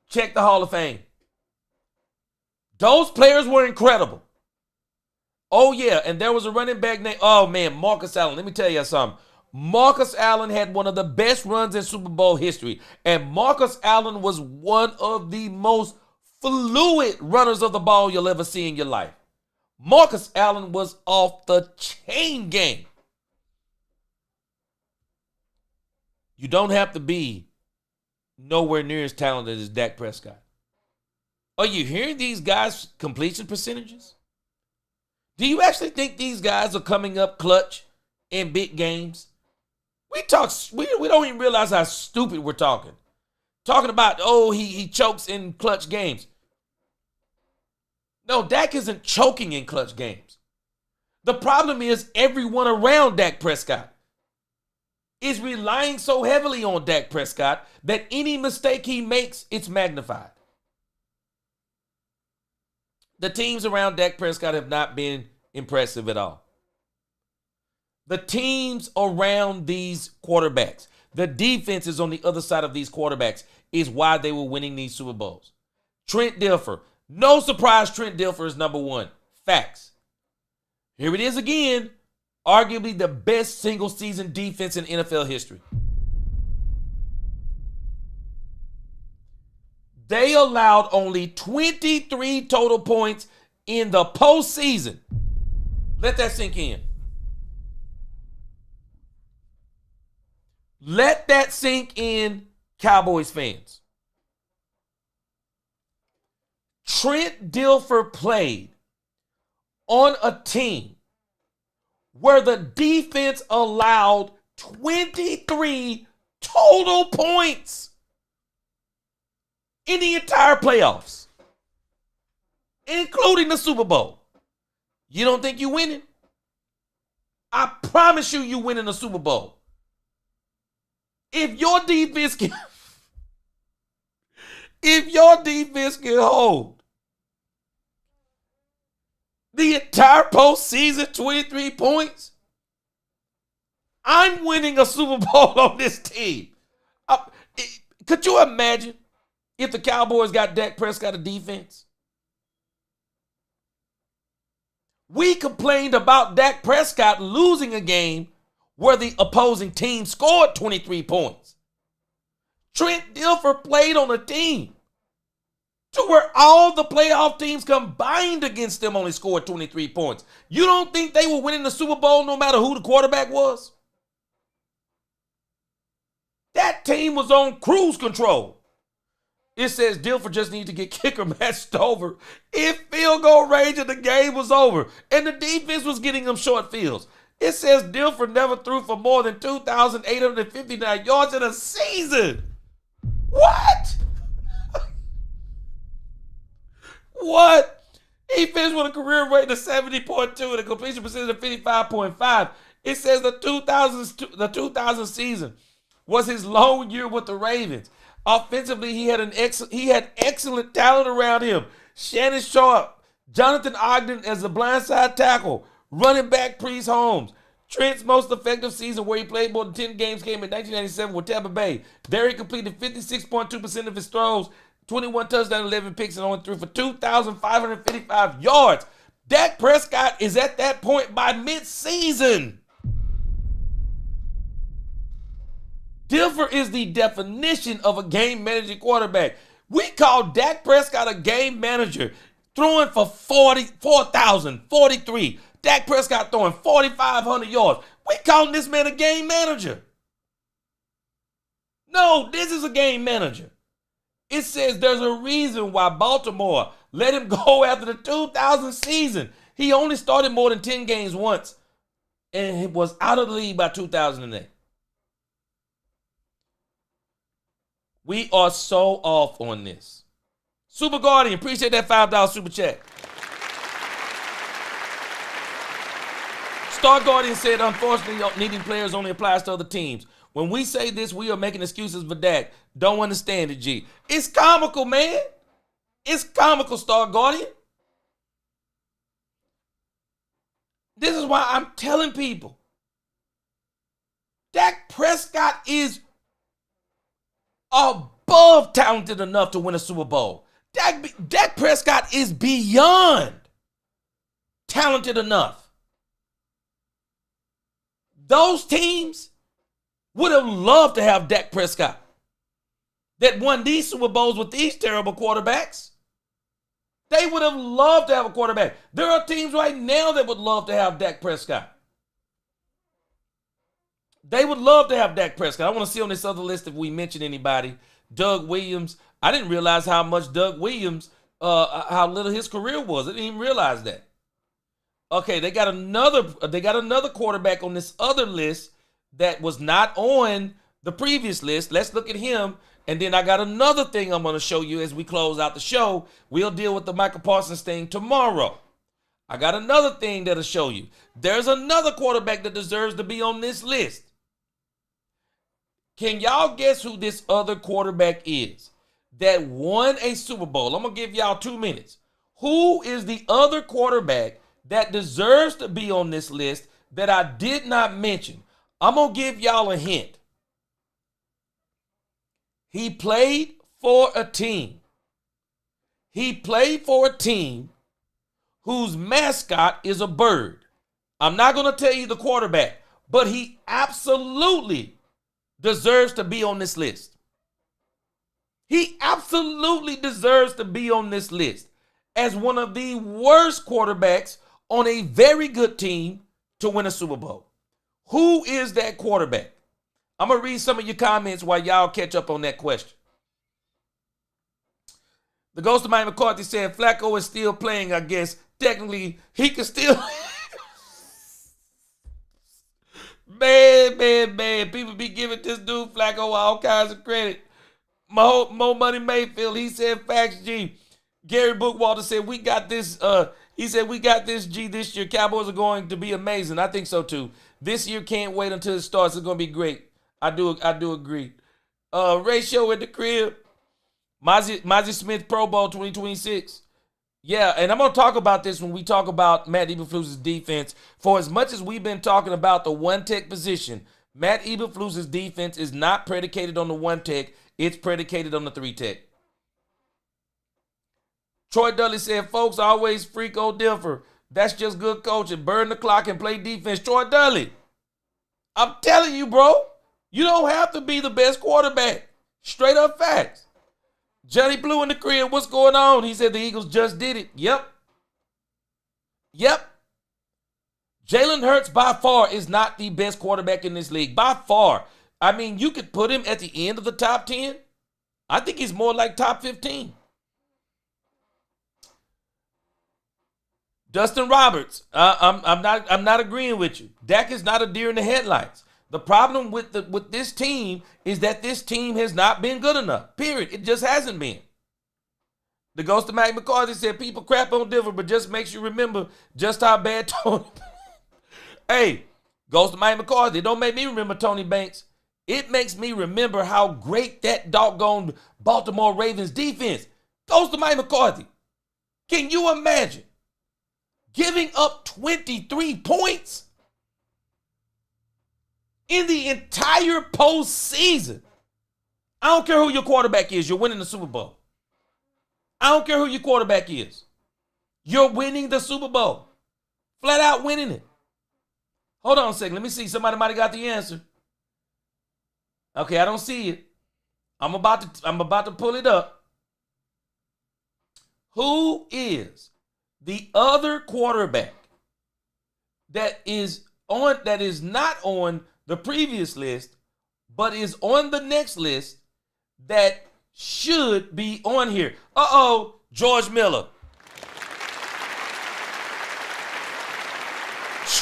check the Hall of Fame. Those players were incredible. Oh, yeah, and there was a running back named, Marcus Allen. Let me tell you something. Marcus Allen had one of the best runs in Super Bowl history, and Marcus Allen was one of the most fluid runners of the ball you'll ever see in your life. Marcus Allen was off the chain game. You don't have to be nowhere near as talented as Dak Prescott. Are you hearing these guys' completion percentages? Do you actually think these guys are coming up clutch in big games? We don't even realize how stupid we're talking. Talking about, he chokes in clutch games. No, Dak isn't choking in clutch games. The problem is everyone around Dak Prescott is relying so heavily on Dak Prescott that any mistake he makes, it's magnified. The teams around Dak Prescott have not been impressive at all. The teams around these quarterbacks, the defenses on the other side of these quarterbacks is why they were winning these Super Bowls. Trent Dilfer. No surprise Trent Dilfer is number one. Facts. Here it is again. Arguably the best single season defense in NFL history. They allowed only 23 total points in the postseason. Let that sink in. Let that sink in, Cowboys fans. Trent Dilfer played on a team where the defense allowed 23 total points in the entire playoffs, including the Super Bowl. You don't think you're winning? I promise you, you're winning the Super Bowl. If your defense can hold the entire postseason 23 points, I'm winning a Super Bowl on this team. Could you imagine if the Cowboys got Dak Prescott a defense? We complained about Dak Prescott losing a game where the opposing team scored 23 points. Trent Dilfer played on a team to where all the playoff teams combined against them only scored 23 points. You don't think they were winning the Super Bowl no matter who the quarterback was? That team was on cruise control. It says Dilfer just needed to get kicker matched over. If field goal range and the game was over, and the defense was getting them short fields. It says Dilfer never threw for more than 2,859 yards in a season. What? What? He finished with a career rating of 70.2 and a completion percentage of 55.5. It says the 2000 season was his lone year with the Ravens. Offensively, he had excellent talent around him. Shannon Sharp, Jonathan Ogden as the blindside tackle, running back Priest Holmes. Trent's most effective season where he played more than 10 games came in 1997 with Tampa Bay. There he completed 56.2% of his throws, 21 touchdowns, 11 picks, and only threw for 2,555 yards. Dak Prescott is at that point by mid-season. Dilfer is the definition of a game-managing quarterback. We call Dak Prescott a game manager, throwing for 4,043. Dak Prescott throwing 4,500 yards. We calling this man a game manager. No, this is a game manager. It says there's a reason why Baltimore let him go after the 2000 season. He only started more than 10 games once and was out of the league by 2008. We are so off on this. Super Guardian, appreciate that $5 super chat. Star Guardian said, unfortunately, needing players only applies to other teams. When we say this, we are making excuses for Dak. Don't understand it, G. It's comical, man. It's comical, Star Guardian. This is why I'm telling people. Dak Prescott is above talented enough to win a Super Bowl. Dak Prescott is beyond talented enough. Those teams would have loved to have Dak Prescott that won these Super Bowls with these terrible quarterbacks. They would have loved to have a quarterback. There are teams right now that would love to have Dak Prescott. They would love to have Dak Prescott. I want to see on this other list if we mention anybody. Doug Williams. I didn't realize how much Doug Williams, how little his career was. I didn't even realize that. Okay, they got another quarterback on this other list that was not on the previous list. Let's look at him. And then I got another thing I'm going to show you as we close out the show. We'll deal with the Michael Parsons thing tomorrow. I got another thing that'll show you. There's another quarterback that deserves to be on this list. Can y'all guess who this other quarterback is that won a Super Bowl? I'm going to give y'all 2 minutes. Who is the other quarterback that deserves to be on this list that I did not mention? I'm going to give y'all a hint. He played for a team. He played for a team whose mascot is a bird. I'm not going to tell you the quarterback, but he absolutely deserves to be on this list. He absolutely deserves to be on this list as one of the worst quarterbacks on a very good team to win a Super Bowl. Who is that quarterback? I'm going to read some of your comments while y'all catch up on that question. The Ghost of Mike McCarthy said Flacco is still playing, I guess. Technically, he can still... Man. People be giving this dude Flacco all kinds of credit. Mo Money Mayfield, he said facts, G. Gary Bookwalter said, we got this. He said, we got this, G, this year. Cowboys are going to be amazing. I think so, too. This year, can't wait until it starts. It's going to be great. I do agree. Ratio at the crib. Mozzie Smith Pro Bowl 2026. Yeah, and I'm going to talk about this when we talk about Matt Eberflus's defense. For as much as we've been talking about the one-tech position, Matt Eberflus's defense is not predicated on the one-tech. It's predicated on the three-tech. Troy Dudley said, folks always freak old Denver. That's just good coaching. Burn the clock and play defense. Troy Dudley, I'm telling you, bro, you don't have to be the best quarterback. Straight up facts. Johnny Blue in the crib, what's going on? He said the Eagles just did it. Yep. Jalen Hurts by far is not the best quarterback in this league. By far. I mean, you could put him at the end of the top 10. I think he's more like top 15. Dustin Roberts, I'm not agreeing with you. Dak is not a deer in the headlights. The problem with this team is that this team has not been good enough. Period. It just hasn't been. The Ghost of Mike McCarthy said people crap on Denver, but just makes you remember just how bad Tony. Hey, Ghost of Mike McCarthy, it don't make me remember Tony Banks. It makes me remember how great that doggone Baltimore Ravens defense. Ghost of Mike McCarthy. Can you imagine giving up 23 points in the entire postseason? I don't care who your quarterback is. You're winning the Super Bowl. I don't care who your quarterback is. You're winning the Super Bowl. Flat out winning it. Hold on a second. Let me see. Somebody might have got the answer. Okay, I don't see it. I'm about to pull it up. Who is the other quarterback that is not on the previous list, but is on the next list that should be on here? George Miller.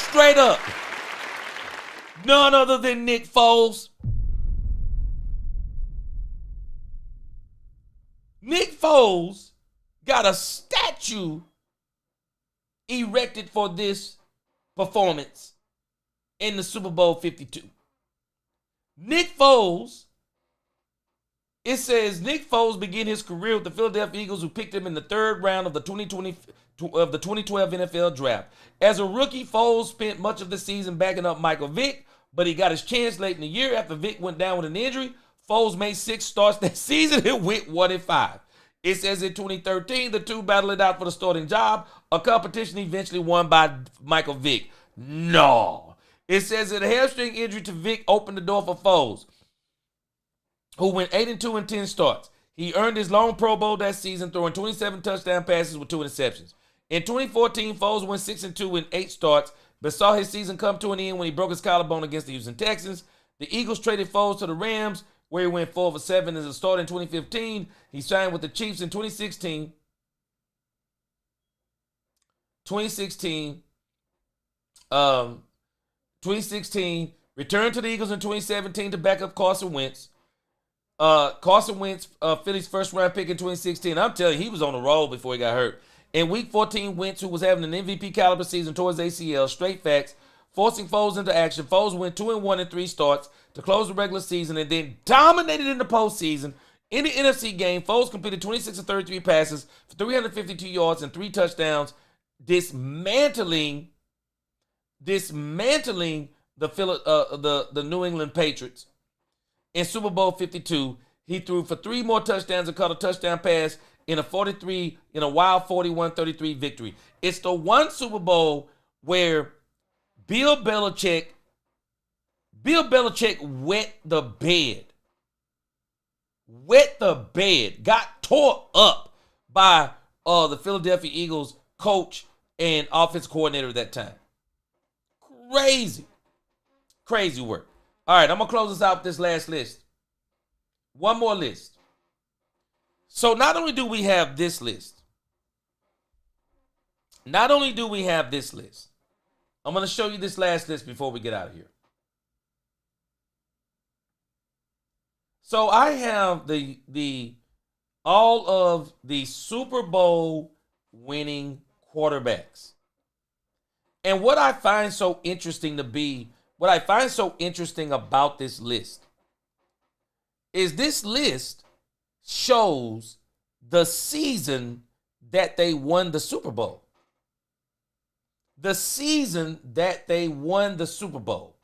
Straight up. None other than Nick Foles. Nick Foles got a statue erected for this performance in the Super Bowl 52. Nick Foles, it says Nick Foles began his career with the Philadelphia Eagles, who picked him in the third round of the 2012 NFL draft. As a rookie, Foles spent much of the season backing up Michael Vick, but he got his chance late in the year after Vick went down with an injury. Foles made 6 starts that season and went 1-5. It says in 2013, the two battled it out for the starting job, a competition eventually won by Michael Vick. No. It says that a hamstring injury to Vick opened the door for Foles, who went 8-2 in 10 starts. He earned his lone Pro Bowl that season, throwing 27 touchdown passes with 2 interceptions. In 2014, Foles went 6-2 in 8 starts, but saw his season come to an end when he broke his collarbone against the Houston Texans. The Eagles traded Foles to the Rams, where he went 4-7 as a starter in 2015. He signed with the Chiefs in 2016. 2016, returned to the Eagles in 2017 to back up Carson Wentz. Carson Wentz, Philly's first round pick in 2016. I'm telling you, he was on the roll before he got hurt. In week 14, Wentz, who was having an MVP caliber season towards ACL, straight facts, forcing Foles into action. Foles went 2-1 in 3 starts to close the regular season and then dominated in the postseason. In the NFC game, Foles completed 26 of 33 passes for 352 yards and 3 touchdowns, dismantling the New England Patriots. In Super Bowl 52, he threw for 3 more touchdowns and caught a touchdown pass in a wild 41-33 victory. It's the one Super Bowl where Bill Belichick wet the bed, got tore up by the Philadelphia Eagles coach and offense coordinator at that time. Crazy work. All right, I'm going to close this out with this last list. One more list. So not only do we have this list, I'm going to show you this last list before we get out of here. So I have all of the Super Bowl winning quarterbacks. And what I find so interesting about this list is this list shows the season that they won the Super Bowl. The season that they won the Super Bowl.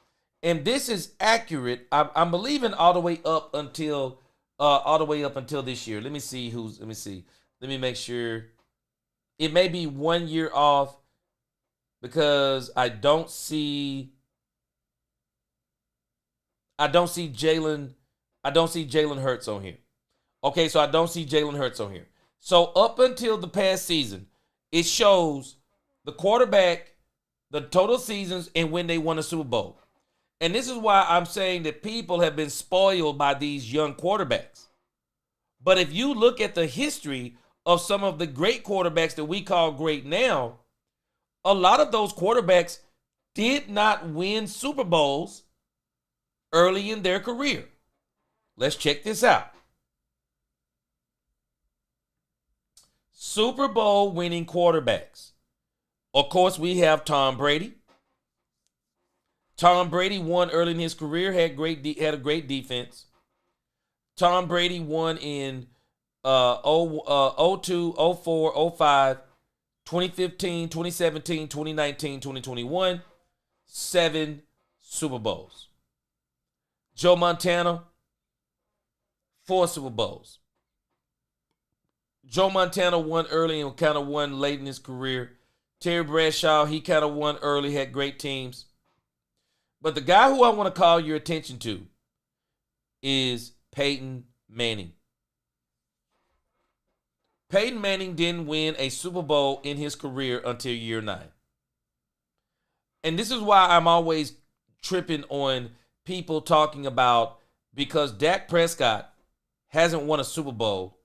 And this is accurate. I'm believing all the way up until this year. Let me make sure. It may be 1 year off because I don't see Jalen Hurts on here. Okay, so I don't see Jalen Hurts on here. So up until the past season, it shows the quarterback, the total seasons, and when they won a Super Bowl. And this is why I'm saying that people have been spoiled by these young quarterbacks. But if you look at the history of some of the great quarterbacks that we call great now, a lot of those quarterbacks did not win Super Bowls early in their career. Let's check this out. Super Bowl winning quarterbacks. Of course, we have Tom Brady. Tom Brady won early in his career, had a great defense. Tom Brady won in 02, 04, 05, 2015, 2017, 2019, 2021. 7 Super Bowls. Joe Montana, 4 Super Bowls. Joe Montana won early and kind of won late in his career. Terry Bradshaw, he kind of won early, had great teams. But the guy who I want to call your attention to is Peyton Manning. Peyton Manning didn't win a Super Bowl in his career until year 9. And this is why I'm always tripping on people talking about, because Dak Prescott hasn't won a Super Bowl,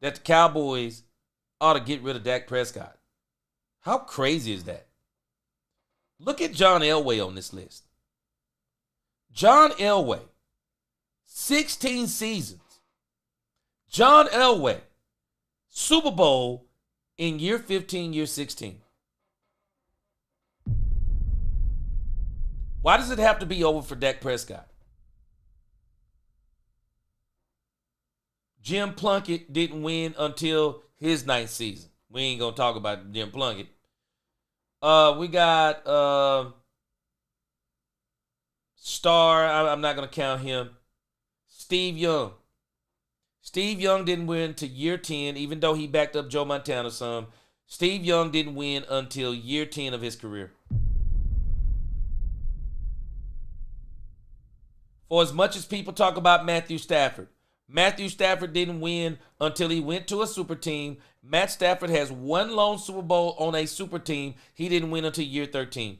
that the Cowboys ought to get rid of Dak Prescott. How crazy is that? Look at John Elway on this list. John Elway, 16 seasons. John Elway, Super Bowl in year 15, year 16. Why does it have to be over for Dak Prescott? Jim Plunkett didn't win until his 9th season. We ain't going to talk about Jim Plunkett. We got Star. I'm not going to count him. Steve Young. Steve Young didn't win to year 10, even though he backed up Joe Montana some. Steve Young didn't win until year 10 of his career. For as much as people talk about Matthew Stafford didn't win until he went to a super team. Matt Stafford has one lone Super Bowl on a super team. He didn't win until year 13.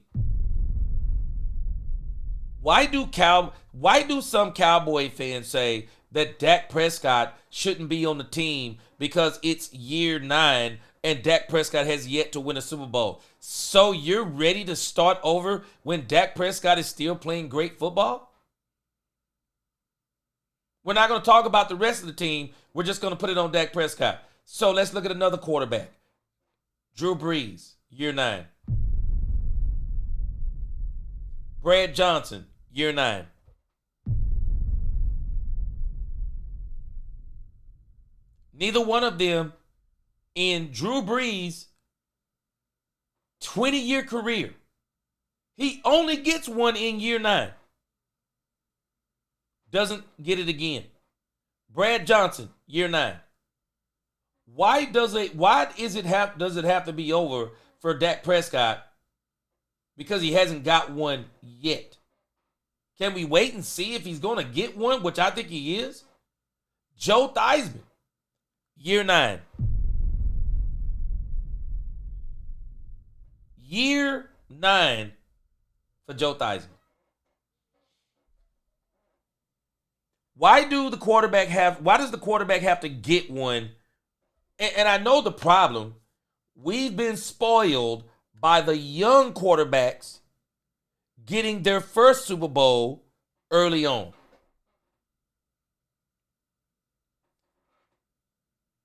Why do some Cowboy fans say that Dak Prescott shouldn't be on the team because it's year 9 and Dak Prescott has yet to win a Super Bowl? So you're ready to start over when Dak Prescott is still playing great football? We're not going to talk about the rest of the team. We're just going to put it on Dak Prescott. So let's look at another quarterback. Drew Brees, year 9. Brad Johnson, year 9. Neither one of them in Drew Brees' 20-year career. He only gets one in year 9. Doesn't get it again. Brad Johnson, year 9. Does it have to be over for Dak Prescott? Because he hasn't got one yet. Can we wait and see if he's going to get one, which I think he is? Joe Theismann, year 9. Year 9 for Joe Theismann. Why does the quarterback have to get one? And I know the problem. We've been spoiled by the young quarterbacks getting their first Super Bowl early on.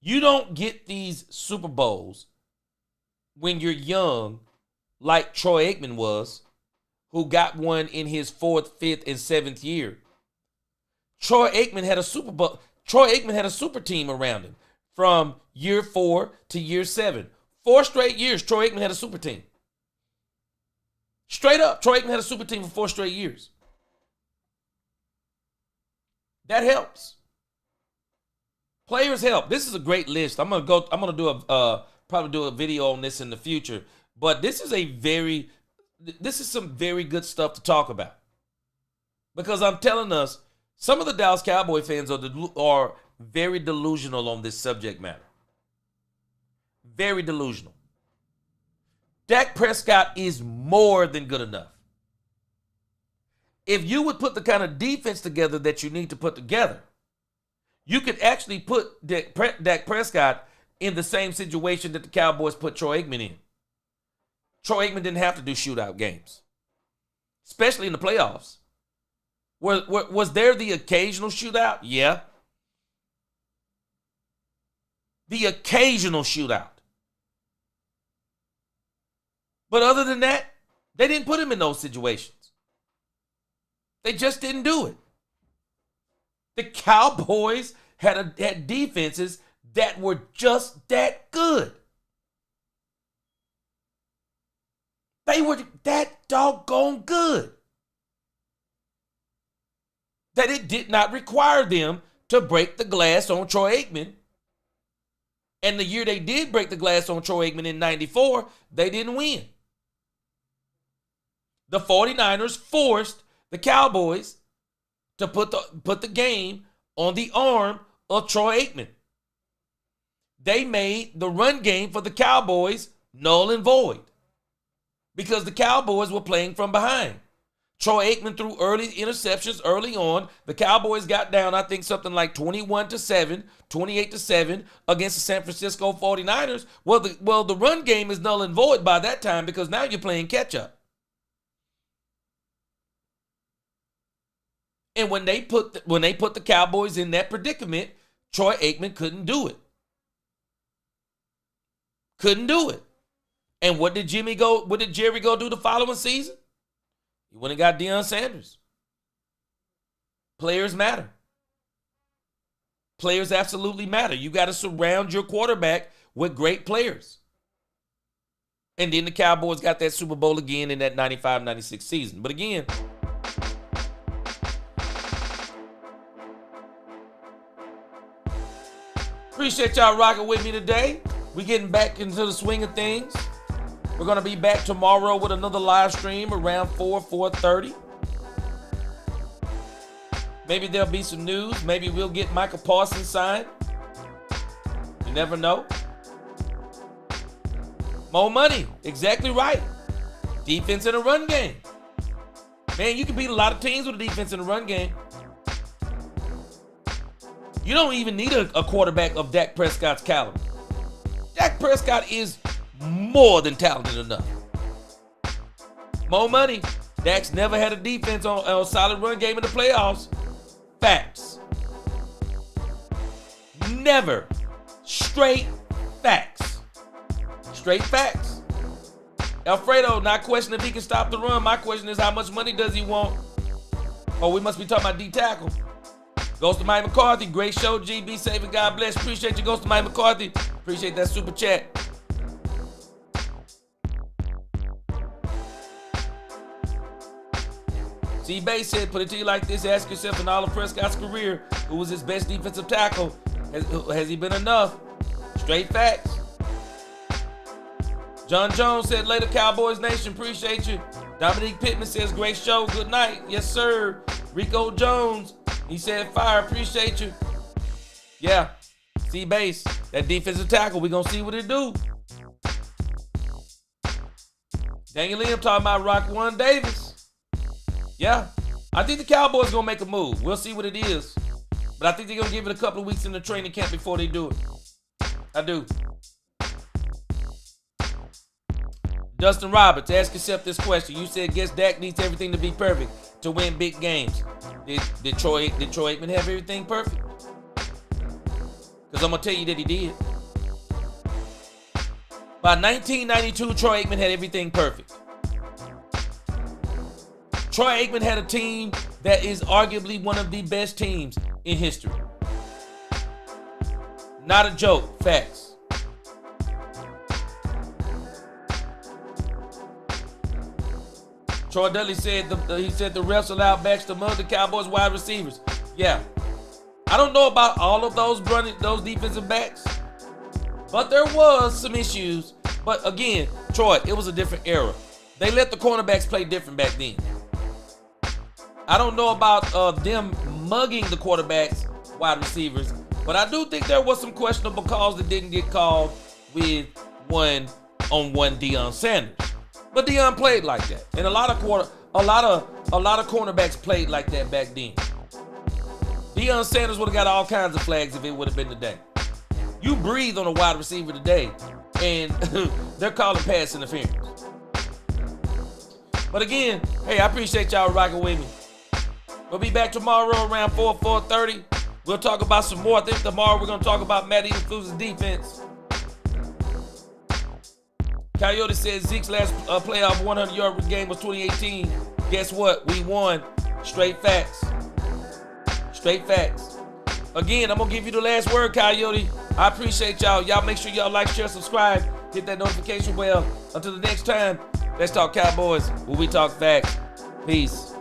You don't get these Super Bowls when you're young, like Troy Aikman was, who got one in his 4th, 5th, and 7th year. Troy Aikman had a Super Bowl. Troy Aikman had a super team around him from year 4 to year 7. 4 straight years, Troy Aikman had a super team. Straight up, Troy Aikman had a super team for 4 straight years. That helps. Players help. This is a great list. I'm gonna probably do a video on this in the future. But this is some very good stuff to talk about. Because I'm telling us, some of the Dallas Cowboy fans are very delusional on this subject matter. Very delusional. Dak Prescott is more than good enough. If you would put the kind of defense together that you need to put together, you could actually put Dak Prescott in the same situation that the Cowboys put Troy Aikman in. Troy Aikman didn't have to do shootout games, especially in the playoffs. Was there the occasional shootout? Yeah. The occasional shootout. But other than that, they didn't put him in those situations. They just didn't do it. The Cowboys had defenses that were just that good. They were that doggone good that it did not require them to break the glass on Troy Aikman. And the year they did break the glass on Troy Aikman in 94, they didn't win. The 49ers forced the Cowboys to put the game on the arm of Troy Aikman. They made the run game for the Cowboys null and void because the Cowboys were playing from behind. Troy Aikman threw early interceptions early on. The Cowboys got down, I think, something like 21-7, 28-7 against the San Francisco 49ers. Well, the run game is null and void by that time because now you're playing catch up. And when they put the Cowboys in that predicament, Troy Aikman couldn't do it. Couldn't do it. And what did Jerry go do the following season? He went and got Deion Sanders. Players matter. Players absolutely matter. You got to surround your quarterback with great players. And then the Cowboys got that Super Bowl again in that 95-96 season. But again, appreciate y'all rocking with me today. We getting back into the swing of things. We're going to be back tomorrow with another live stream around 4:30. Maybe there'll be some news. Maybe we'll get Michael Parsons signed. You never know. More money. Exactly right. Defense in a run game. Man, you can beat a lot of teams with a defense in a run game. You don't even need a quarterback of Dak Prescott's caliber. Dak Prescott is more than talented enough. More money. Dak's never had a defense on a solid run game in the playoffs. Facts. Never. Straight facts. Straight facts. Alfredo, not questioning if he can stop the run. My question is, how much money does he want? Oh, we must be talking about D-tackle. Goes to Mike McCarthy. Great show, G. Be safe and God bless. Appreciate you. Goes to Mike McCarthy. Appreciate that super chat. C. Bay said, put it to you like this. Ask yourself in all of Prescott's career, who was his best defensive tackle? Has he been enough? Straight facts. John Jones said, later Cowboys Nation. Appreciate you. Dominique Pittman says, great show. Good night. Yes, sir. Rico Jones. He said, fire. Appreciate you. Yeah. C-Base. That defensive tackle. We're going to see what it do. Daniel Liam talking about Raquan Davis. Yeah. I think the Cowboys going to make a move. We'll see what it is. But I think they're going to give it a couple of weeks in the training camp before they do it. I do. Dustin Roberts, ask yourself this question. You said, guess Dak needs everything to be perfect to win big games. Did Troy Aikman have everything perfect? Because I'm going to tell you that he did. By 1992, Troy Aikman had everything perfect. Troy Aikman had a team that is arguably one of the best teams in history. Not a joke. Facts. Troy Dudley said the refs allowed backs to mug the Cowboys wide receivers. Yeah. I don't know about all of those defensive backs, but there was some issues. But again, Troy, it was a different era. They let the cornerbacks play different back then. I don't know about them mugging the quarterbacks, wide receivers, but I do think there was some questionable calls that didn't get called with one-on-one Deion Sanders. But Deion played like that, and a lot of cornerbacks played like that back then. Deion Sanders would have got all kinds of flags if it would have been today. You breathe on a wide receiver today, and they're calling pass interference. But again, hey, I appreciate y'all rocking with me. We'll be back tomorrow around 4:30. We'll talk about some more. I think tomorrow we're going to talk about Matt Eberflus's defense. Coyote says Zeke's last playoff 100-yard game was 2018. Guess what? We won. Straight facts. Straight facts. Again, I'm going to give you the last word, Coyote. I appreciate y'all. Y'all make sure y'all like, share, subscribe. Hit that notification bell. Until the next time, let's talk Cowboys where we talk facts. Peace.